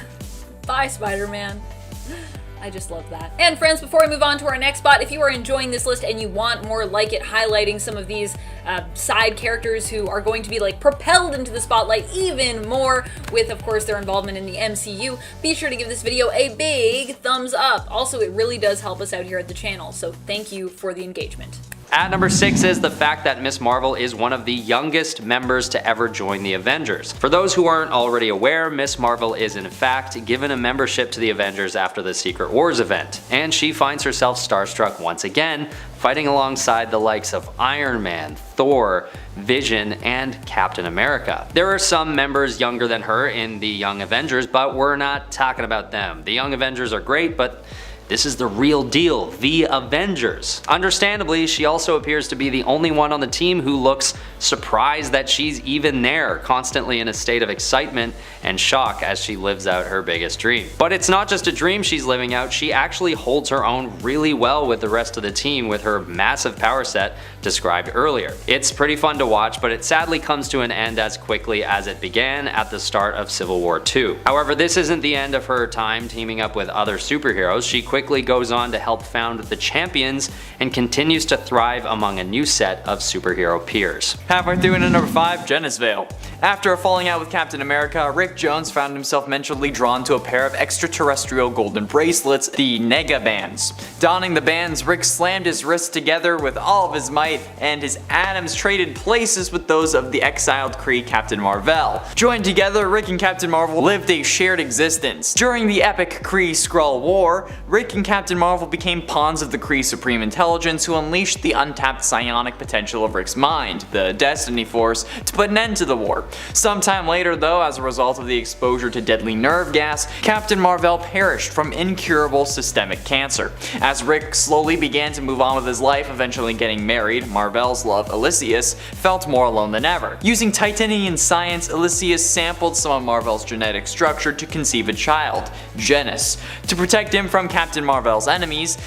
Bye, Spider-Man. I just love that. And friends, before we move on to our next spot, if you are enjoying this list and you want more like it, highlighting some of these side characters who are going to be propelled into the spotlight even more with, of course, their involvement in the MCU, be sure to give this video a big thumbs up. Also, it really does help us out here at the channel, so thank you for the engagement. At number 6 is the fact that Ms. Marvel is one of the youngest members to ever join the Avengers. For those who aren't already aware, Ms. Marvel is in fact given a membership to the Avengers after the Secret Wars event, and she finds herself starstruck once again, fighting alongside the likes of Iron Man, Thor, Vision, and Captain America. There are some members younger than her in the Young Avengers, but we're not talking about them. The Young Avengers are great, but this is the real deal, the Avengers. Understandably, she also appears to be the only one on the team who looks surprised that she's even there, constantly in a state of excitement and shock as she lives out her biggest dream. But it's not just a dream she's living out, she actually holds her own really well with the rest of the team with her massive power set described earlier. It's pretty fun to watch, but it sadly comes to an end as quickly as it began at the start of Civil War II. However, this isn't the end of her time teaming up with other superheroes. She quickly goes on to help found the Champions and continues to thrive among a new set of superhero peers. Halfway through into number 5, Genesville. After a falling out with Captain America, Rick Jones found himself mentally drawn to a pair of extraterrestrial golden bracelets, the Nega Bands. Donning the bands, Rick slammed his wrists together with all of his might, and his atoms traded places with those of the exiled Kree Captain Marvel. Joined together, Rick and Captain Marvel lived a shared existence. During the epic Kree-Skrull War, Rick and Captain Marvel became pawns of the Kree Supreme Intelligence who unleashed the untapped psionic potential of Rick's mind, the Destiny Force, to put an end to the war. Sometime later though, as a result of the exposure to deadly nerve gas, Captain Marvel perished from incurable systemic cancer. As Rick slowly began to move on with his life, eventually getting married, Marvel's love, Ulysses, felt more alone than ever. Using Titanian science, Ulysses sampled some of Marvel's genetic structure to conceive a child, Genis. To protect him from Captain Marvel's enemies,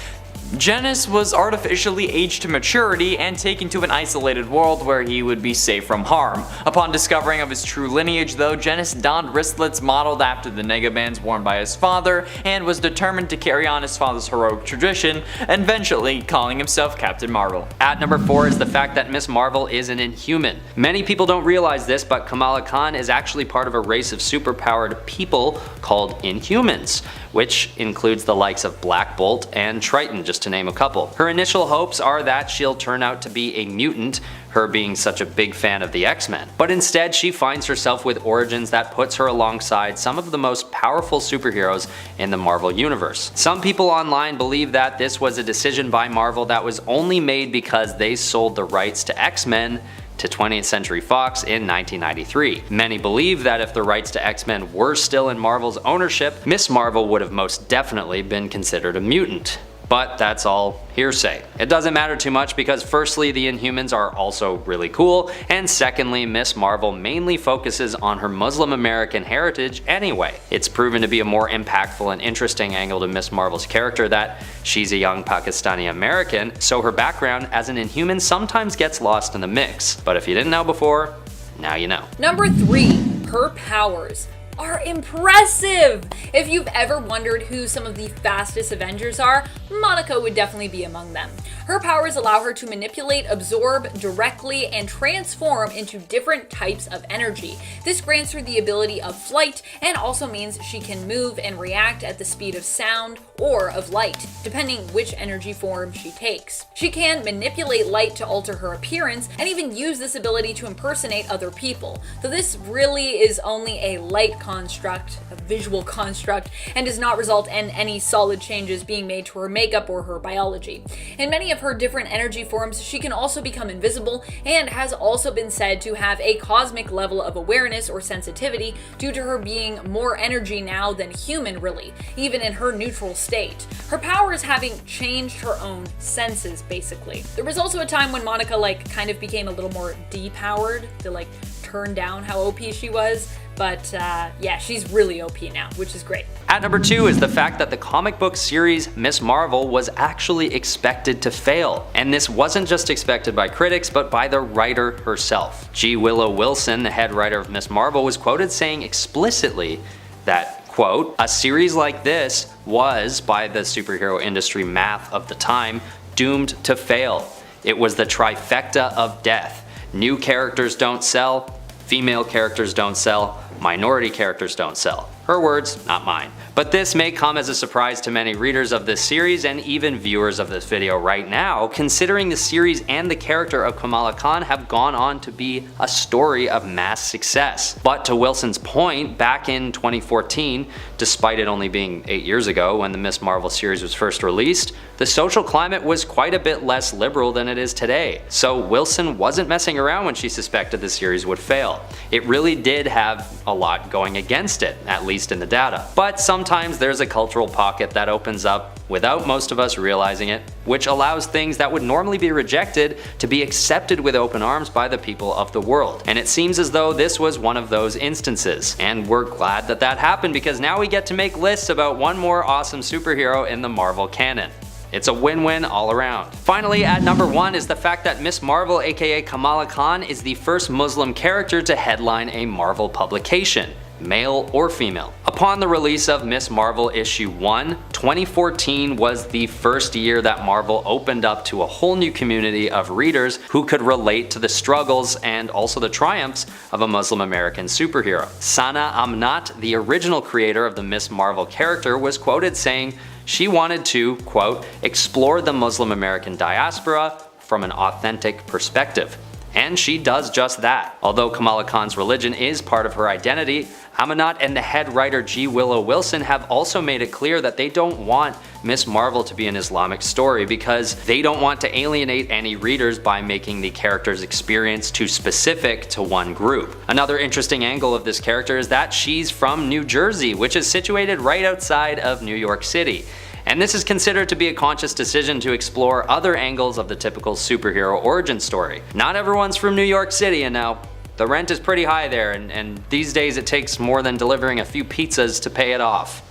Genis was artificially aged to maturity and taken to an isolated world where he would be safe from harm. Upon discovering of his true lineage though, Genis donned wristlets modeled after the Nega Bands worn by his father and was determined to carry on his father's heroic tradition, eventually calling himself Captain Marvel. At number 4 is the fact that Ms. Marvel is an Inhuman. Many people don't realize this, but Kamala Khan is actually part of a race of superpowered people called Inhumans, which includes the likes of Black Bolt and Triton, just to name a couple. Her initial hopes are that she'll turn out to be a mutant, her being such a big fan of the X-Men. But instead, she finds herself with origins that puts her alongside some of the most powerful superheroes in the Marvel Universe. Some people online believe that this was a decision by Marvel that was only made because they sold the rights to X-Men to 20th Century Fox in 1993. Many believe that if the rights to X-Men were still in Marvel's ownership, Ms. Marvel would have most definitely been considered a mutant. But that's all hearsay. It doesn't matter too much because firstly, the Inhumans are also really cool, and secondly, Ms. Marvel mainly focuses on her Muslim American heritage anyway. It's proven to be a more impactful and interesting angle to Ms. Marvel's character that she's a young Pakistani American, so her background as an Inhuman sometimes gets lost in the mix. But if you didn't know before, now you know. Number 3. Her powers. are impressive! If you've ever wondered who some of the fastest Avengers are, Monica would definitely be among them. Her powers allow her to manipulate, absorb directly, and transform into different types of energy. This grants her the ability of flight and also means she can move and react at the speed of sound or of light, depending which energy form she takes. She can manipulate light to alter her appearance and even use this ability to impersonate other people, though this really is only a light construct, a visual construct, and does not result in any solid changes being made to her makeup or her biology. In many of her different energy forms, she can also become invisible and has also been said to have a cosmic level of awareness or sensitivity due to her being more energy now than human really, even in her neutral state. Her powers having changed her own senses basically. There was also a time when Monica kind of became a little more depowered to turn down how OP she was. But yeah, she's really OP now, which is great. At number 2 is the fact that the comic book series Ms. Marvel was actually expected to fail. And this wasn't just expected by critics, but by the writer herself. G. Willow Wilson, the head writer of Ms. Marvel, was quoted saying explicitly that, quote, "A series like this was, by the superhero industry math of the time, doomed to fail. It was the trifecta of death. New characters don't sell, female characters don't sell, minority characters don't sell." Her words, not mine. But this may come as a surprise to many readers of this series and even viewers of this video right now, considering the series and the character of Kamala Khan have gone on to be a story of mass success. But to Wilson's point, back in 2014, despite it only being 8 years ago when the Ms. Marvel series was first released, the social climate was quite a bit less liberal than it is today. So Wilson wasn't messing around when she suspected the series would fail. It really did have a lot going against it, at least in the data. But sometimes there's a cultural pocket that opens up without most of us realizing it, which allows things that would normally be rejected to be accepted with open arms by the people of the world. And it seems as though this was one of those instances. And we're glad that that happened, because now we get to make lists about one more awesome superhero in the Marvel canon. It's a win-win all around. Finally, at number 1 is the fact that Ms. Marvel, aka Kamala Khan, is the first Muslim character to headline a Marvel publication, male or female. Upon the release of Ms. Marvel issue 1, 2014 was the first year that Marvel opened up to a whole new community of readers who could relate to the struggles and also the triumphs of a Muslim American superhero. Sana Amnat, the original creator of the Ms. Marvel character, was quoted saying she wanted to, quote, "explore the Muslim American diaspora from an authentic perspective." And she does just that. Although Kamala Khan's religion is part of her identity, Amanat and the head writer G. Willow Wilson have also made it clear that they don't want Ms. Marvel to be an Islamic story because they don't want to alienate any readers by making the character's experience too specific to one group. Another interesting angle of this character is that she's from New Jersey, which is situated right outside of New York City. And this is considered to be a conscious decision to explore other angles of the typical superhero origin story. Not everyone's from New York City, and now the rent is pretty high there, and these days it takes more than delivering a few pizzas to pay it off.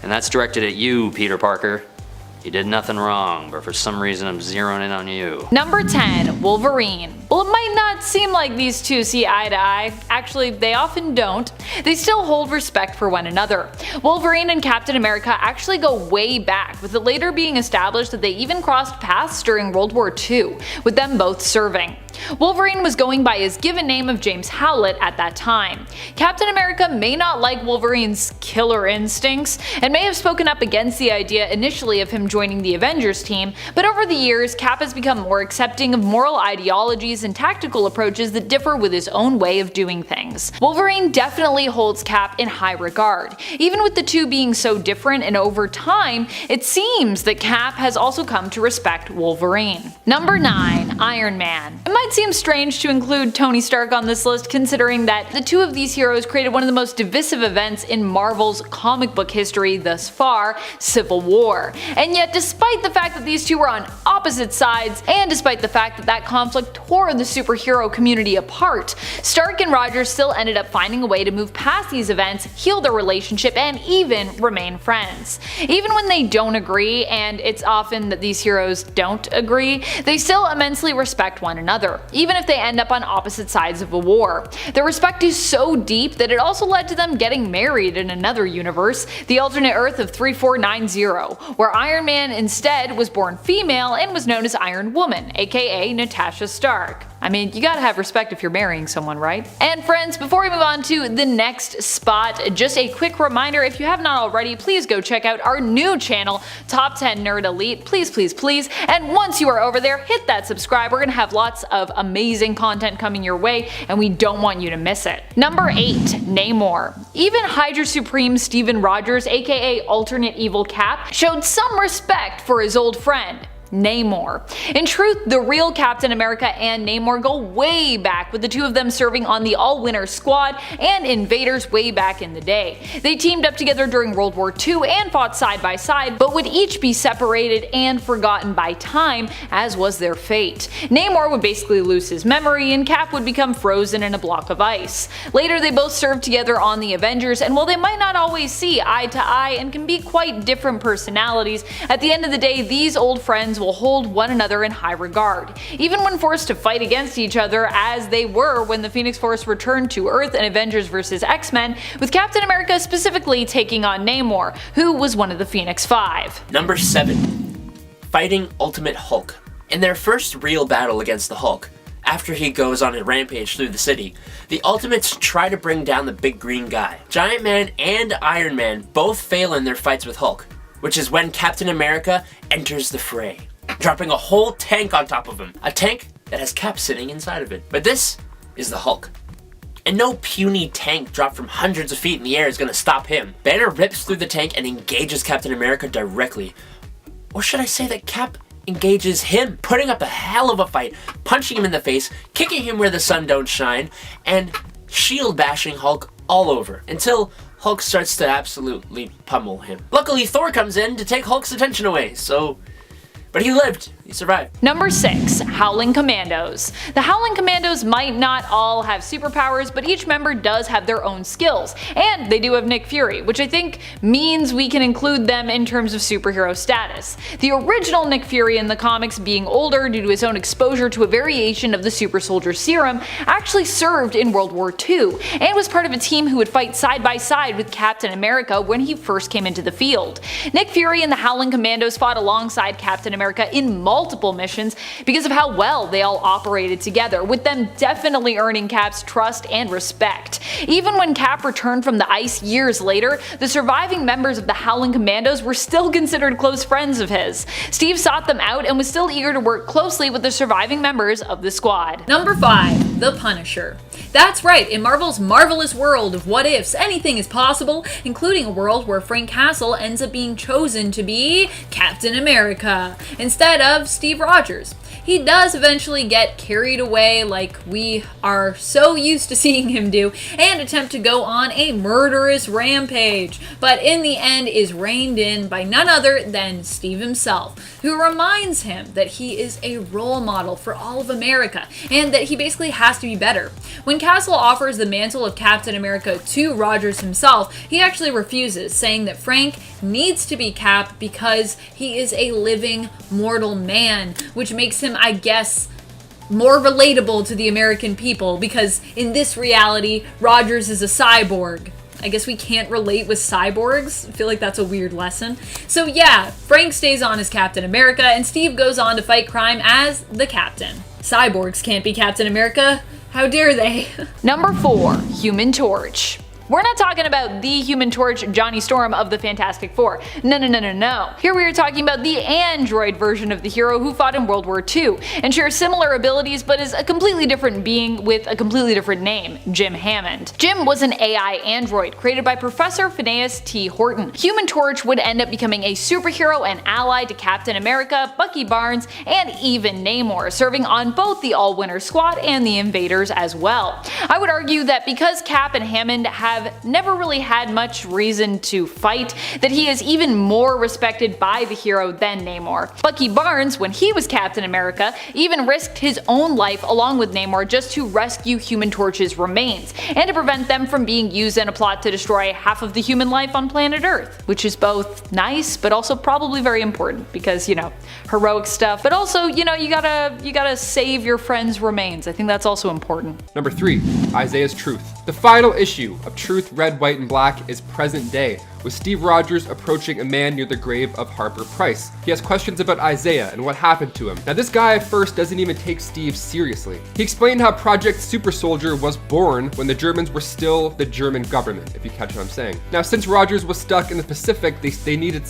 And that's directed at you, Peter Parker. You did nothing wrong, but for some reason I'm zeroing in on you. Number 10, Wolverine. Well, it might not seem like these two see eye to eye. Actually, they often don't. They still hold respect for one another. Wolverine and Captain America actually go way back, with it later being established that they even crossed paths during World War II, with them both serving. Wolverine was going by his given name of James Howlett at that time. Captain America may not like Wolverine's killer instincts, and may have spoken up against the idea initially of him joining the Avengers team, but over the years, Cap has become more accepting of moral ideologies and tactical approaches that differ with his own way of doing things. Wolverine definitely holds Cap in high regard. Even with the two being so different, and over time, it seems that Cap has also come to respect Wolverine. Number 9, Iron Man. It might seem strange to include Tony Stark on this list, considering that the two of these heroes created one of the most divisive events in Marvel's comic book history thus far, Civil War. And yet, despite the fact that these two were on opposite sides, and despite the fact that that conflict tore the superhero community apart, Stark and Rogers still ended up finding a way to move past these events, heal their relationship, and even remain friends. Even when they don't agree, and it's often that these heroes don't agree, they still immensely respect one another. together, even if they end up on opposite sides of a war. Their respect is so deep that it also led to them getting married in another universe, the alternate Earth of 3490, where Iron Man instead was born female and was known as Iron Woman, aka Natasha Stark. I mean, you gotta have respect if you're marrying someone, right? And friends, before we move on to the next spot, just a quick reminder, if you have not already, please go check out our new channel, Top 10 Nerd Elite, please, please, please. And once you are over there, hit that subscribe. We're gonna have lots of amazing content coming your way, and we don't want you to miss it. Number 8, Namor. Even Hydra Supreme Steven Rogers, aka Alternate Evil Cap, showed some respect for his old friend, Namor. In truth, the real Captain America and Namor go way back, with the two of them serving on the All-Winner Squad and Invaders way back in the day. They teamed up together during World War II and fought side by side, but would each be separated and forgotten by time, as was their fate. Namor would basically lose his memory, and Cap would become frozen in a block of ice. Later, they both served together on the Avengers, and while they might not always see eye to eye and can be quite different personalities, at the end of the day, these old friends will hold one another in high regard, even when forced to fight against each other, as they were when the Phoenix Force returned to Earth in Avengers vs. X-Men, with Captain America specifically taking on Namor, who was one of the Phoenix Five. Number 7. Fighting Ultimate Hulk. In their first real battle against the Hulk, after he goes on a rampage through the city, the Ultimates try to bring down the big green guy. Giant Man and Iron Man both fail in their fights with Hulk, which is when Captain America enters the fray, dropping a whole tank on top of him. A tank that has Cap sitting inside of it. But this is the Hulk. And no puny tank dropped from hundreds of feet in the air is gonna stop him. Banner rips through the tank and engages Captain America directly. Or should I say that Cap engages him, putting up a hell of a fight, punching him in the face, kicking him where the sun don't shine, and shield bashing Hulk all over, until Hulk starts to absolutely pummel him. Luckily, Thor comes in to take Hulk's attention away, but he lived. He survived. Number 6, Howling Commandos. The Howling Commandos might not all have superpowers, but each member does have their own skills, and they do have Nick Fury, which I think means we can include them in terms of superhero status. The original Nick Fury in the comics, being older due to his own exposure to a variation of the super soldier serum, actually served in World War II, and was part of a team who would fight side by side with Captain America when he first came into the field. Nick Fury and the Howling Commandos fought alongside Captain America in multiple missions because of how well they all operated together, with them definitely earning Cap's trust and respect. Even when Cap returned from the ice years later, the surviving members of the Howling Commandos were still considered close friends of his. Steve sought them out and was still eager to work closely with the surviving members of the squad. Number 5, The Punisher. That's right, in Marvel's marvelous world of what ifs, anything is possible, including a world where Frank Castle ends up being chosen to be Captain America instead of Steve Rogers. He does eventually get carried away, like we are so used to seeing him do, and attempt to go on a murderous rampage, but in the end is reined in by none other than Steve himself, who reminds him that he is a role model for all of America, and that he basically has to be better. When Castle offers the mantle of Captain America to Rogers himself, he actually refuses, saying that Frank needs to be Cap because he is a living, mortal man, which makes him, I guess, more relatable to the American people, because in this reality, Rogers is a cyborg. I guess we can't relate with cyborgs. I feel like that's a weird lesson. So yeah, Frank stays on as Captain America, and Steve goes on to fight crime as the Captain. Cyborgs can't be Captain America. How dare they? Number 4, Human Torch. We're not talking about the Human Torch Johnny Storm of the Fantastic Four. No. Here we are talking about the android version of the hero who fought in World War II and shares similar abilities but is a completely different being with a completely different name, Jim Hammond. Jim was an AI android created by Professor Phineas T. Horton. Human Torch would end up becoming a superhero and ally to Captain America, Bucky Barnes, and even Namor, serving on both the All-Winner Squad and the Invaders as well. I would argue that because Cap and Hammond had have never really had much reason to fight, that he is even more respected by the hero than Namor. Bucky Barnes, when he was Captain America, even risked his own life along with Namor just to rescue Human Torch's remains, and to prevent them from being used in a plot to destroy half of the human life on planet Earth. Which is both nice, but also probably very important, because, you know, heroic stuff, but also, you know, you gotta save your friend's remains. I think that's also important. Number 3, Isaiah's Truth. The final issue of Truth, Red, White, and Black is present day, with Steve Rogers approaching a man near the grave of Harper Price. He has questions about Isaiah and what happened to him. Now, this guy at first doesn't even take Steve seriously. He explained how Project Super Soldier was born when the Germans were still the German government, if you catch what I'm saying. Now, since Rogers was stuck in the Pacific, they needed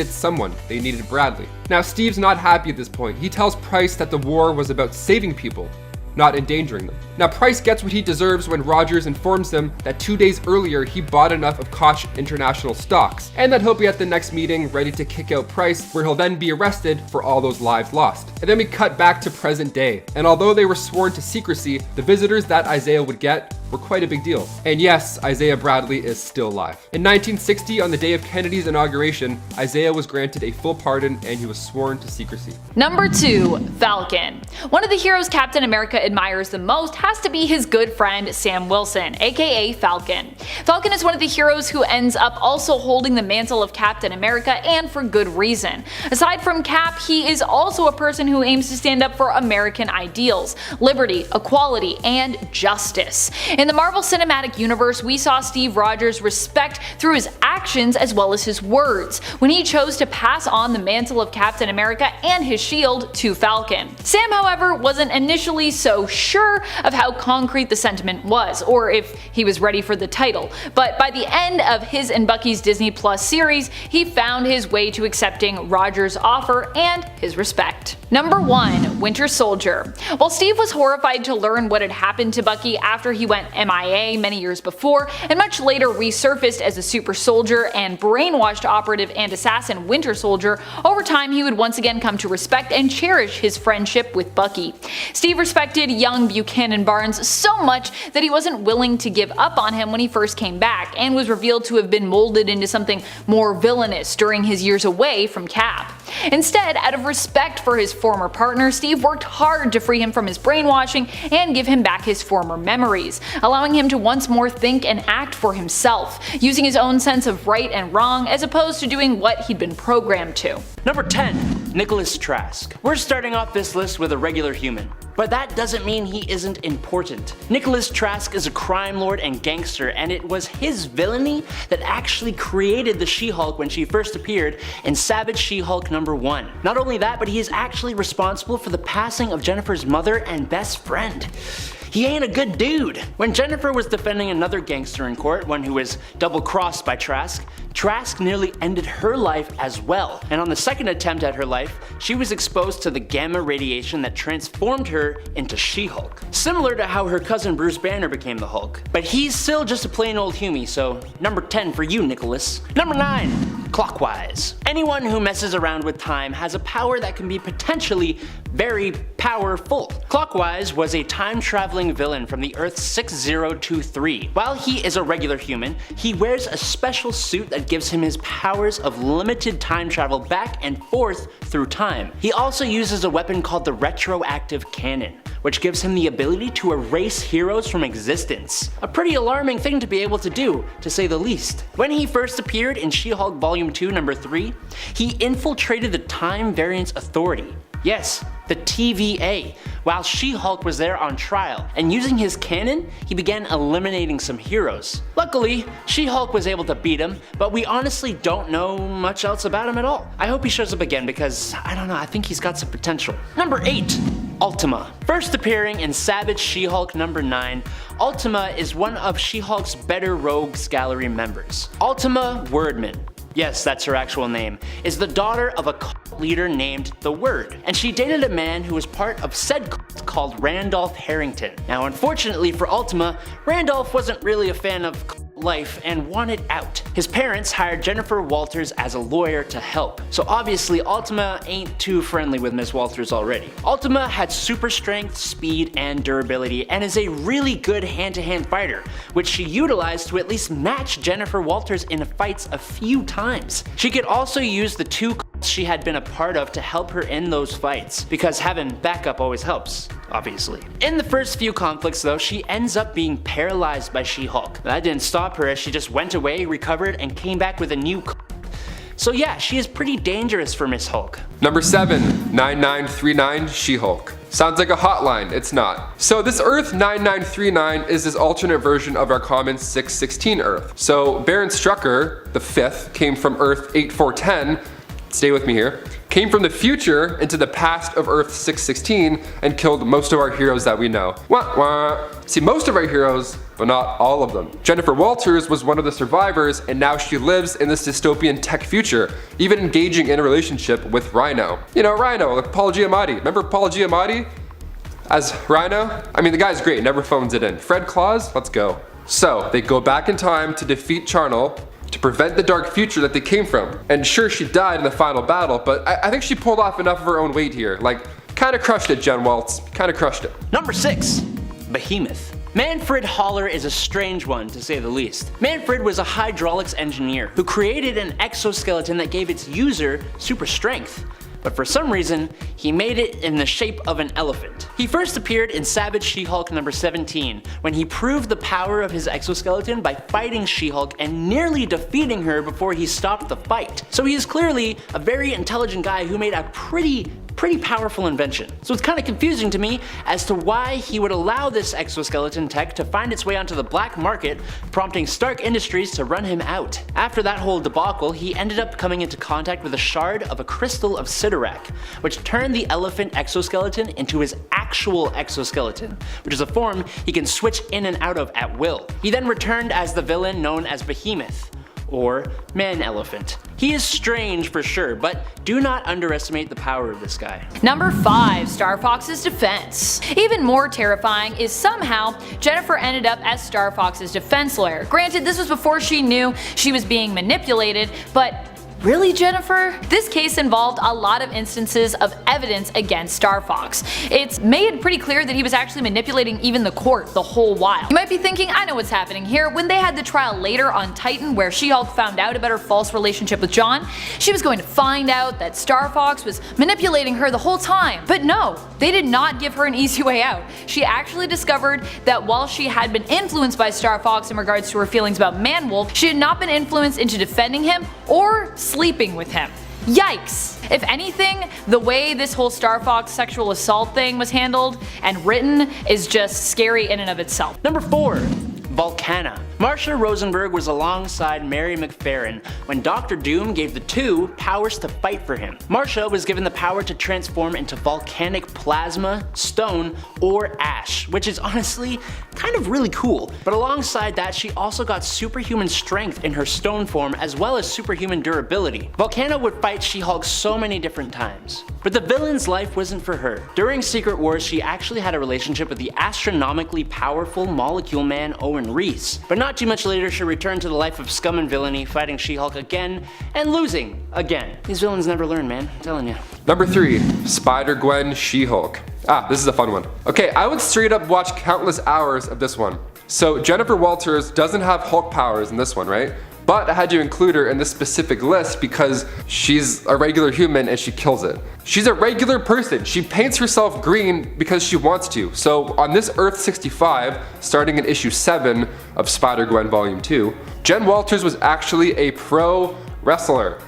someone. They needed Bradley. Now, Steve's not happy at this point. He tells Price that the war was about saving people, not endangering them. Now, Price gets what he deserves when Rogers informs him that 2 days earlier he bought enough of Koch International stocks, and that he'll be at the next meeting ready to kick out Price, where he'll then be arrested for all those lives lost. And then we cut back to present day, and although they were sworn to secrecy, the visitors that Isaiah would get were quite a big deal. And yes, Isaiah Bradley is still alive. In 1960, on the day of Kennedy's inauguration, Isaiah was granted a full pardon and he was sworn to secrecy. Number 2, Falcon. One of the heroes Captain America admires the most has to be his good friend Sam Wilson, aka Falcon. Falcon is one of the heroes who ends up also holding the mantle of Captain America, and for good reason. Aside from Cap, he is also a person who aims to stand up for American ideals, liberty, equality, and justice. In the Marvel Cinematic Universe, we saw Steve Rogers respect through his actions as well as his words, when he chose to pass on the mantle of Captain America and his shield to Falcon. Sam, however, wasn't initially so sure of how concrete the sentiment was, or if he was ready for the title, but by the end of his and Bucky's Disney Plus series, he found his way to accepting Rogers' offer and his respect. Number 1, Winter Soldier. While Steve was horrified to learn what had happened to Bucky after he went MIA many years before, and much later resurfaced as a super soldier and brainwashed operative and assassin Winter Soldier, over time he would once again come to respect and cherish his friendship with Bucky. Steve respected young Buchanan Barnes so much that he wasn't willing to give up on him when he first came back, and was revealed to have been molded into something more villainous during his years away from Cap. Instead, out of respect for his former partner, Steve worked hard to free him from his brainwashing and give him back his former memories, allowing him to once more think and act for himself, using his own sense of right and wrong as opposed to doing what he'd been programmed to. Number 10, Nicholas Trask. We're starting off this list with a regular human, but that doesn't mean he isn't important. Nicholas Trask is a crime lord and gangster, and it was his villainy that actually created the She-Hulk when she first appeared in Savage She-Hulk #1. Not only that, but he is actually responsible for the passing of Jennifer's mother and best friend. He ain't a good dude. When Jennifer was defending another gangster in court, one who was double-crossed by Trask, Trask nearly ended her life as well. And on the second attempt at her life, she was exposed to the gamma radiation that transformed her into She-Hulk. Similar to how her cousin Bruce Banner became the Hulk. But he's still just a plain old humie, so number 10 for you, Nicholas. Number 9, Clockwise. Anyone who messes around with time has a power that can be potentially very powerful. Clockwise was a time-traveling villain from the Earth 6023. While he is a regular human, he wears a special suit that gives him his powers of limited time travel back and forth through time. He also uses a weapon called the Retroactive Cannon, which gives him the ability to erase heroes from existence. A pretty alarming thing to be able to do, to say the least. When he first appeared in She-Hulk Volume 2 #3, he infiltrated the Time Variance Authority. Yes, the TVA, while She-Hulk was there on trial, and using his cannon, he began eliminating some heroes. Luckily, She-Hulk was able to beat him, but we honestly don't know much else about him at all. I hope he shows up again because, I don't know, I think he's got some potential. Number 8, Ultima. First appearing in Savage She-Hulk #9, Ultima is one of She-Hulk's Better Rogues Gallery members. Ultima Wordman, yes, that's her actual name, is the daughter of a cult leader named The Word, and she dated a man who was part of said cult called Randolph Harrington. Now, unfortunately for Ultima, Randolph wasn't really a fan of cult life and wanted out. His parents hired Jennifer Walters as a lawyer to help. So obviously Ultima ain't too friendly with Miss Walters already. Ultima had super strength, speed, and durability, and is a really good hand-to-hand fighter, which she utilized to at least match Jennifer Walters in fights a few times. She could also use the two cults she had been a part of to help her in those fights, because having backup always helps, obviously. In the first few conflicts though, she ends up being paralyzed by She-Hulk. That didn't stop her as she just went away, recovered, and came back with a new cult. So yeah, she is pretty dangerous for Miss Hulk. Number 7, 9939 She-Hulk. Sounds like a hotline, it's not. So this Earth 9939 is this alternate version of our common 616 Earth. So Baron Strucker, the 5th, came from Earth 8410, stay with me here, came from the future into the past of Earth 616 and killed most of our heroes that we know. Wah wah. See, most of our heroes, but not all of them. Jennifer Walters was one of the survivors, and now she lives in this dystopian tech future, even engaging in a relationship with Rhino. You know, Rhino, like Paul Giamatti. Remember Paul Giamatti as Rhino? I mean, the guy's great, never phones it in. Fred Claus, let's go. So, they go back in time to defeat Charnel, to prevent the dark future that they came from. And sure, she died in the final battle, but I think she pulled off enough of her own weight here. Like, kinda crushed it, Jen Waltz. Kinda crushed it. Number 6, Behemoth. Manfred Haller is a strange one, to say the least. Manfred was a hydraulics engineer who created an exoskeleton that gave its user super strength. But for some reason, he made it in the shape of an elephant. He first appeared in Savage She-Hulk number 17, when he proved the power of his exoskeleton by fighting She-Hulk and nearly defeating her before he stopped the fight. So he is clearly a very intelligent guy who made a pretty powerful invention. So it's kind of confusing to me as to why he would allow this exoskeleton tech to find its way onto the black market, prompting Stark Industries to run him out. After that whole debacle, he ended up coming into contact with a shard of a crystal of Sidorak, which turned the elephant exoskeleton into his actual exoskeleton, which is a form he can switch in and out of at will. He then returned as the villain known as Behemoth, or Man-Elephant. He is strange for sure, but do not underestimate the power of this guy. Number 5, Star Fox's defense. Even more terrifying is somehow Jennifer ended up as Star Fox's defense lawyer. Granted, this was before she knew she was being manipulated, but really, Jennifer? This case involved a lot of instances of evidence against Star Fox. It's made pretty clear that he was actually manipulating even the court the whole while. You might be thinking, I know what's happening here. When they had the trial later on Titan where She-Hulk found out about her false relationship with John, she was going to find out that Star Fox was manipulating her the whole time. But no, they did not give her an easy way out. She actually discovered that while she had been influenced by Star Fox in regards to her feelings about Man-Wolf, she had not been influenced into defending him or sleeping with him. Yikes! If anything, the way this whole Star Fox sexual assault thing was handled and written is just scary in and of itself. Number 4, Volcana. Marsha Rosenberg was alongside Mary McFerrin when Dr. Doom gave the two powers to fight for him. Marsha was given the power to transform into volcanic plasma, stone, or ash, which is honestly kind of really cool. But alongside that, she also got superhuman strength in her stone form as well as superhuman durability. Volcana would fight She-Hulk so many different times. But the villain's life wasn't for her. During Secret Wars, she actually had a relationship with the astronomically powerful molecule man Owen Reese. But not too much later, she returned to the life of scum and villainy, fighting She-Hulk again and losing again. These villains never learn, man, I'm telling you. Number 3, Spider-Gwen She-Hulk. This is a fun one. Okay, I would straight up watch countless hours of this one. So Jennifer Walters doesn't have Hulk powers in this one, right? But I had to include her in this specific list because she's a regular human and she kills it. She's a regular person. She paints herself green because she wants to. So on this Earth 65, starting in issue 7 of Spider-Gwen Volume 2, Jen Walters was actually a pro wrestler.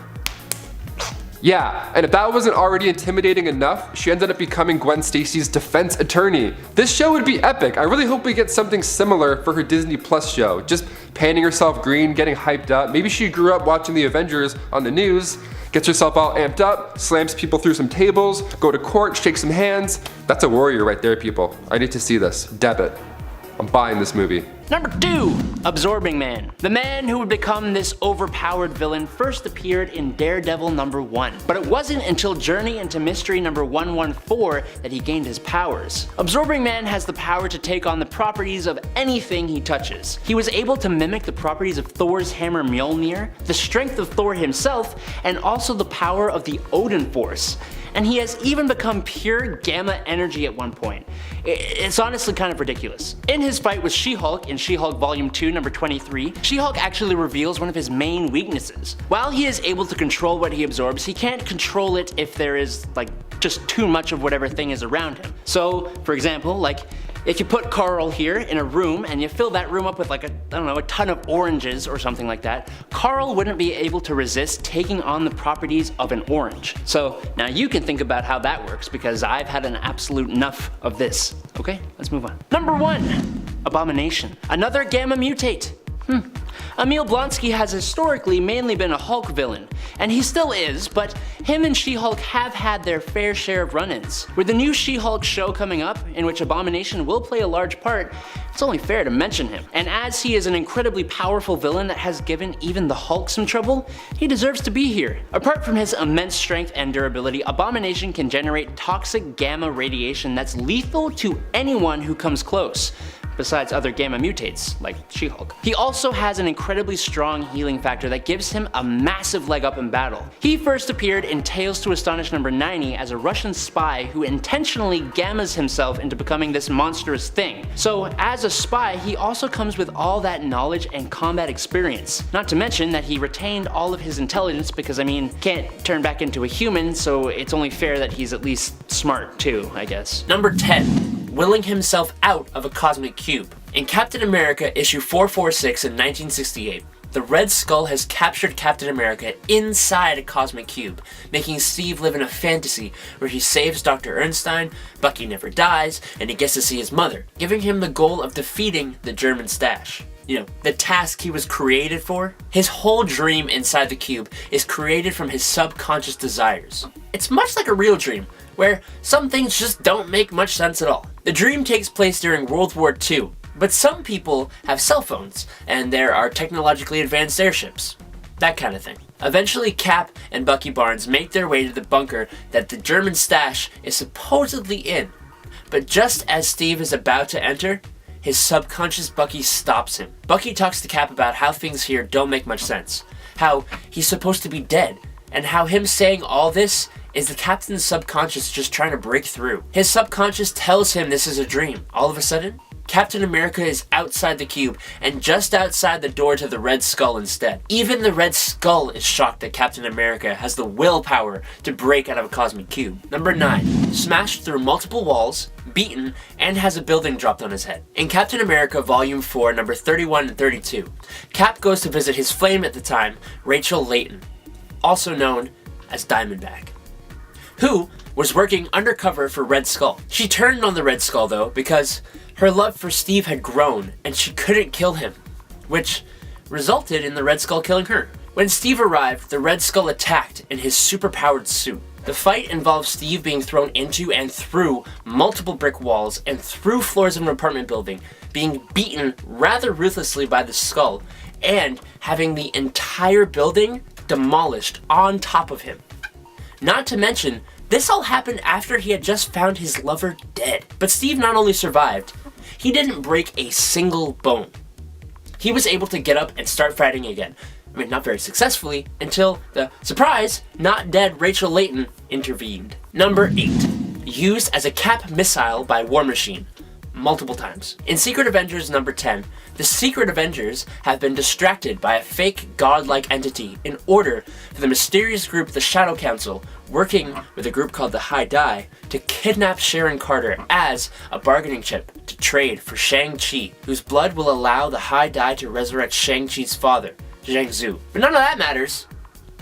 Yeah, and if that wasn't already intimidating enough, she ended up becoming Gwen Stacy's defense attorney. This show would be epic. I really hope we get something similar for her Disney Plus show. Just painting herself green, getting hyped up. Maybe she grew up watching the Avengers on the news, gets herself all amped up, slams people through some tables, go to court, shake some hands. That's a warrior right there, people. I need to see this. Debit. I'm buying this movie. Number 2, Absorbing Man. The man who would become this overpowered villain first appeared in Daredevil number 1, but it wasn't until Journey into Mystery number 114 that he gained his powers. Absorbing Man has the power to take on the properties of anything he touches. He was able to mimic the properties of Thor's hammer Mjolnir, the strength of Thor himself, and also the power of the Odin Force. And he has even become pure gamma energy at one point. It's honestly kind of ridiculous. In his fight with She-Hulk in She-Hulk Volume 2 number 23, She-Hulk actually reveals one of his main weaknesses. While he is able to control what he absorbs, he can't control it if there is like just too much of whatever thing is around him. So, for example, like if you put Carl here in a room and you fill that room up with like a ton of oranges or something like that, Carl wouldn't be able to resist taking on the properties of an orange. So now you can think about how that works because I've had an absolute enough of this. Okay, let's move on. Number 1, Abomination. Another gamma mutate. Emil Blonsky has historically mainly been a Hulk villain, and he still is, but him and She-Hulk have had their fair share of run-ins. With the new She-Hulk show coming up, in which Abomination will play a large part, it's only fair to mention him. And as he is an incredibly powerful villain that has given even the Hulk some trouble, he deserves to be here. Apart from his immense strength and durability, Abomination can generate toxic gamma radiation that's lethal to anyone who comes close, besides other gamma mutates, like She-Hulk. He also has an incredibly strong healing factor that gives him a massive leg up in battle. He first appeared in Tales to Astonish number 90 as a Russian spy who intentionally gammas himself into becoming this monstrous thing. So as a spy, he also comes with all that knowledge and combat experience. Not to mention that he retained all of his intelligence because, I mean, can't turn back into a human, so it's only fair that he's at least smart too, I guess. Number 10. Willing himself out of a cosmic cube. In Captain America issue 446 in 1968, the Red Skull has captured Captain America inside a cosmic cube, making Steve live in a fantasy where he saves Dr. Ernstein, Bucky never dies, and he gets to see his mother, giving him the goal of defeating the German stash. You know, the task he was created for. His whole dream inside the cube is created from his subconscious desires. It's much like a real dream, where some things just don't make much sense at all. The dream takes place during World War II, but some people have cell phones, and there are technologically advanced airships. That kind of thing. Eventually, Cap and Bucky Barnes make their way to the bunker that the German stash is supposedly in. But just as Steve is about to enter, his subconscious Bucky stops him. Bucky talks to Cap about how things here don't make much sense, how he's supposed to be dead, and how him saying all this is the Captain's subconscious just trying to break through. His subconscious tells him this is a dream. All of a sudden, Captain America is outside the cube and just outside the door to the Red Skull instead. Even the Red Skull is shocked that Captain America has the willpower to break out of a cosmic cube. Number 9. Smashed through multiple walls, beaten, and has a building dropped on his head. In Captain America Volume 4, number 31 and 32, Cap goes to visit his flame at the time, Rachel Layton, also known as Diamondback, who was working undercover for Red Skull. She turned on the Red Skull though because her love for Steve had grown and she couldn't kill him, which resulted in the Red Skull killing her. When Steve arrived, the Red Skull attacked in his superpowered suit. The fight involved Steve being thrown into and through multiple brick walls and through floors of an apartment building, being beaten rather ruthlessly by the Skull, and having the entire building demolished on top of him. Not to mention, this all happened after he had just found his lover dead. But Steve not only survived, he didn't break a single bone. He was able to get up and start fighting again. I mean, not very successfully, until the, surprise, not dead Rachel Layton intervened. Number 8. Used as a Cap missile by War Machine. Multiple times. In Secret Avengers number 10, the Secret Avengers have been distracted by a fake godlike entity in order for the mysterious group the Shadow Council, working with a group called the High Die, to kidnap Sharon Carter as a bargaining chip to trade for Shang-Chi, whose blood will allow the High Die to resurrect Shang-Chi's father, Zhang Zhu. But none of that matters.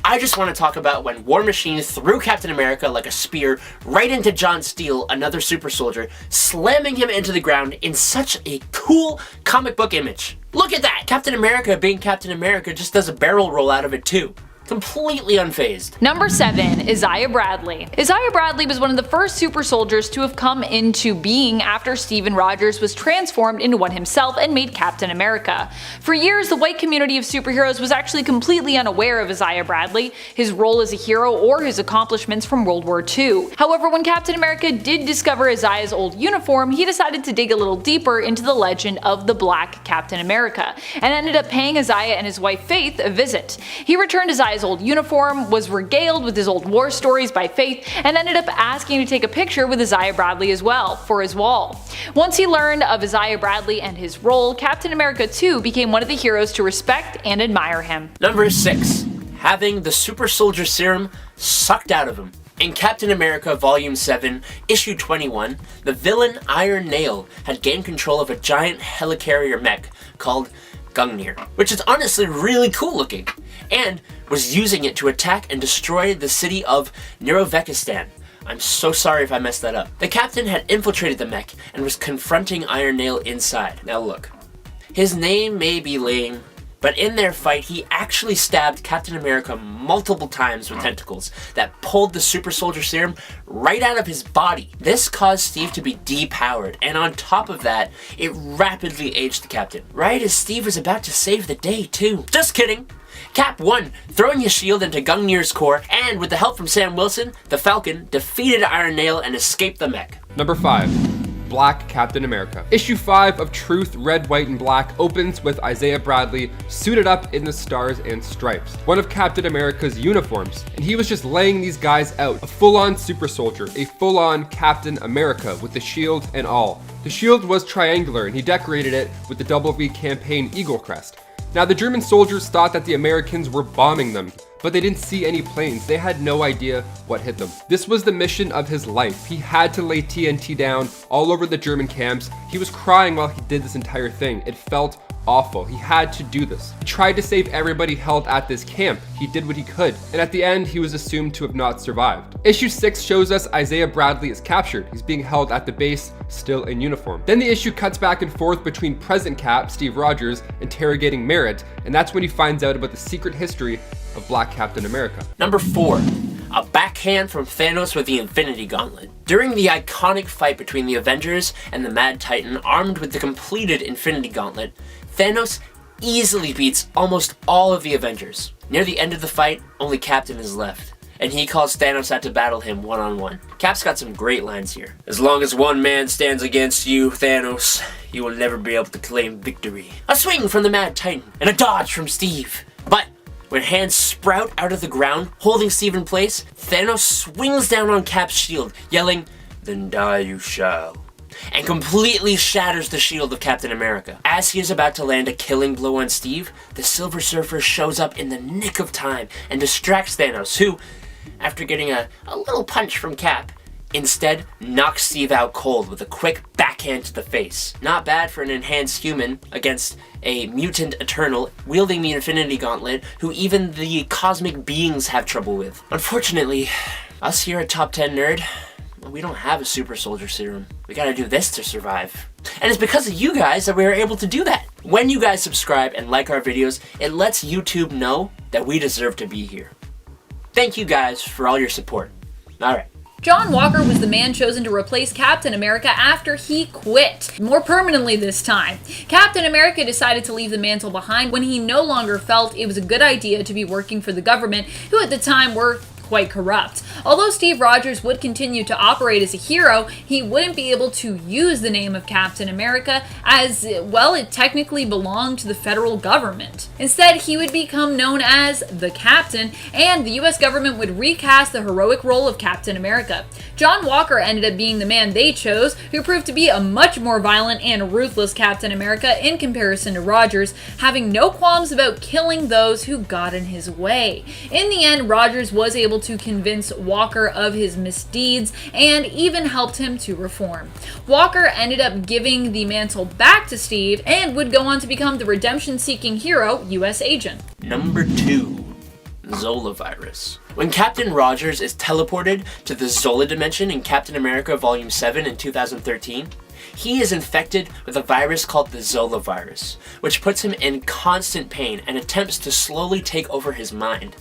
I just want to talk about when War Machine threw Captain America like a spear right into John Steele, another super soldier, slamming him into the ground in such a cool comic book image. Look at that! Captain America being Captain America just does a barrel roll out of it too. completely unfazed. Number 7. Isaiah Bradley. Isaiah Bradley was one of the first super soldiers to have come into being after Steven Rogers was transformed into one himself and made Captain America. For years, the white community of superheroes was actually completely unaware of Isaiah Bradley, his role as a hero, or his accomplishments from World War II. However, when Captain America did discover Isaiah's old uniform, he decided to dig a little deeper into the legend of the Black Captain America, and ended up paying Isaiah and his wife Faith a visit. He returned Isaiah's old uniform, was regaled with his old war stories by Faith, and ended up asking to take a picture with Isaiah Bradley as well, for his wall. Once he learned of Isaiah Bradley and his role, Captain America too became one of the heroes to respect and admire him. Number 6. Having the super soldier serum sucked out of him. In Captain America Volume 7, Issue 21, the villain Iron Nail had gained control of a giant helicarrier mech called Gungnir, which is honestly really cool looking, and was using it to attack and destroy the city of Nirovekistan. I'm so sorry if I messed that up. The captain had infiltrated the mech and was confronting Iron Nail inside. Now look, his name may be lame, but in their fight he actually stabbed Captain America multiple times with tentacles that pulled the super soldier serum right out of his body. This caused Steve to be depowered, and on top of that, it rapidly aged the captain. Right as Steve was about to save the day too. Just kidding! Cap won, throwing his shield into Gungnir's core, and with the help from Sam Wilson, the Falcon defeated Iron Nail and escaped the mech. Number 5. Black Captain America. Issue 5 of Truth, Red, White, and Black opens with Isaiah Bradley suited up in the Stars and Stripes, one of Captain America's uniforms, and he was just laying these guys out. A full-on super soldier, a full-on Captain America with the shield and all. The shield was triangular and he decorated it with the Double V campaign Eagle Crest. Now the German soldiers thought that the Americans were bombing them, but they didn't see any planes. They had no idea what hit them. This was the mission of his life. He had to lay TNT down all over the German camps. He was crying while he did this entire thing. It felt awful. He had to do this. He tried to save everybody held at this camp. He did what he could, and at the end he was assumed to have not survived. Issue 6 shows us Isaiah Bradley is captured. He's being held at the base, still in uniform. Then the issue cuts back and forth between present Cap, Steve Rogers, interrogating Merritt, and that's when he finds out about the secret history of Black Captain America. Number 4. A backhand from Thanos with the Infinity Gauntlet. During the iconic fight between the Avengers and the Mad Titan armed with the completed Infinity Gauntlet, Thanos easily beats almost all of the Avengers. Near the end of the fight, only Captain is left, and he calls Thanos out to battle him one-on-one. Cap's got some great lines here. As long as one man stands against you, Thanos, you will never be able to claim victory. A swing from the Mad Titan, and a dodge from Steve. But when hands sprout out of the ground, holding Steve in place, Thanos swings down on Cap's shield, yelling, "Then die you shall," and completely shatters the shield of Captain America. As he is about to land a killing blow on Steve, the Silver Surfer shows up in the nick of time and distracts Thanos, who, after getting a little punch from Cap, instead knocks Steve out cold with a quick backhand to the face. Not bad for an enhanced human against a mutant Eternal wielding the Infinity Gauntlet, who even the cosmic beings have trouble with. Unfortunately, us here at Top 10 Nerd, we don't have a super soldier serum. We gotta do this to survive. And it's because of you guys that we are able to do that. When you guys subscribe and like our videos, it lets YouTube know that we deserve to be here. Thank you guys for all your support. Alright. John Walker was the man chosen to replace Captain America after he quit, more permanently this time. Captain America decided to leave the mantle behind when he no longer felt it was a good idea to be working for the government, who at the time were quite corrupt. Although Steve Rogers would continue to operate as a hero, he wouldn't be able to use the name of Captain America as, well, it technically belonged to the federal government. Instead, he would become known as the Captain, and the US government would recast the heroic role of Captain America. John Walker ended up being the man they chose, who proved to be a much more violent and ruthless Captain America in comparison to Rogers, having no qualms about killing those who got in his way. In the end, Rogers was able to convince Walker of his misdeeds and even helped him to reform. Walker ended up giving the mantle back to Steve and would go on to become the redemption-seeking hero US agent. Number 2. Zola virus. When Captain Rogers is teleported to the Zola dimension in Captain America Volume 7 in 2013, he is infected with a virus called the Zola virus, which puts him in constant pain and attempts to slowly take over his mind.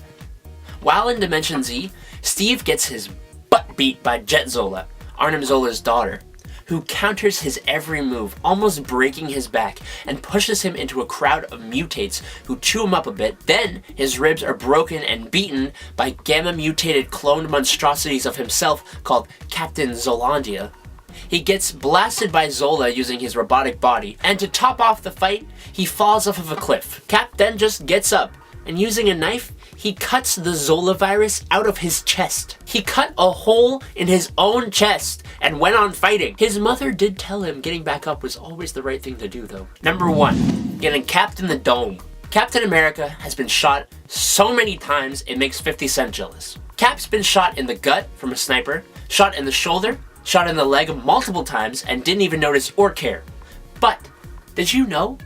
While in Dimension Z, Steve gets his butt beat by Jet Zola, Arnim Zola's daughter, who counters his every move, almost breaking his back, and pushes him into a crowd of mutates who chew him up a bit. Then his ribs are broken and beaten by gamma-mutated cloned monstrosities of himself called Captain Zolandia. He gets blasted by Zola using his robotic body, and to top off the fight, he falls off of a cliff. Cap then just gets up, and using a knife, he cuts the Zola virus out of his chest. He cut a hole in his own chest and went on fighting. His mother did tell him getting back up was always the right thing to do though. Number 1, getting capped in the dome. Captain America has been shot so many times it makes 50 Cent jealous. Cap's been shot in the gut from a sniper, shot in the shoulder, shot in the leg multiple times and didn't even notice or care. But did you know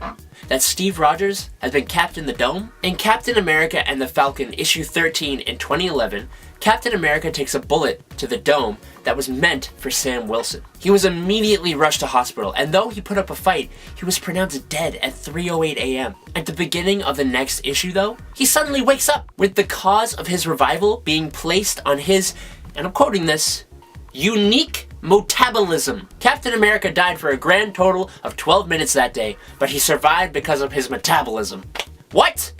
that Steve Rogers has been capped in the dome? In Captain America and the Falcon issue 13 in 2011, Captain America takes a bullet to the dome that was meant for Sam Wilson. He was immediately rushed to hospital, and though he put up a fight, he was pronounced dead at 3:08 a.m. At the beginning of the next issue though, he suddenly wakes up, with the cause of his revival being placed on his, and I'm quoting this, unique metabolism. Captain America died for a grand total of 12 minutes that day, but he survived because of his metabolism. What?